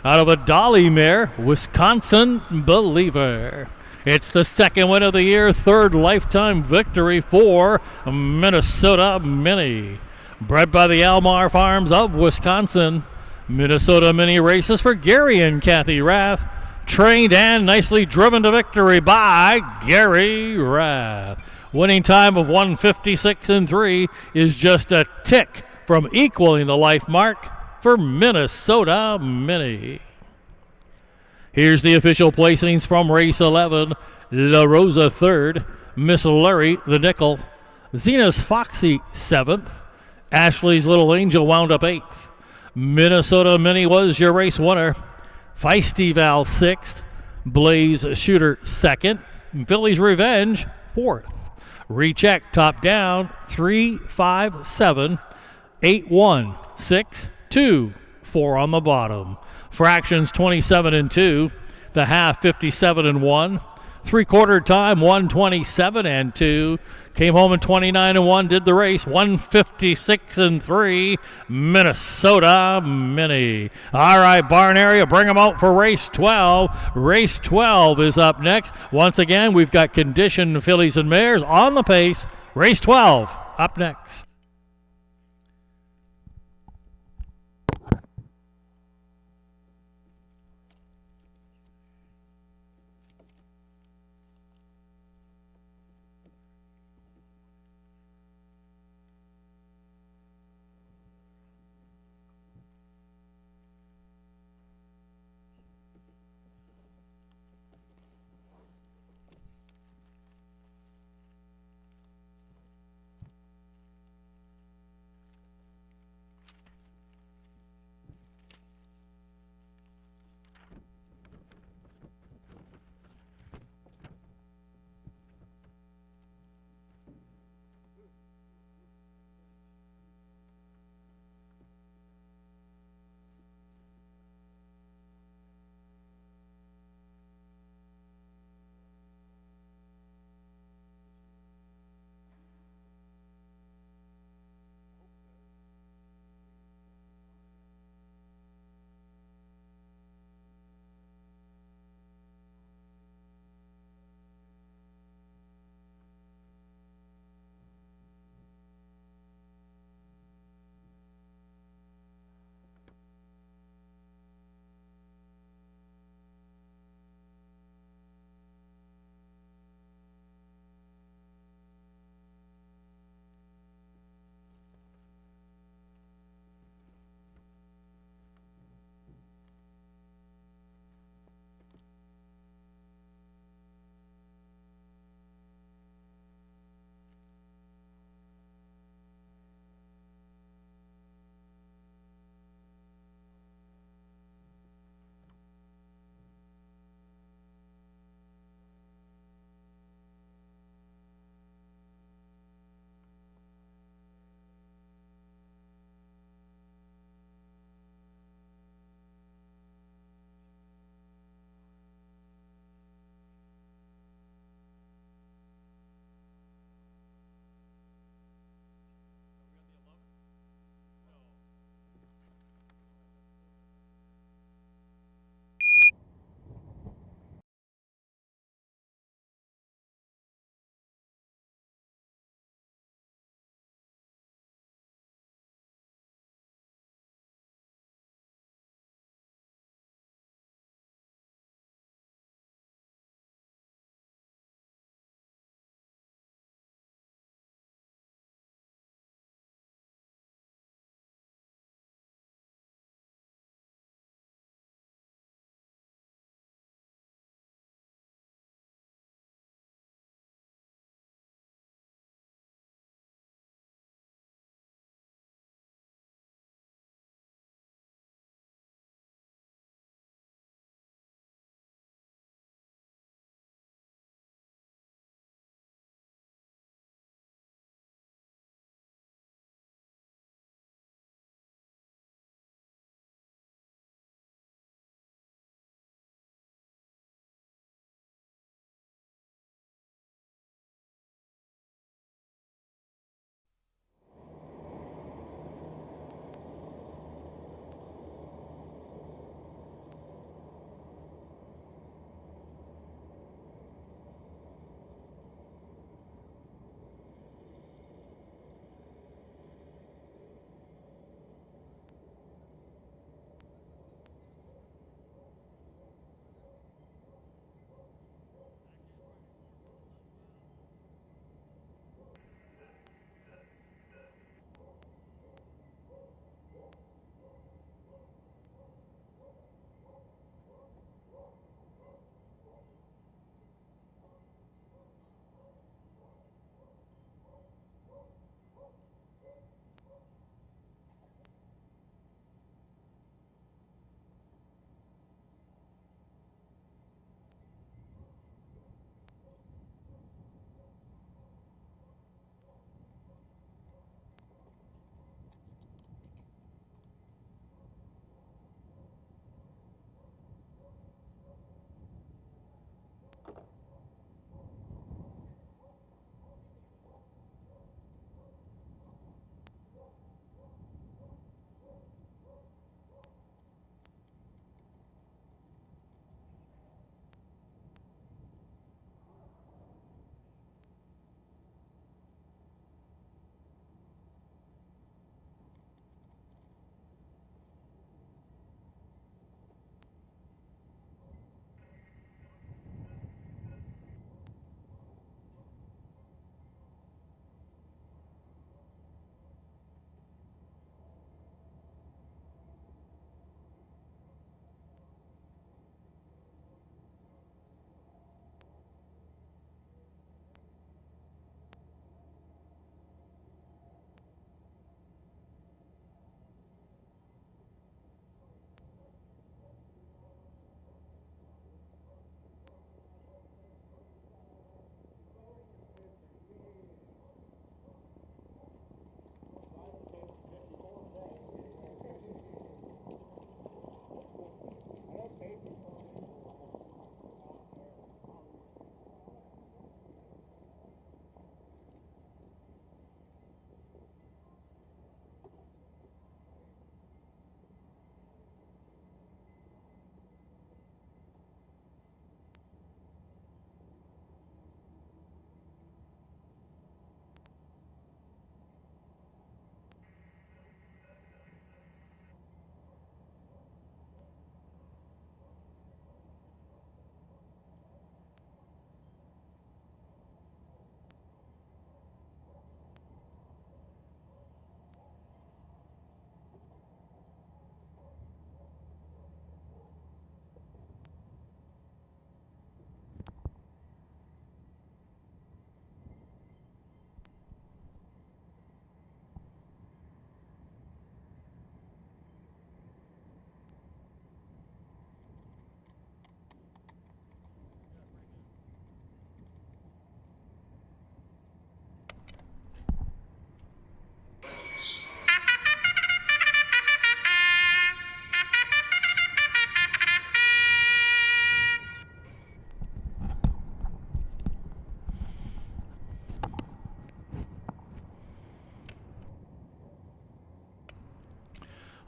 Out of a Dolly mare, Wisconsin Believer. It's the second win of the year, third lifetime victory for Minnesota Mini. Bred by the Almar Farms of Wisconsin, Minnesota Mini races for Gary and Kathy Rath. Trained and nicely driven to victory by Gary Rath. Winning time of 156 and 3 is just a tick from equaling the life mark for Minnesota Mini. Here's the official placings from race 11. La Rosa 3rd, Miss Larry the nickel, Zena's Foxy 7th, Ashley's Little Angel wound up 8th. Minnesota Mini was your race winner. Feisty Val 6th, Blaze Shooter 2nd, Philly's Revenge 4th. Recheck top down 3, 5, 7, 8, 1, 6, 2, 4 on the bottom. Fractions 27 and 2, the half 57 and 1, 3/4 time 127 and 2. Came home in 29 and 1, did the race 156 and 3, Minnesota Mini. All right, barn area, bring them out for race 12. Race 12 is up next. Once again, we've got conditioned fillies and mares on the pace. Race 12 up next.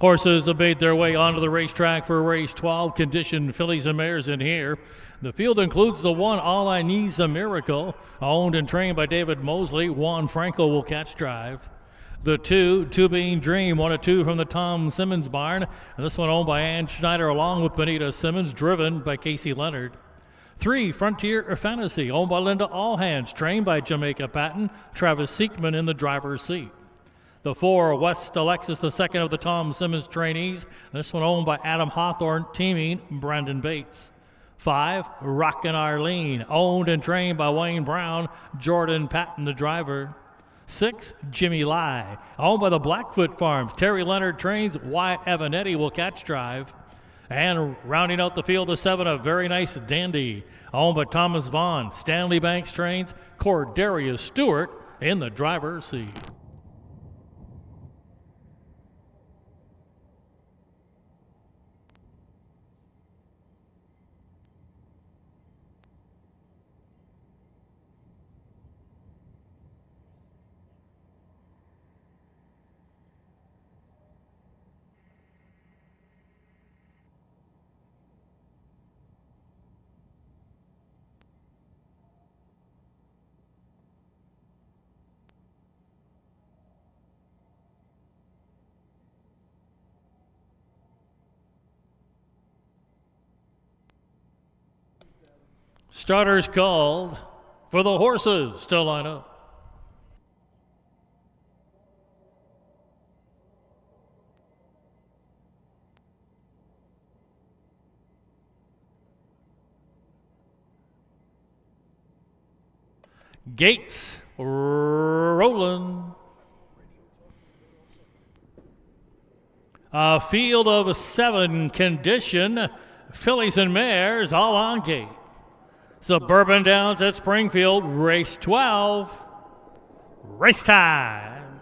Horses have made their way onto the racetrack for race 12, conditioned fillies and mares in here. The field includes the one All I Need's a Miracle, owned and trained by David Mosley. Juan Franco will catch drive. The Two Bean Dream, 1 of 2 from the Tom Simmons barn. And this one owned by Ann Schneider along with Benita Simmons, driven by Casey Leonard. 3, Frontier Fantasy, owned by Linda Allhands, trained by Jamaica Patton, Travis Seekman in the driver's seat. The 4, West Alexis, the second of the Tom Simmons trainees. This one owned by Adam Hawthorne, teaming Brandon Bates. 5, Rockin' Arlene, owned and trained by Wayne Brown, Jordan Patton, the driver. 6, Jimmy Lai, owned by the Blackfoot Farms. Terry Leonard trains, Wyatt Evanetti will catch drive. And rounding out the field, the 7, a Very Nice Dandy, owned by Thomas Vaughn. Stanley Banks trains, Cordarius Stewart in the driver's seat. Starters called for the horses to line up. Gates rolling. A field of 7 condition fillies and mares all on gate. Suburban Downs at Springfield, race 12, race time.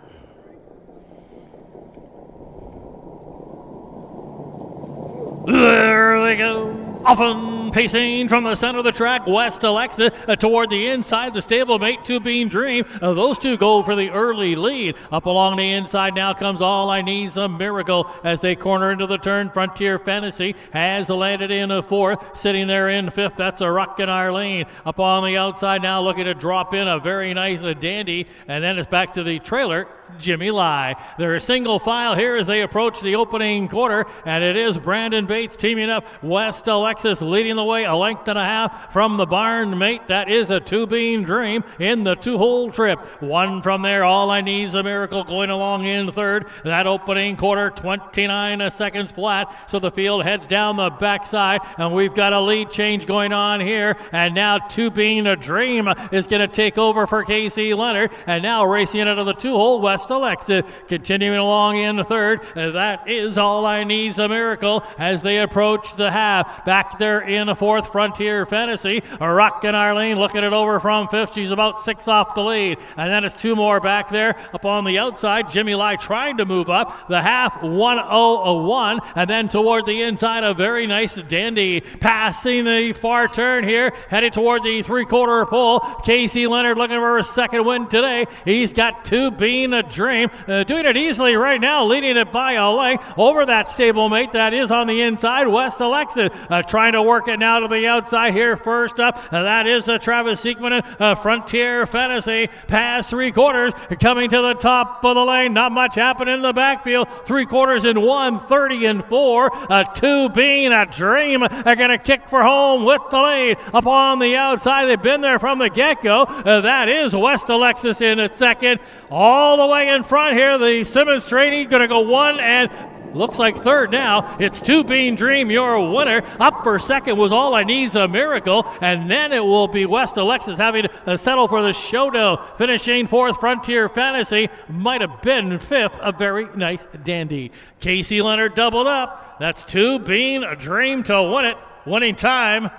There they go. Often pacing from the center of the track, West Alexis toward the inside. The stablemate, Two Bean Dream. Those two go for the early lead. Up along the inside now comes All I Need's a Miracle as they corner into the turn. Frontier Fantasy has landed in a 4th, sitting there in 5th. That's a Rockin' Arlene. Up on the outside now looking to drop in a Very Nice Dandy. And then it's back to the trailer, Jimmy Lai. They're a single file here as they approach the opening quarter, and it is Brandon Bates teaming up. West Alexis leading the way, a length and a half from the barn mate. That is a Two Bean Dream in the 2-hole trip. 1 from there, All I Need's a Miracle going along in 3rd. That opening quarter, 29 seconds flat, so the field heads down the backside, and we've got a lead change going on here, and now Two Bean Dream is going to take over for Casey Leonard, and now racing into the 2-hole, West Alexis continuing along in 3rd. That is All I Need's a Miracle as they approach the half. Back there in 4th, Frontier Fantasy. Rockin' Arlene looking it over from 5th. She's about 6 off the lead. And then it's 2 more back there. Up on the outside, Jimmy Lai trying to move up. The half, 1-0-1. And then toward the inside, a Very Nice Dandy. Passing the far turn here, headed toward the 3/4 pole. Casey Leonard looking for a second win today. He's got Two Bean Dream. Doing it easily right now, leading it by a length over that stablemate that is on the inside, West Alexis. Trying to work it now to the outside here. First up, that is Travis Seekman, Frontier Fantasy. Past 3/4, coming to the top of the lane. Not much happening in the backfield. 3/4 in 1, 30 and 4. Two Bean Dream are going to kick for home with the lead. Up on the outside, they've been there from the get-go. That is West Alexis in 2nd. All the way in front here, the Simmons trainee going to go 1 and looks like 3rd now. It's Two Bean Dream, your winner. Up for 2nd was All I Need's a Miracle. And then it will be West Alexis having to settle for the showdown. Finishing 4th, Frontier Fantasy. Might have been 5th, a Very Nice Dandy. Casey Leonard doubled up. That's Two Bean Dream to win it. Winning time,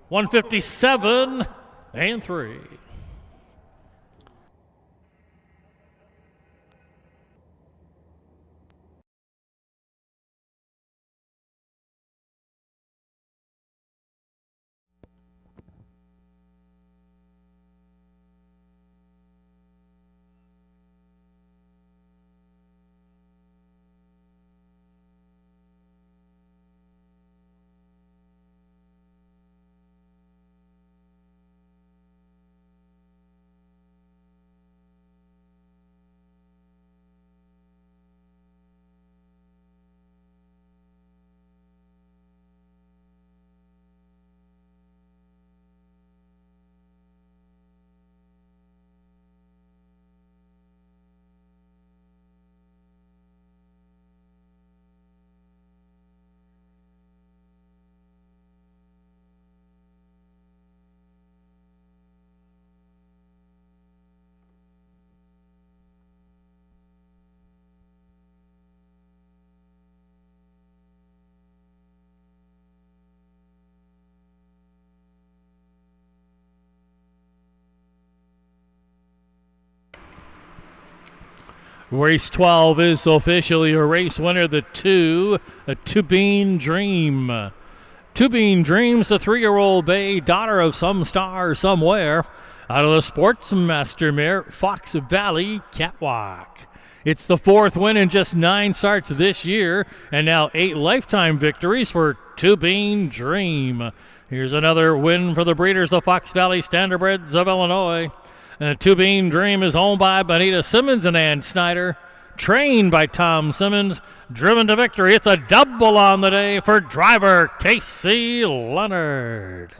157 and 3. Race 12 is officially a race winner, a Two-Bean Dream. Two-Bean Dream's the 3-year-old bay, daughter of some star somewhere, out of the Sportsmaster mare, Fox Valley Catwalk. It's the 4th win in just 9 starts this year, and now 8 lifetime victories for Two-Bean Dream. Here's another win for the breeders, the Fox Valley Standardbreds of Illinois. Two-Bean Dream is owned by Bonita Simmons and Ann Snyder, trained by Tom Simmons, driven to victory. It's a double on the day for driver Casey Leonard.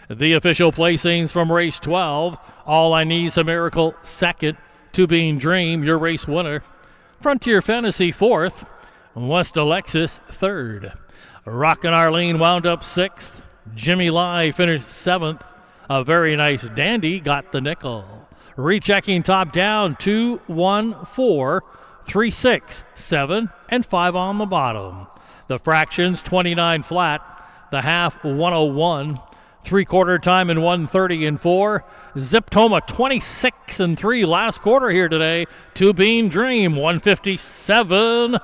The official placings from race 12. All I Need's a Miracle, 2nd. Two-Bean Dream, your race winner. Frontier Fantasy, 4th. West Alexis, 3rd. Rockin' Arlene wound up 6th. Jimmy Lai finished 7th. A Very Nice Dandy got the nickel. Rechecking top down, 2, 1, 4, 3, 6, 7, and 5 on the bottom. The fractions, 29 flat. The half, 101. 3/4 time in 1:30 and 4. Ziptoma 26 and 3 last quarter here today. Two-Bean Dream 157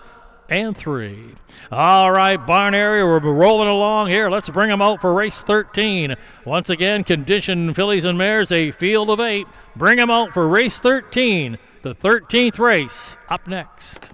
and 3. All right, barn area, we're rolling along here. Let's bring them out for race 13. Once again, conditioned fillies and mares, a field of 8. Bring them out for race 13, the 13th race. Up next.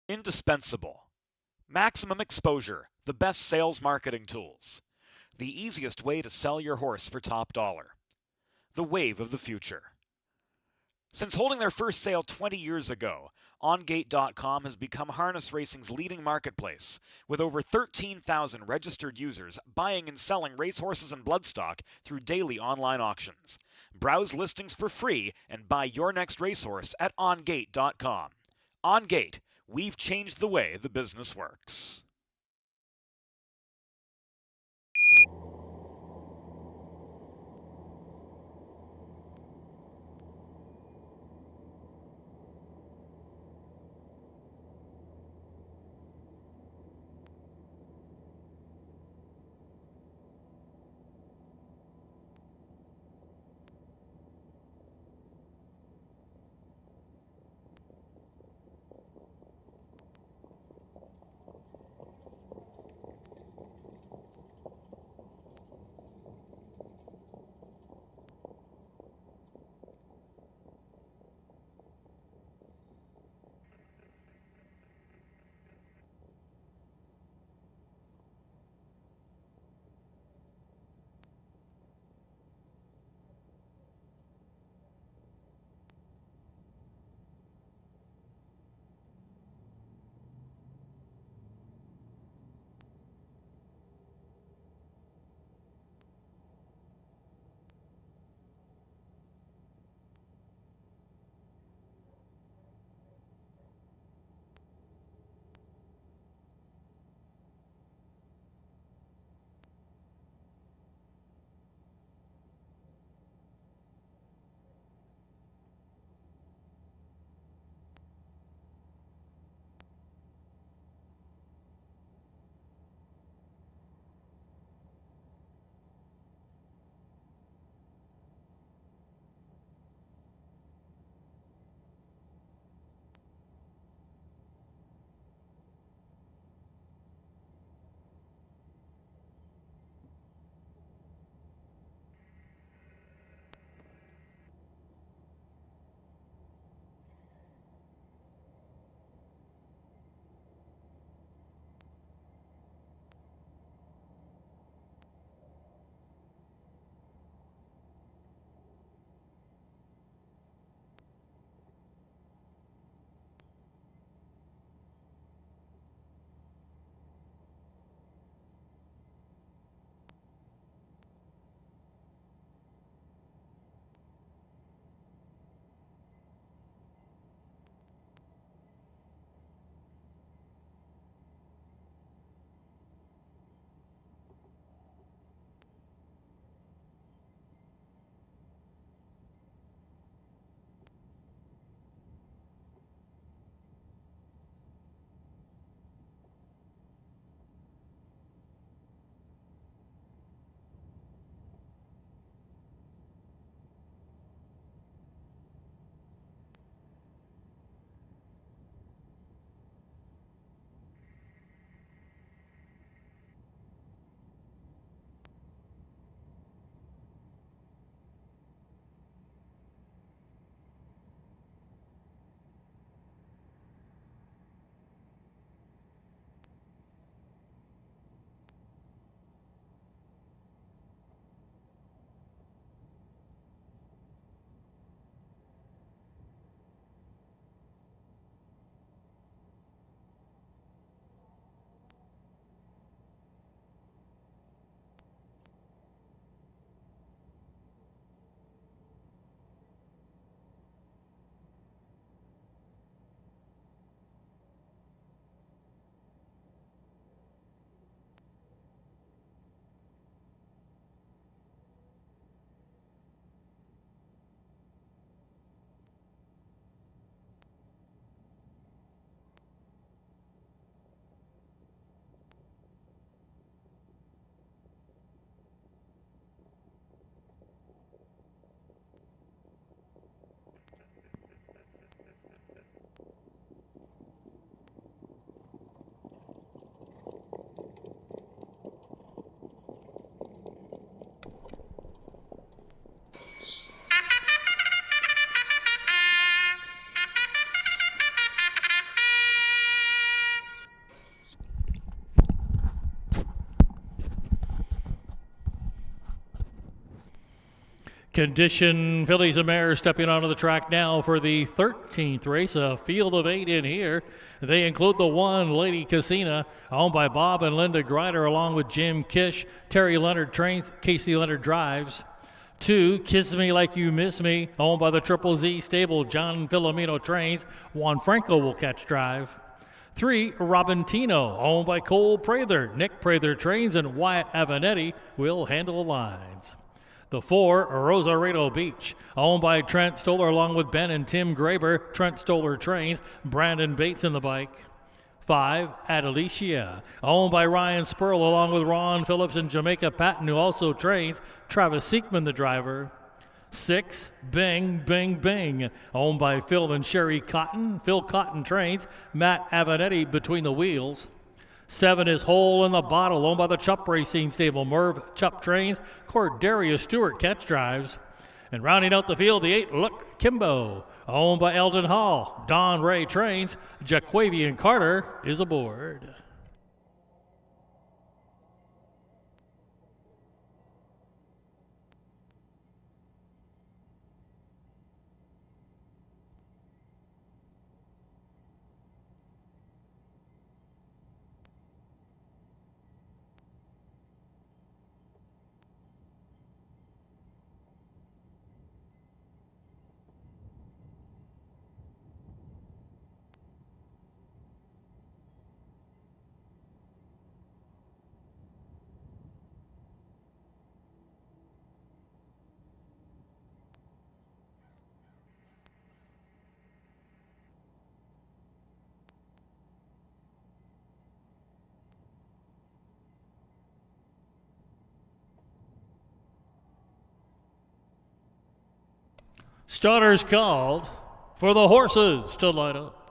Indispensable. Maximum exposure, the best sales marketing tools. The easiest way to sell your horse for top dollar. The wave of the future. Since holding their first sale 20 years ago, OnGate.com has become harness racing's leading marketplace, with over 13,000 registered users buying and selling racehorses and bloodstock through daily online auctions. Browse listings for free and buy your next racehorse at OnGate.com. OnGate, we've changed the way the business works. Condition fillies and mares stepping onto the track now for the 13th race, a field of 8 in here. They include the 1 Lady Casina, owned by Bob and Linda Grider, along with Jim Kish, Terry Leonard trains, Casey Leonard drives. 2, Kiss Me Like You Miss Me, owned by the Triple Z stable, John Filomeno trains, Juan Franco will catch drive. 3, Robintino, owned by Cole Prather, Nick Prather trains, and Wyatt Avanetti will handle the lines. The 4, Rosarito Beach, owned by Trent Stoller along with Ben and Tim Graber. Trent Stoller trains, Brandon Bates in the bike. 5, Adelicia, owned by Ryan Spurl along with Ron Phillips and Jamaica Patton, who also trains, Travis Seekman the driver. 6, Bing Bing Bing, owned by Phil and Sherry Cotton. Phil Cotton trains, Matt Avanetti between the wheels. 7 is Hole in the Bottle, owned by the Chupp Racing stable. Merv Chupp trains, Corderia Stewart catch drives. And rounding out the field, the 8, Look Kimbo, owned by Eldon Hall. Don Ray trains, Jaquavian Carter is aboard. Starters called for the horses to line up.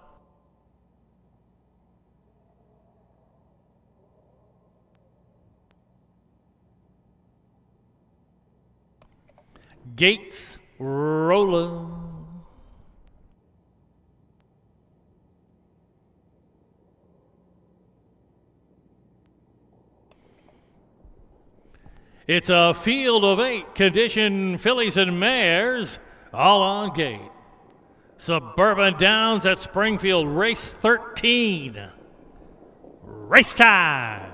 Gates rolling. It's a field of 8 condition fillies and mares, all on gate. Suburban Downs at Springfield, race 13. Race time.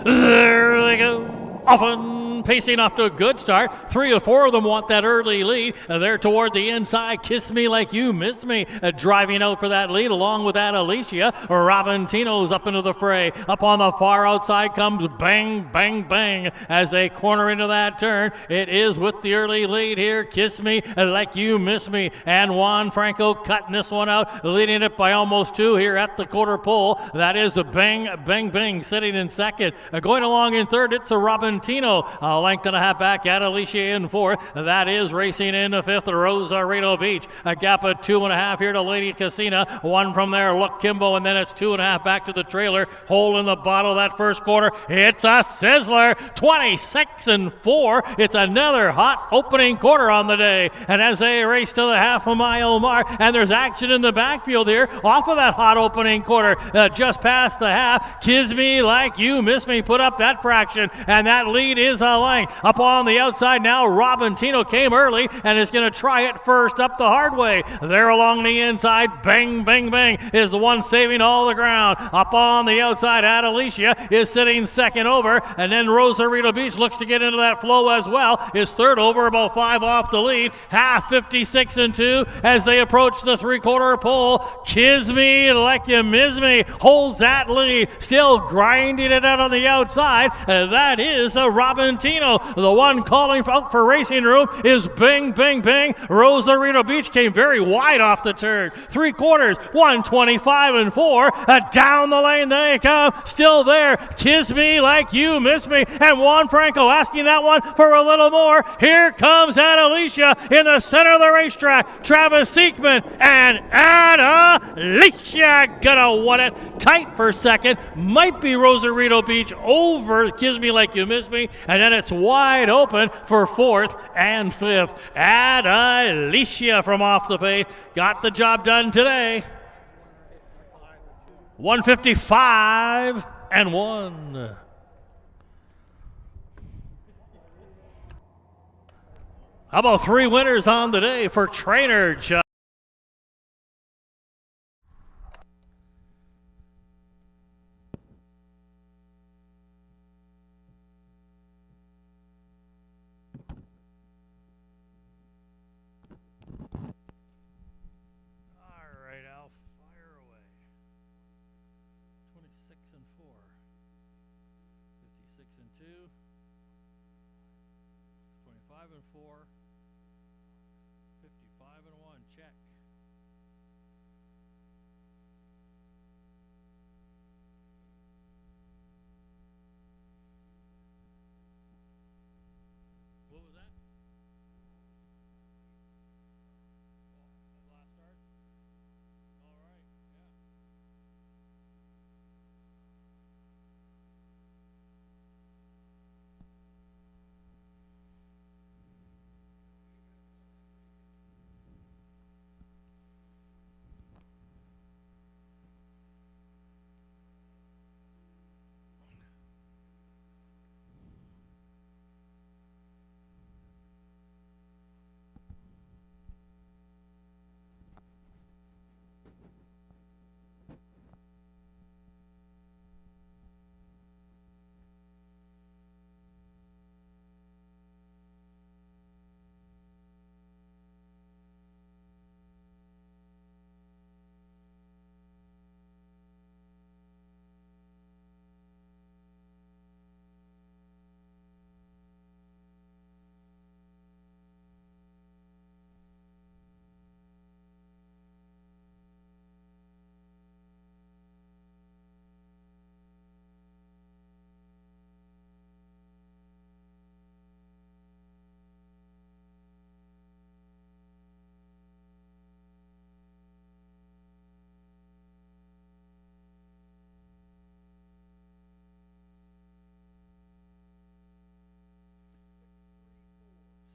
There they go. Often pacing off to a good start. 3 or 4 of them want that early lead. They're toward the inside. Kiss Me Like You Miss Me. Driving out for that lead along with that Alicia. Robintino's up into the fray. Up on the far outside comes Bang, Bang, Bang as they corner into that turn. It is with the early lead here. Kiss Me Like You Miss Me. And Juan Franco cutting this one out, leading it by almost 2 here at the quarter pole. That is a Bang, Bang, Bang sitting in second. Going along in third, it's a Robintino. A length and a half back at Alicia in 4th. That is racing in 5th, Rosarito Beach. A gap of 2.5 here to Lady Casina. 1 from there, Look Kimbo, and then it's 2.5 back to the trailer. Hole in the Bottle that first quarter. It's a sizzler. 26 and 4. It's another hot opening quarter on the day. And as they race to the half-a-mile mark, and there's action in the backfield here off of that hot opening quarter, just past the half. Kiss Me Like You Miss Me put up that fraction, and that lead is a length. Up on the outside now, Robintino came early and is going to try it first up the hard way. There along the inside, Bang, Bang, Bang is the one saving all the ground. Up on the outside, Adelicia is sitting second over, and then Rosarito Beach looks to get into that flow as well. Is third over, about 5 off the lead. Half 56 and 2 as they approach the 3/4 pole. Kiss Me Like You Miss Me holds that lead, still grinding it out on the outside. That is a Robintino. The one calling out for racing room is Bing, Bing, Bing. Rosarito Beach came very wide off the turn. 3/4, 125 and 4. Down the lane they come. Still there. Kiss Me Like You Miss Me. And Juan Franco asking that one for a little more. Here comes Adelicia in the center of the racetrack. Travis Seekman and Adelicia gonna win it. Tight for second. Might be Rosarito Beach over Kiss Me Like You Miss Me. And then it's wide open for 4th and 5th. Adelicia from off the pace got the job done today. 155 and 1. How about 3 winners on the day for trainer Chuck? All right, Al, fire away. 26 and 4, 56 and 2, 25 and 4, 55 and 1. Check. What was that? That last starts? All right, yeah.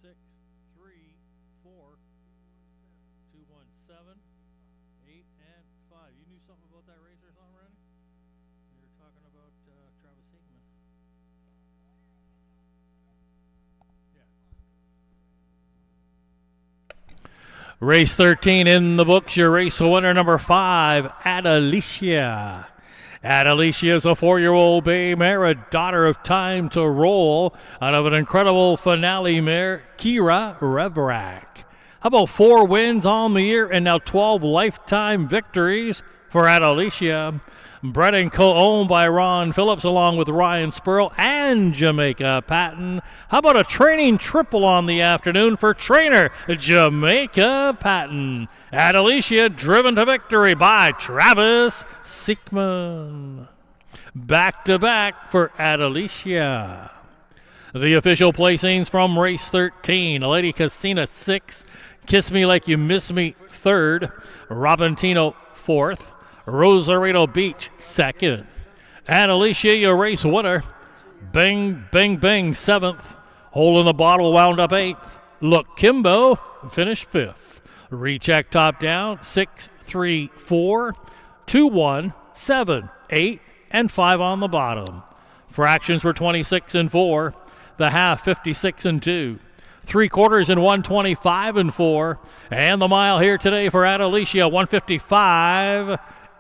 Six, three, 4, 217, 8, and 5. You knew something about that race or something, Randy? You were talking about Travis Siegman. Yeah. Race 13 in the books. Your race winner, number 5, Adelicia. Adelicia is a 4-year-old bay mare, a daughter of Time to Roll, out of an incredible finale mare, Kira Revrak. How about 4 wins on the year and now 12 lifetime victories for Adelicia? Bred and co-owned by Ron Phillips along with Ryan Spurl and Jamaica Patton. How about a training triple on the afternoon for trainer Jamaica Patton? Adelicia driven to victory by Travis Siegman. Back-to-back for Adelicia. The official placings from race 13. Lady Casina 6th. Kiss Me Like You Miss Me 3rd. Robintino 4th. Rosarito Beach 2nd. Adelicia, your race winner. Bing, Bing, Bing 7th. Hole in the Bottle wound up 8th. Look Kimbo finished 5th. Recheck top down 6, 3, 4, 2, 1, 7, 8, and 5 on the bottom. Fractions were 26 and 4. The half 56 and 2. 3/4 in 125 and 4. And the mile here today for Adelicia 155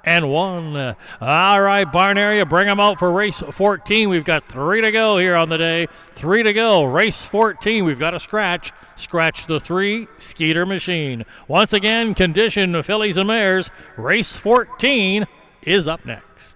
and 1. All right, barn area, bring them out for race 14. We've got 3 to go here on the day. 3 to go. Race 14. We've got a scratch. Scratch the 3 Skeeter machine. Once again, condition fillies and mares. Race 14 is up next.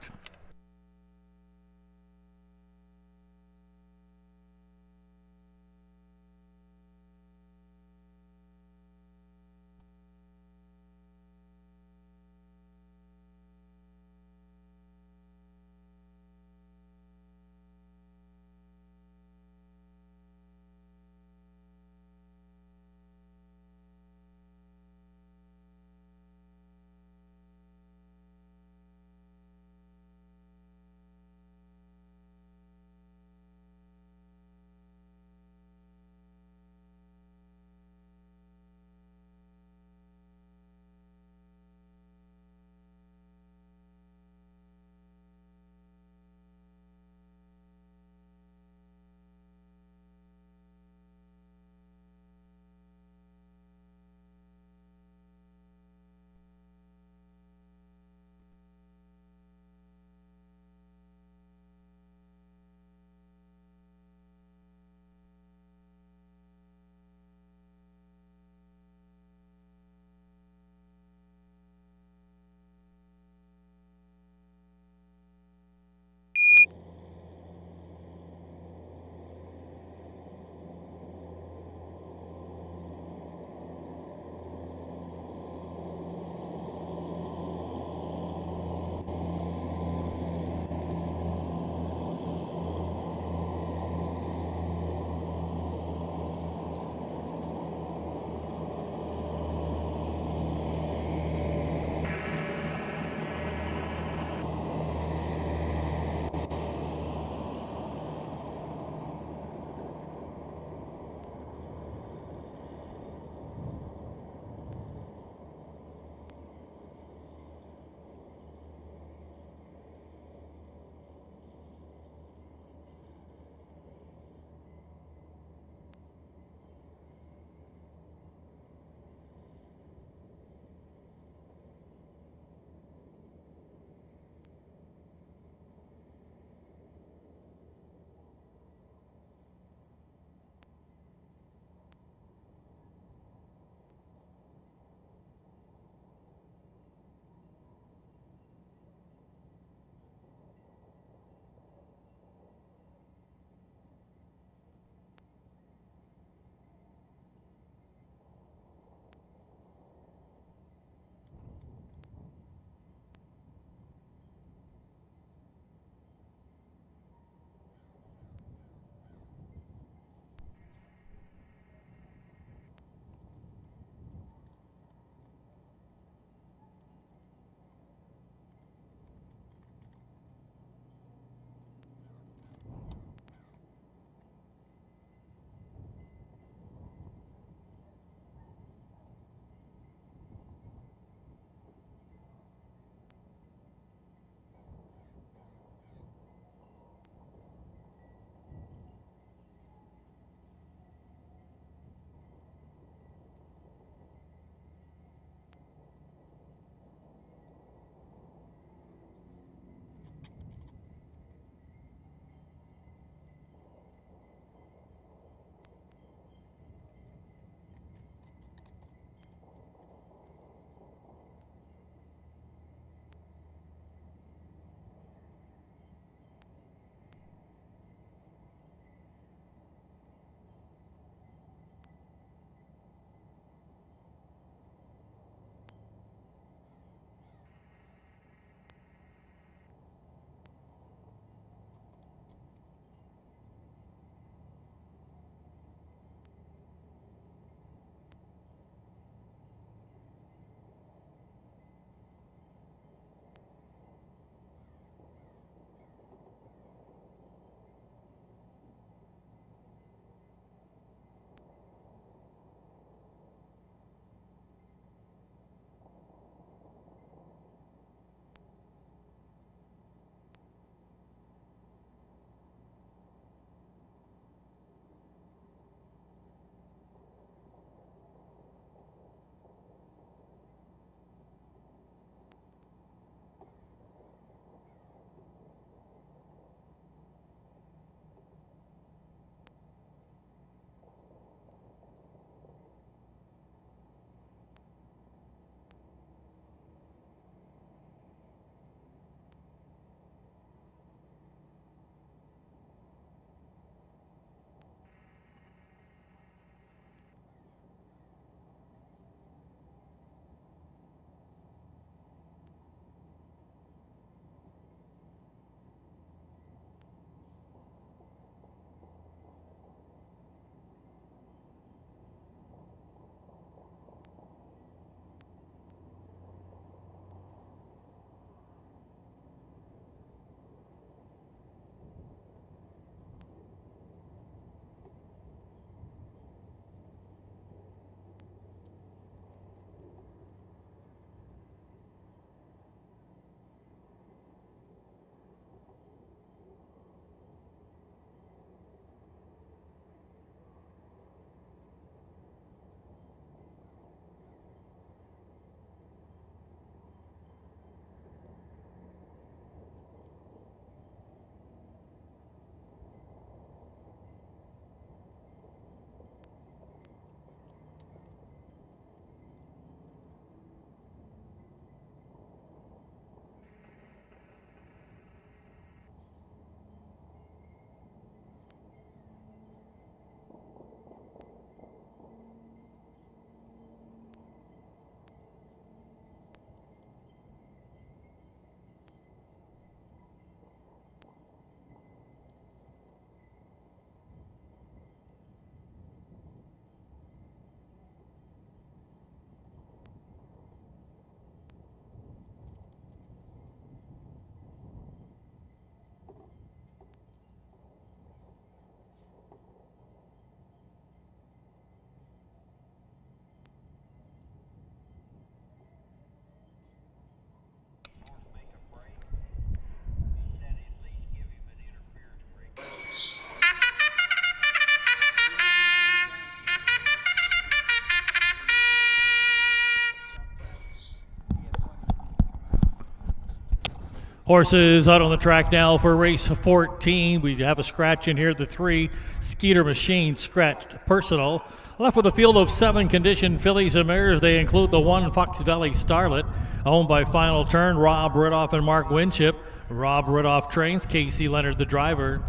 Horses out on the track now for race 14. We have a scratch in here. The 3 Skeeter Machine scratched personal. Left with a field of 7 conditioned fillies and mares. They include the 1 Fox Valley Starlet, owned by Final Turn, Rob Ridoff and Mark Winship. Rob Ridoff trains, Casey Leonard the driver.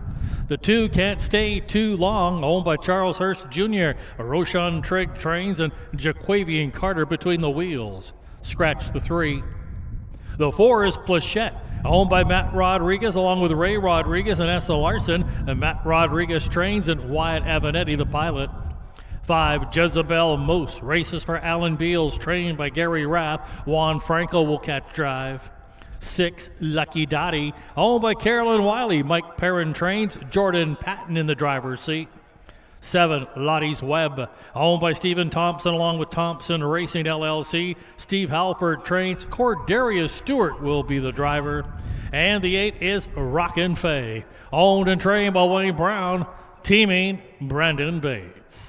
The 2 Can't Stay Too Long, owned by Charles Hurst Jr. Roshan Trigg trains, and Jaquavian Carter between the wheels. Scratch the 3. The 4 is Plachette, owned by Matt Rodriguez, along with Ray Rodriguez and Essa Larson. And Matt Rodriguez trains, and Wyatt Avanetti, the pilot. 5, Jezebel Moose, races for Alan Beals, trained by Gary Rath. Juan Franco will catch drive. 6, Lucky Dottie, owned by Carolyn Wiley. Mike Perrin trains, Jordan Patton in the driver's seat. 7, Lottie's Web, owned by Stephen Thompson along with Thompson Racing LLC. Steve Halford trains, Cordarius Stewart will be the driver. And the 8 is Rockin' Fay, owned and trained by Wayne Brown, teaming Brandon Bates.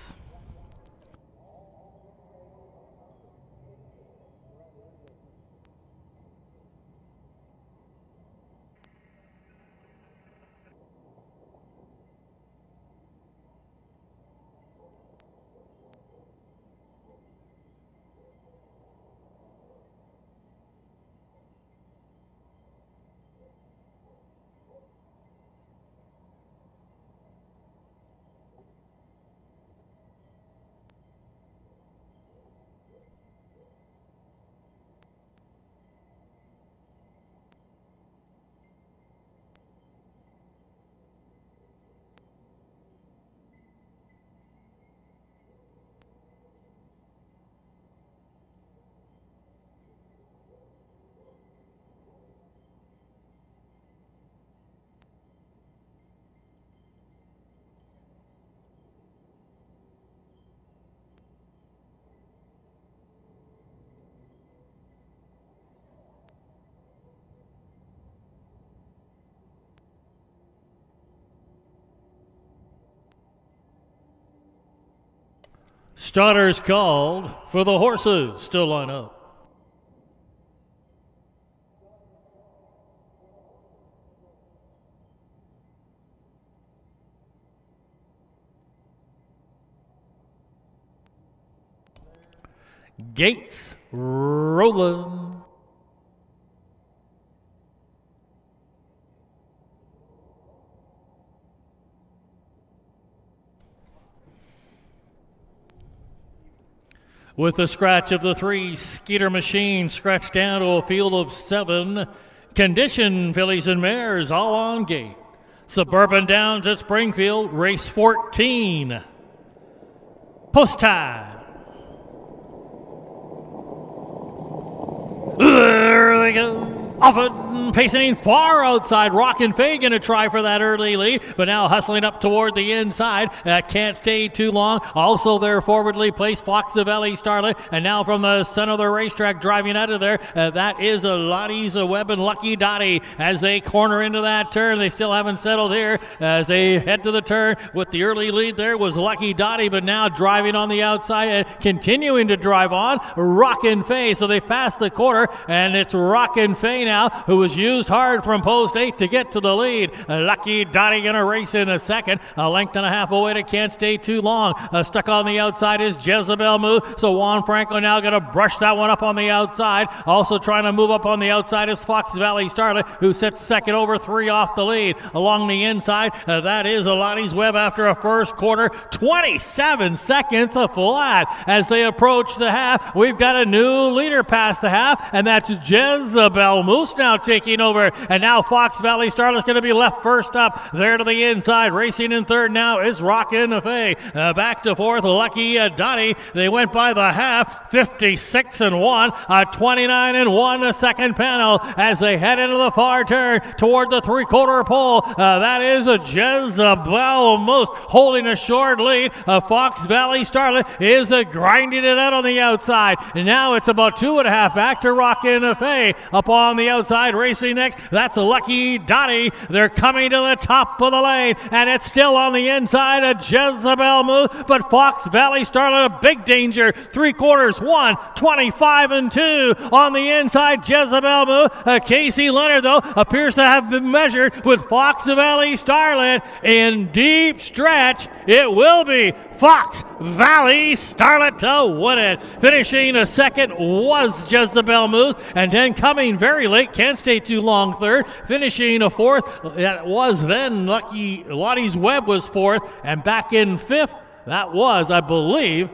Starters called for the horses. Still line up. Gates rolling. With the scratch of the 3 Skeeter Machine, scratched down to a field of 7 conditioned fillies and mares, all on gate. Suburban Downs at Springfield, race 14. Post time. There they go. Often pacing far outside. Rockin' Fay going to try for that early lead, but now hustling up toward the inside. That can't stay too long. Also there forwardly placed Fox Valley Starlet, and now from the center of the racetrack driving out of there, that is Lottie's Web and Lucky Dottie as they corner into that turn. They still haven't settled here as they head to the turn. With the early lead there was Lucky Dottie, but now driving on the outside and continuing to drive on, Rockin' Fay. So they've passed the quarter, and it's Rockin' Fay now, who was used hard from post 8 to get to the lead. Lucky Dottie going to race in a second. A length and a half away to Can't Stay Too Long. Stuck on the outside is Jezebel Moose. So Juan Franco now going to brush that one up on the outside. Also trying to move up on the outside is Fox Valley Starlet, who sits second over 3 off the lead. Along the inside, that is Lottie's Web after a first quarter. 27 seconds flat. As they approach the half, we've got a new leader past the half, and that's Jezebel Moose now taking over, and now Fox Valley Starlet's going to be left first up there to the inside. Racing in third now is Rockin' Fay. Back to fourth, Lucky Dottie. They went by the half, 56-1, a 29-1 second panel as they head into the far turn toward the 3/4 pole. That is Jezebel Moose holding a short lead. Fox Valley Starlet is grinding it out on the outside, and now it's about 2.5 back to Rockin' Fay up on the outside, racing next. That's Lucky Dottie. They're coming to the top of the lane, and it's still on the inside of Jezebel Move, but Fox Valley Starlet a big danger. 3/4, 1:25 and 2 on the inside. Jezebel Move. Casey Leonard, though, appears to have been measured with Fox Valley Starlet in deep stretch. It will be Fox Valley Starlet to win it. Finishing a second was Jezebel Moose, and then coming very late, can't stay too long third. Finishing a fourth, that was then Lucky Lottie's Web was fourth, and back in fifth, that was, I believe,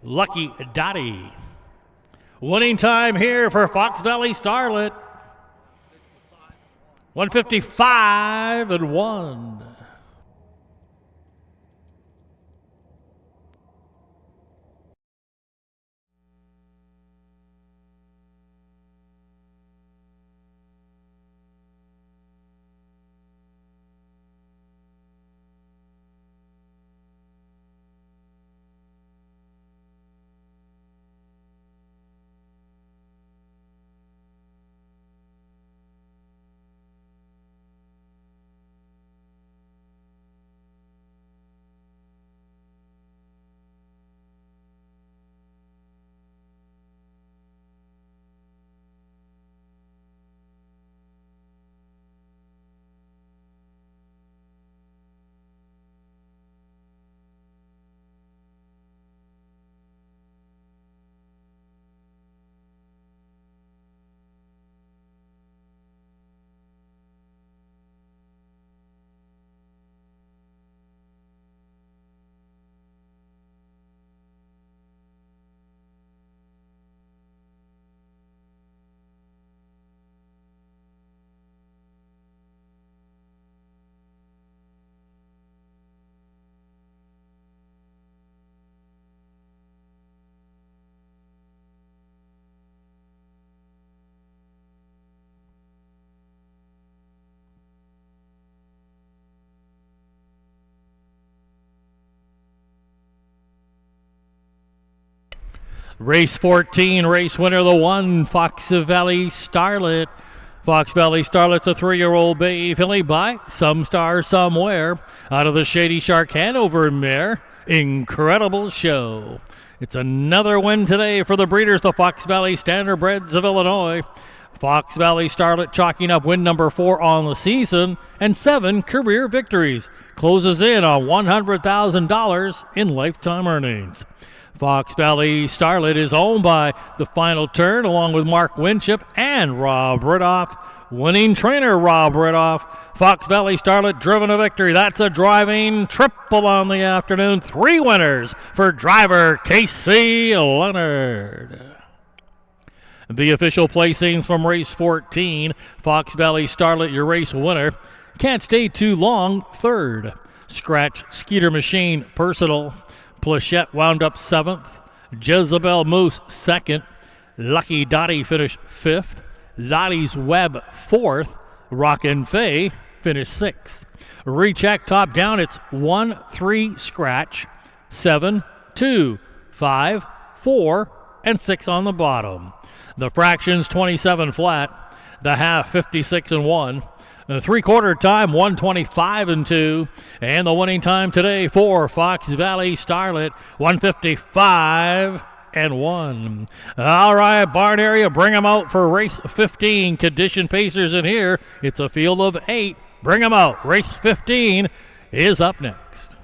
Lucky Dottie. Winning time here for Fox Valley Starlet, 1:55 and 1. Race 14, race winner, the 1, Fox Valley Starlet. Fox Valley Starlet's a 3-year-old bay filly by Some Star Somewhere out of the Shady Shark Hanover mare. Incredible show. It's another win today for the breeders, the Fox Valley Standardbreds of Illinois. Fox Valley Starlet chalking up win number 4 on the season and 7 career victories. Closes in on $100,000 in lifetime earnings. Fox Valley Starlet is owned by The Final Turn along with Mark Winship and Rob Ridoff. Winning trainer Rob Ridoff. Fox Valley Starlet driven to victory. That's a driving triple on the afternoon. 3 winners for driver Casey Leonard. The official placings from race 14. Fox Valley Starlet, your race winner. Can't stay too long, third. Scratch Skeeter Machine Personal. Plachette wound up 7th. Jezebel Moose 2nd. Lucky Dottie finished 5th. Lottie's Web 4th. Rockin' Faye finished 6th. Recheck top down, it's 1-3 scratch, 7, 2, 5, 4, and 6 on the bottom. The fractions 27 flat. The half 56 and 1. The 3/4 time, 1:25 and 2. And the winning time today for Fox Valley Starlet, 1:55 and 1. All right, barn area, bring them out for race 15. Condition pacers in here. It's a field of 8. Bring them out. Race 15 is up next.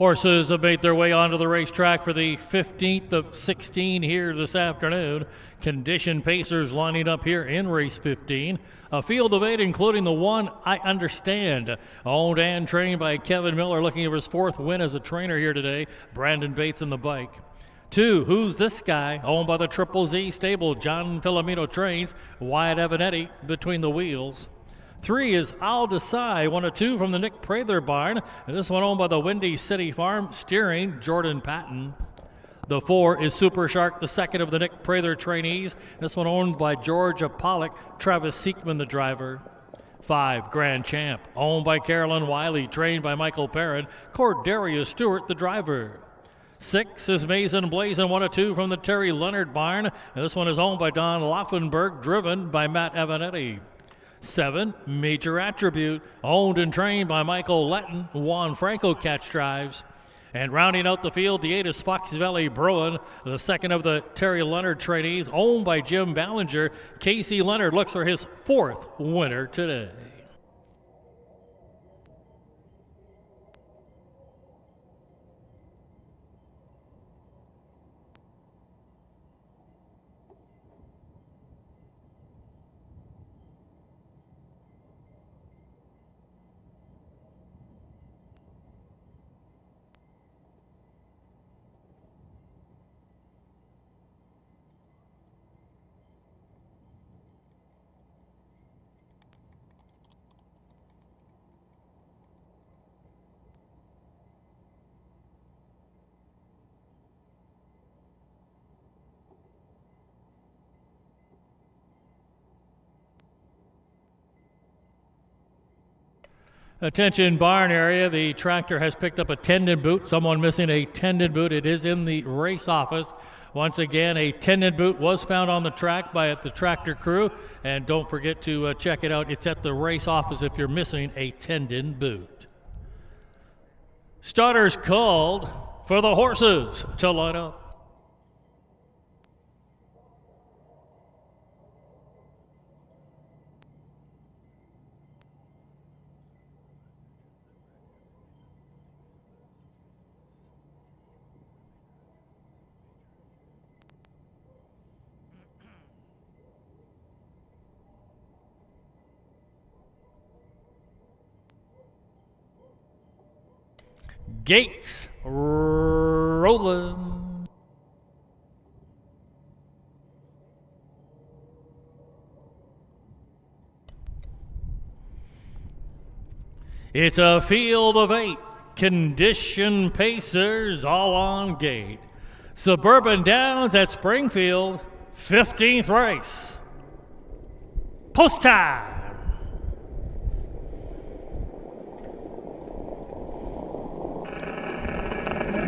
Horses have made their way onto the racetrack for the 15th of 16 here this afternoon. Condition pacers lining up here in race 15. A field of 8, including the one I Understand, owned and trained by Kevin Miller, looking for his 4th win as a trainer here today. Brandon Bates in the bike. 2, Who's This Guy, owned by the Triple Z stable. John Filomeno trains. Wyatt Evanetti between the wheels. 3 is I'll Decide, 1 of 2 from the Nick Prather barn. And this one owned by the Windy City Farm, steering Jordan Patton. The 4 is Super Shark, the second of the Nick Prather trainees. This one owned by Georgia Pollock, Travis Seekman the driver. 5, Grand Champ, owned by Carolyn Wiley, trained by Michael Perrin, Cordelia Stewart the driver. 6 is Mason Blazin, 1 of 2 from the Terry Leonard barn. And this one is owned by Don Laufenberg, driven by Matt Evanetti. 7, Major Attribute, owned and trained by Michael Letton. Juan Franco catch drives. And rounding out the field, the 8 is Fox Valley Bruin, the second of the Terry Leonard trainees, owned by Jim Ballinger. Casey Leonard looks for his 4th winner today. Attention barn area, the tractor has picked up a tendon boot. Someone missing a tendon boot. It is in the race office. Once again, a tendon boot was found on the track by the tractor crew. And don't forget to check it out. It's at the race office if you're missing a tendon boot. Starters called for the horses to line up. Gates rolling. It's a field of 8. Condition pacers all on gate. Suburban Downs at Springfield, 15th race. Post time.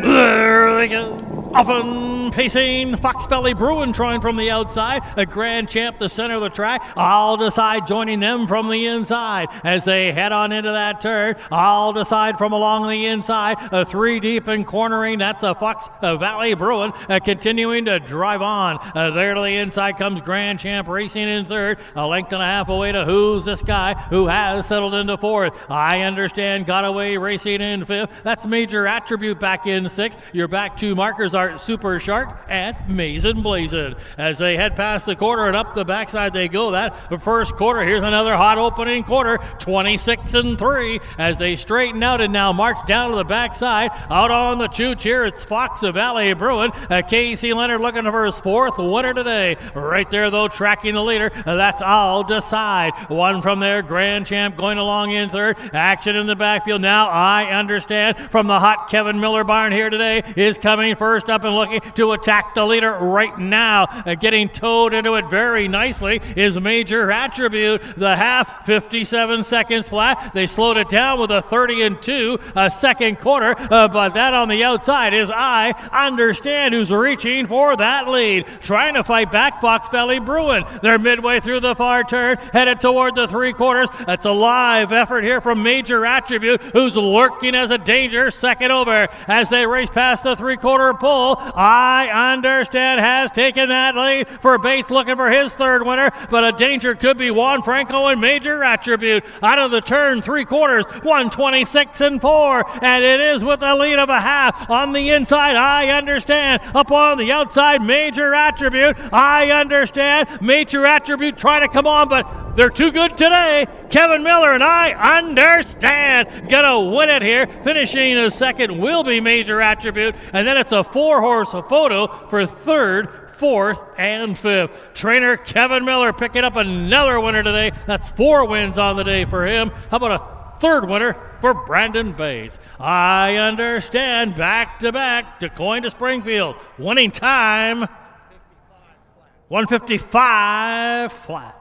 There they go. Often pacing, Fox Valley Bruin trying from the outside. A Grand Champ, the center of the track. I'll Decide joining them from the inside as they head on into that turn. I'll Decide from along the inside. A 3 deep and cornering. That's a Fox Valley Bruin continuing to drive on. There to the inside comes Grand Champ racing in 3rd. A length and a half away to Who's This Guy, who has settled into 4th. I Understand got away racing in 5th. That's Major Attribute back in 6th. Your back 2 markers are Super Shark and Mason Blazin. As they head past the quarter and up the backside they go. That first quarter, here's another hot opening quarter, 26-3 as they straighten out and now march down to the backside. Out on the chooch here, it's Fox Valley Bruin. Casey Leonard looking for his 4th winner today. Right there though, tracking the leader, that's I'll Decide. One from there, Grand Champ going along in 3rd. Action in the backfield now, I Understand from the hot Kevin Miller barn here today is coming first up and looking to attack the leader right now. Getting towed into it very nicely is Major Attribute. The half, 57 seconds flat. They slowed it down with a 30-2 second quarter, but that on the outside is I Understand, who's reaching for that lead. Trying to fight back Fox Valley Bruin. They're midway through the far turn, headed toward the 3 quarters. That's a live effort here from Major Attribute, who's lurking as a danger second over as they race past the 3-quarter pole. full. I Understand has taken that lead for Bates, looking for his third winner, but a danger could be Juan Franco and Major Attribute out of the turn, 3/4, 126 and 4, and it is with a lead of a half on the inside. I Understand up on the outside, Major Attribute. I Understand, Major Attribute trying to come on, but they're too good today. Kevin Miller and I Understand gonna win it here. Finishing a second will be Major Attribute, and then it's a 4-horse photo for third, fourth, and fifth. Trainer Kevin Miller picking up another winner today. That's 4 wins on the day for him. How about a third winner for Brandon Bates? I Understand back-to-back DeCoin to Springfield. Winning time 155 flat.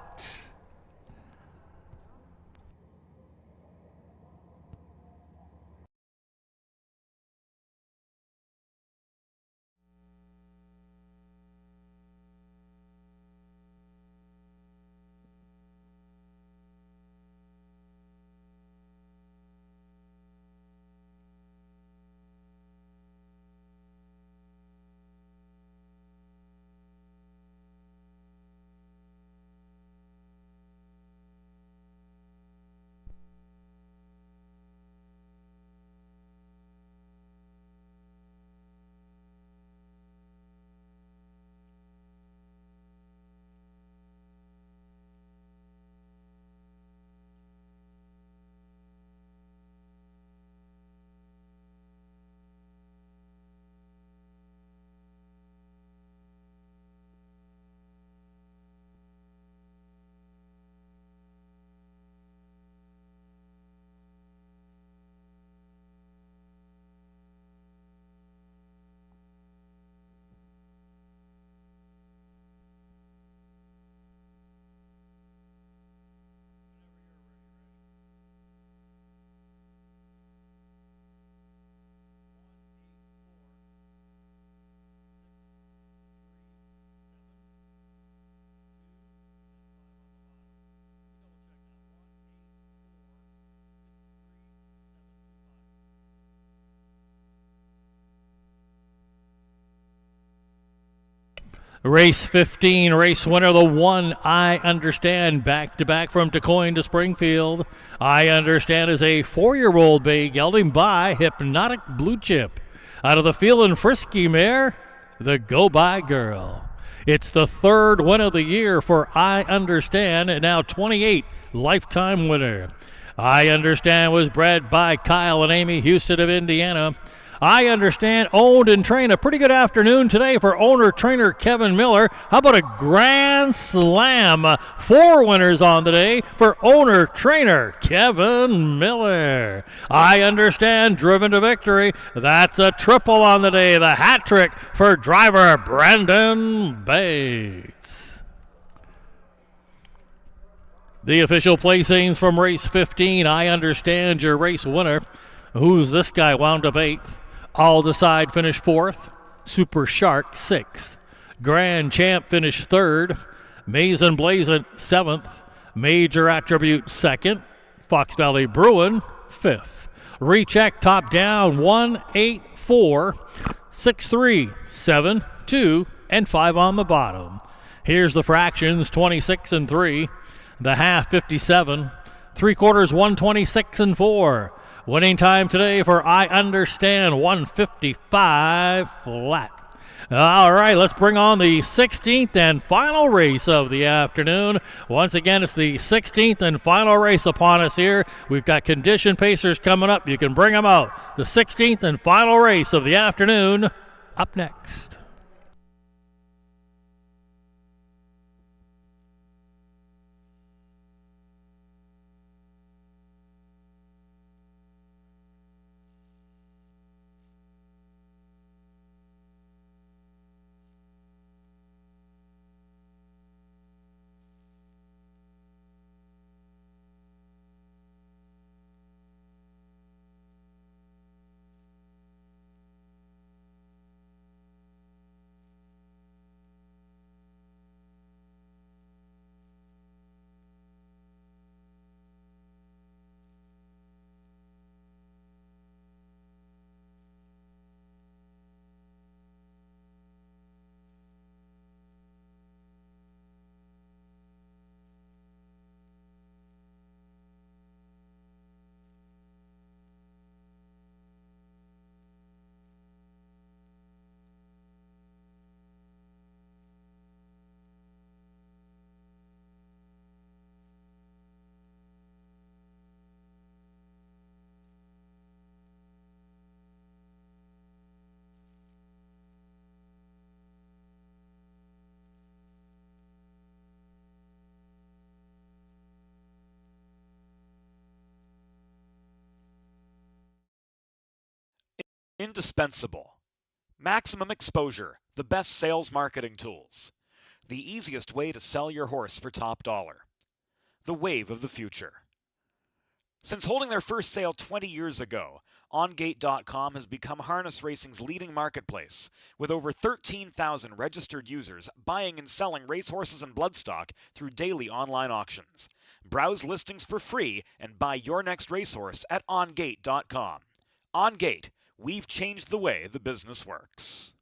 Race 15, race winner, the one I Understand, back-to-back from DeCoin to Springfield. I Understand is a 4-year-old bay gelding by Hypnotic Blue Chip. Out of the field and frisky mare, the Go-By Girl. It's the third win of the year for I Understand, and now 28 lifetime winner. I Understand was bred by Kyle and Amy Houston of Indiana. I Understand owned and trained a pretty good afternoon today for owner-trainer Kevin Miller. How about a grand slam? 4 winners on the day for owner-trainer Kevin Miller. I Understand driven to victory. That's a triple on the day. The hat trick for driver Brandon Bates. The official placings from race 15. I Understand your race winner. Who's this guy? Wound up 8th. All Decide finished 4th. Super Shark 6th. Grand Champ finished 3rd. Mason Blazin 7th. Major Attribute 2nd. Fox Valley Bruin 5th. Recheck top down 1, 8, 4, 6, 3, 7, 2, and 5 on the bottom. Here's the fractions 26 and 3. The half 57. 3/4 126 and 4. Winning time today for I Understand 155 flat. All right, let's bring on the 16th and final race of the afternoon. Once again, it's the 16th and final race upon us here. We've got condition pacers coming up. You can bring them out. The 16th and final race of the afternoon up next. Indispensable. Maximum exposure, the best sales marketing tools. The easiest way to sell your horse for top dollar. The wave of the future. Since holding their first sale 20 years ago, OnGate.com has become harness racing's leading marketplace, with over 13,000 registered users buying and selling racehorses and bloodstock through daily online auctions. Browse listings for free and buy your next racehorse at OnGate.com. OnGate, we've changed the way the business works.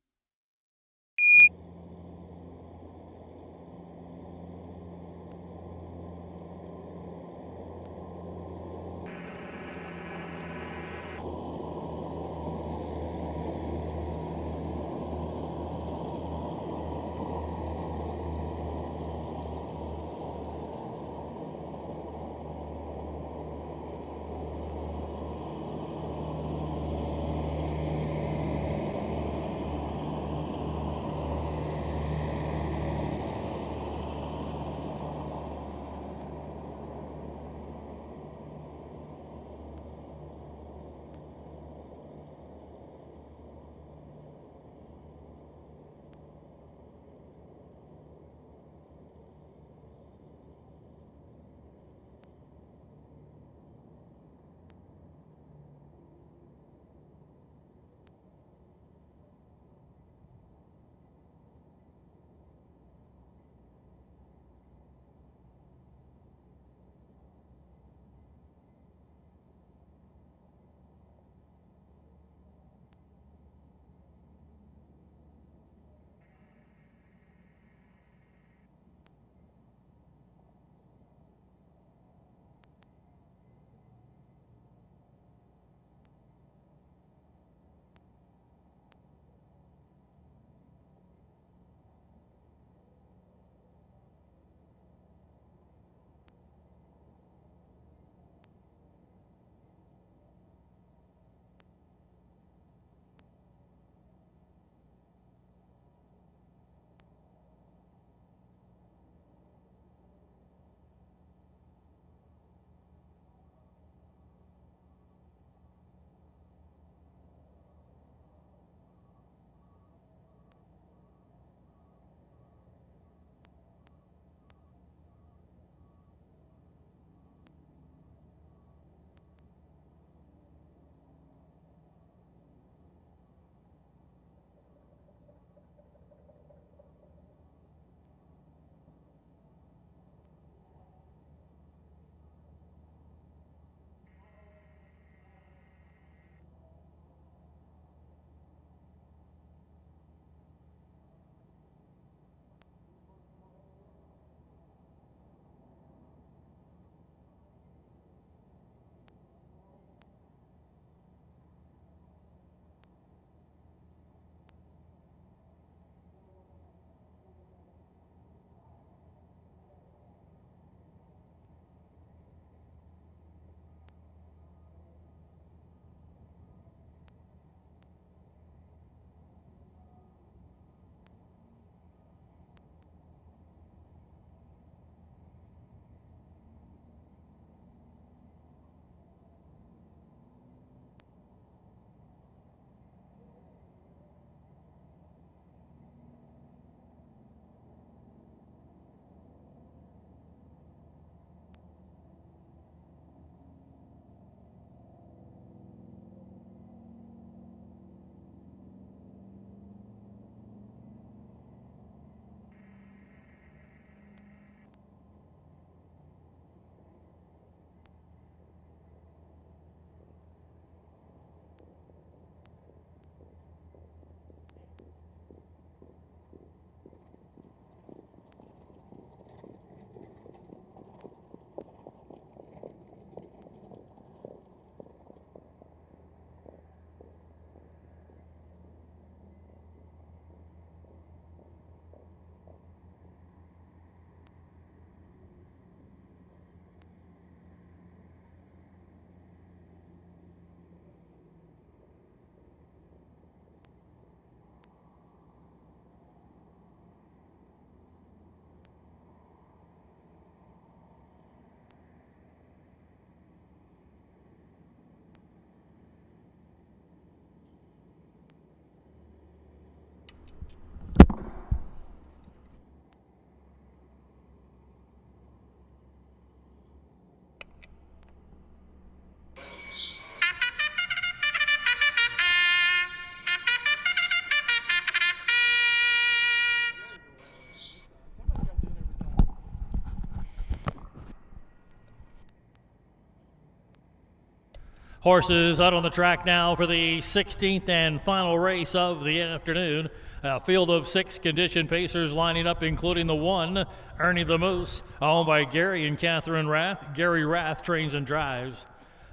Horses out on the track now for the 16th and final race of the afternoon. A field of 6 condition pacers lining up, including the 1, Ernie the Moose, owned by Gary and Catherine Rath. Gary Rath trains and drives.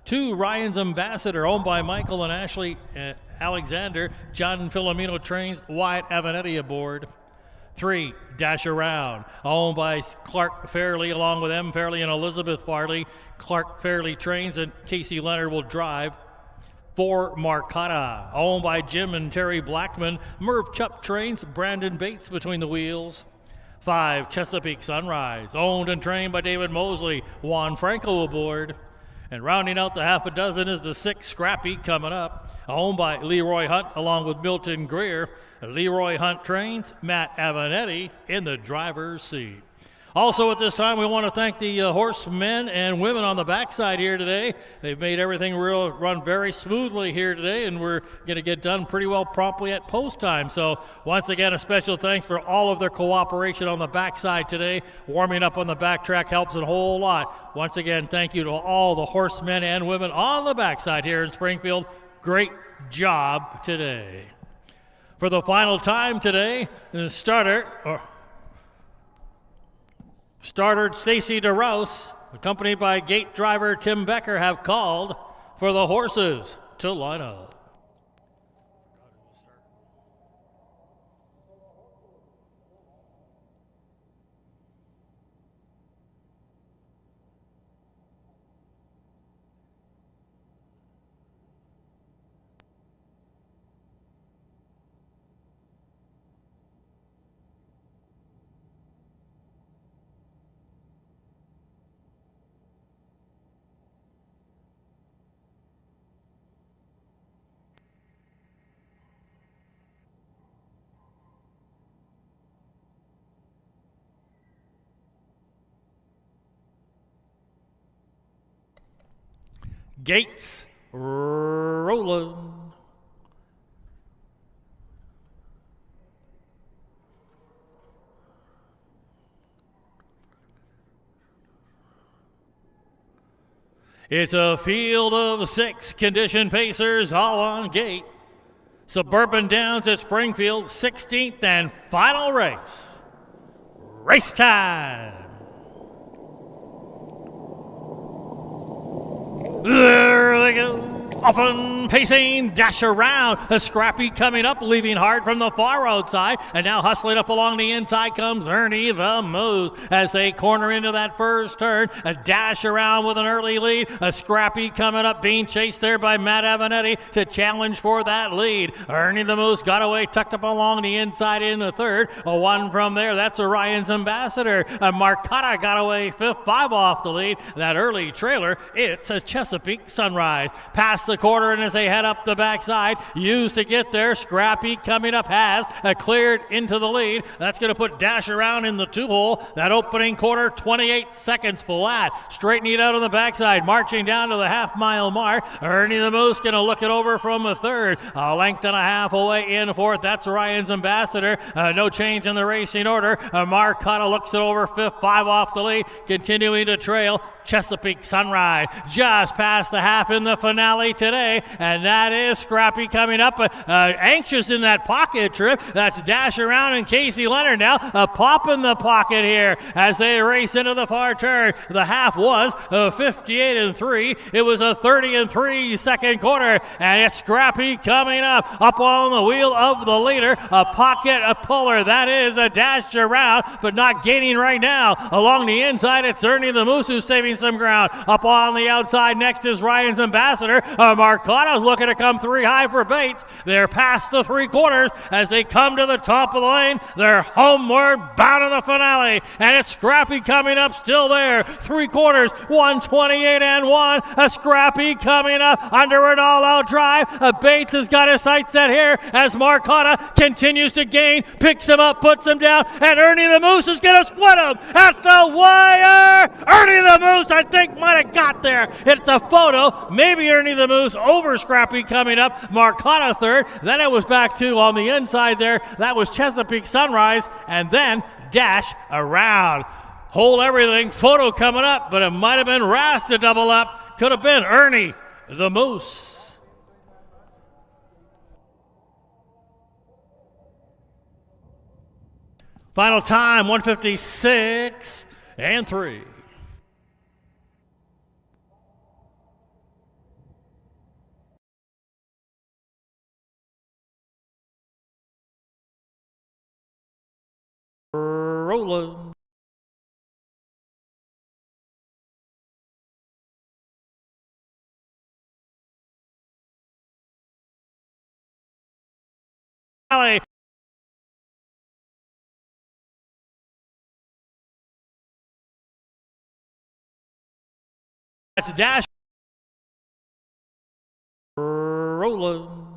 2, Ryan's Ambassador, owned by Michael and Ashley Alexander. John Filomeno trains. Wyatt Avanetti aboard. 3, Dash Around, owned by Clark Fairley, along with M. Fairley and Elizabeth Farley. Clark Fairley trains and Casey Leonard will drive. 4, Marcotta, owned by Jim and Terry Blackman. Merv Chupp trains. Brandon Bates between the wheels. 5, Chesapeake Sunrise, owned and trained by David Mosley. Juan Franco aboard. And rounding out the half a dozen is the 6, Scrappy, coming up, owned by Leroy Hunt along with Milton Greer. Leroy Hunt trains. Matt Avanetti in the driver's seat. Also at this time, we want to thank the horsemen and women on the backside here today. They've made everything run very smoothly here today, and we're going to get done pretty well promptly at post time. So once again, a special thanks for all of their cooperation on the backside today. Warming up on the back track helps a whole lot. Once again, thank you to all the horsemen and women on the backside here in Springfield. Great job today. For the final time today, the starter Stacy DeRose, accompanied by gate driver Tim Becker, have called for the horses to line up. Gates rolling. It's a field of 6 condition pacers all on gate. Suburban Downs at Springfield, 16th and final race. Race time. There they go. Often pacing, Dash Around. A Scrappy coming up, leaving hard from the far outside. And now hustling up along the inside comes Ernie the Moose as they corner into that first turn. A Dash Around with an early lead. A Scrappy coming up, being chased there by Matt Avanetti to challenge for that lead. Ernie the Moose got away, tucked up along the inside in the third. A 1 from there, that's Orion's Ambassador. A Marcotta got away fifth, 5 off the lead. That early trailer, it's a Chesapeake Sunrise. Past the quarter, and as they head up the backside, used to get there. Scrappy coming up has cleared into the lead. That's going to put Dash Around in the 2-hole. That opening quarter, 28 seconds flat. Straightening it out on the backside, marching down to the half-mile mark. Ernie the Moose going to look it over from the third. A length and a half away in fourth. That's Ryan's Ambassador. No change in the racing order. Marcotta looks it over fifth, 5 off the lead, continuing to trail Chesapeake Sunrise. Just past the half in the finale today, and that is Scrappy coming up. Anxious in that pocket trip. That's Dash Around and Casey Leonard now. A pop in the pocket here as they race into the far turn. The half was 58-3. It was a 30-3 second quarter, and it's Scrappy coming up on the wheel of the leader. A pocket, a puller. That is a Dash Around, but not gaining right now. Along the inside, it's Ernie the Moose who's saving some ground. Up on the outside next is Ryan's Ambassador. Marcotta's looking to come 3 high for Bates. They're past the 3/4 as they come to the top of the lane. They're homeward bound in the finale, and it's Scrappy coming up still there. 3/4, 128-1. A Scrappy coming up under an all-out drive. Bates has got his sights set here as Marcotta continues to gain, picks him up, puts him down, and Ernie the Moose is going to split him at the wire. Ernie the Moose, I think, might have got there. It's a photo. Maybe Ernie the Moose over Scrappy coming up. Marcotta third. Then it was back to on the inside there. That was Chesapeake Sunrise, and then Dash Around. Hold everything. Photo coming up, but it might have been Rath to double up. Could have been Ernie the Moose. Final time 156 and 3. Rolling. Alley. That's Dash. Rolling.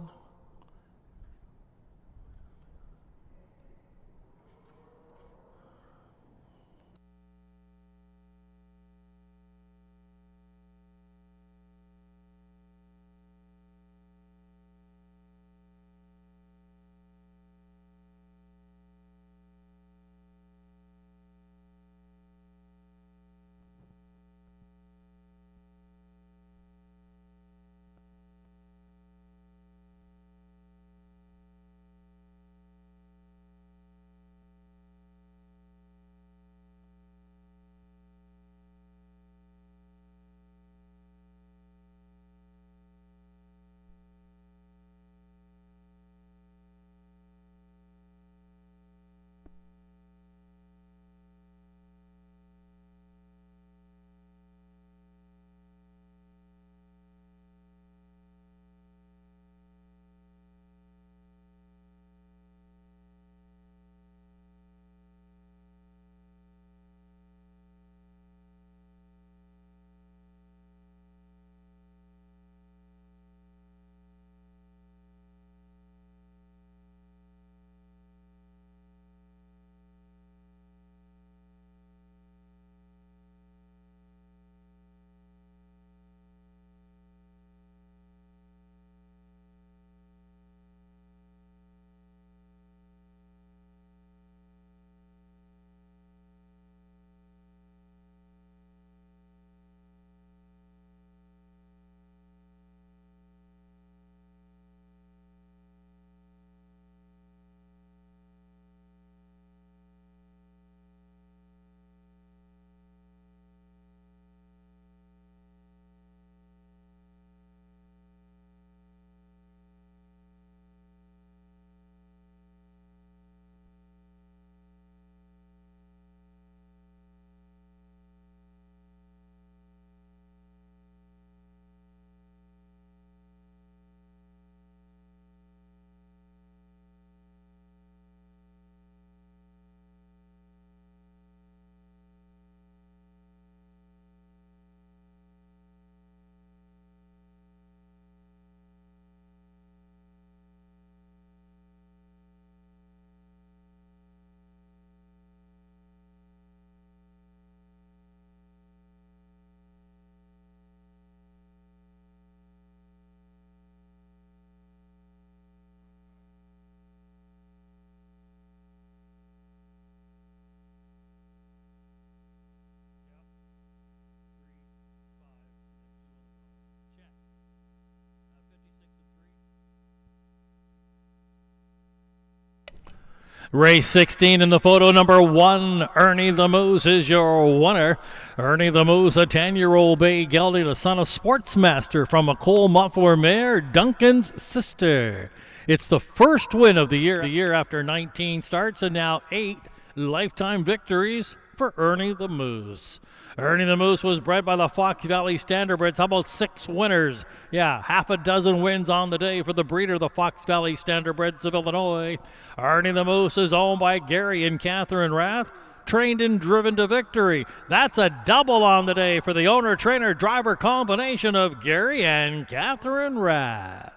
Race 16 in the photo number 1. Ernie the Moose is your winner. Ernie the Moose, a 10-year-old bay gelding, the son of Sportsmaster from a Cole Muffler mare, Duncan's sister. It's the first win of the year after 19 starts, and now 8 lifetime victories for Ernie the Moose. Ernie the Moose was bred by the Fox Valley Standardbreds. How about 6 winners? Yeah, half a dozen wins on the day for the breeder, the Fox Valley Standardbreds of Illinois. Ernie the Moose is owned by Gary and Catherine Rath, trained and driven to victory. That's a double on the day for the owner-trainer-driver combination of Gary and Catherine Rath.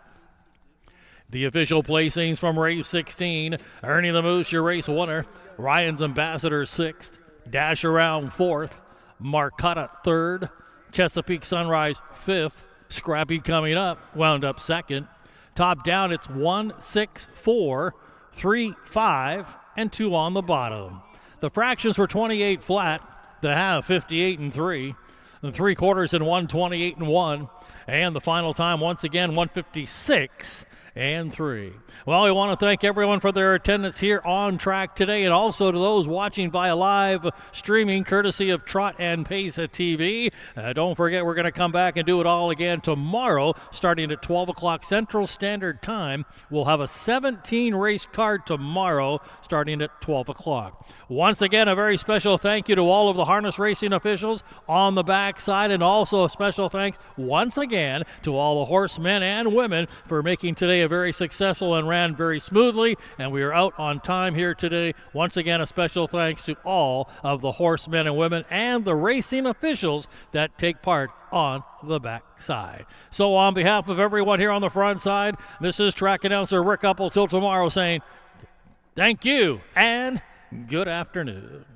The official placings from race 16. Ernie the Moose, your race winner. Ryan's Ambassador 6th. Dash Around 4th. Marcotta 3rd. Chesapeake Sunrise 5th. Scrappy Coming Up wound up 2nd. Top down, it's 1, 6, 4, 3, 5, and 2 on the bottom. The fractions were 28 flat. The half 58 and 3. The 3/4 in 1:28.1. And the final time, once again, 1:56.3. Well, we want to thank everyone for their attendance here on track today, and also to those watching via live streaming courtesy of Trot and Pace TV. Don't forget, we're going to come back and do it all again tomorrow, starting at 12 o'clock Central Standard Time. We'll have a 17-race card tomorrow, starting at 12 o'clock. Once again, a very special thank you to all of the harness racing officials on the backside, and also a special thanks once again to all the horsemen and women for making today a very successful and ran very smoothly, and we are out on time here today. Once again, a special thanks to all of the horsemen and women and the racing officials that take part on the backside. So on behalf of everyone here on the front side, this is track announcer Rick Uppel till tomorrow saying thank you and good afternoon.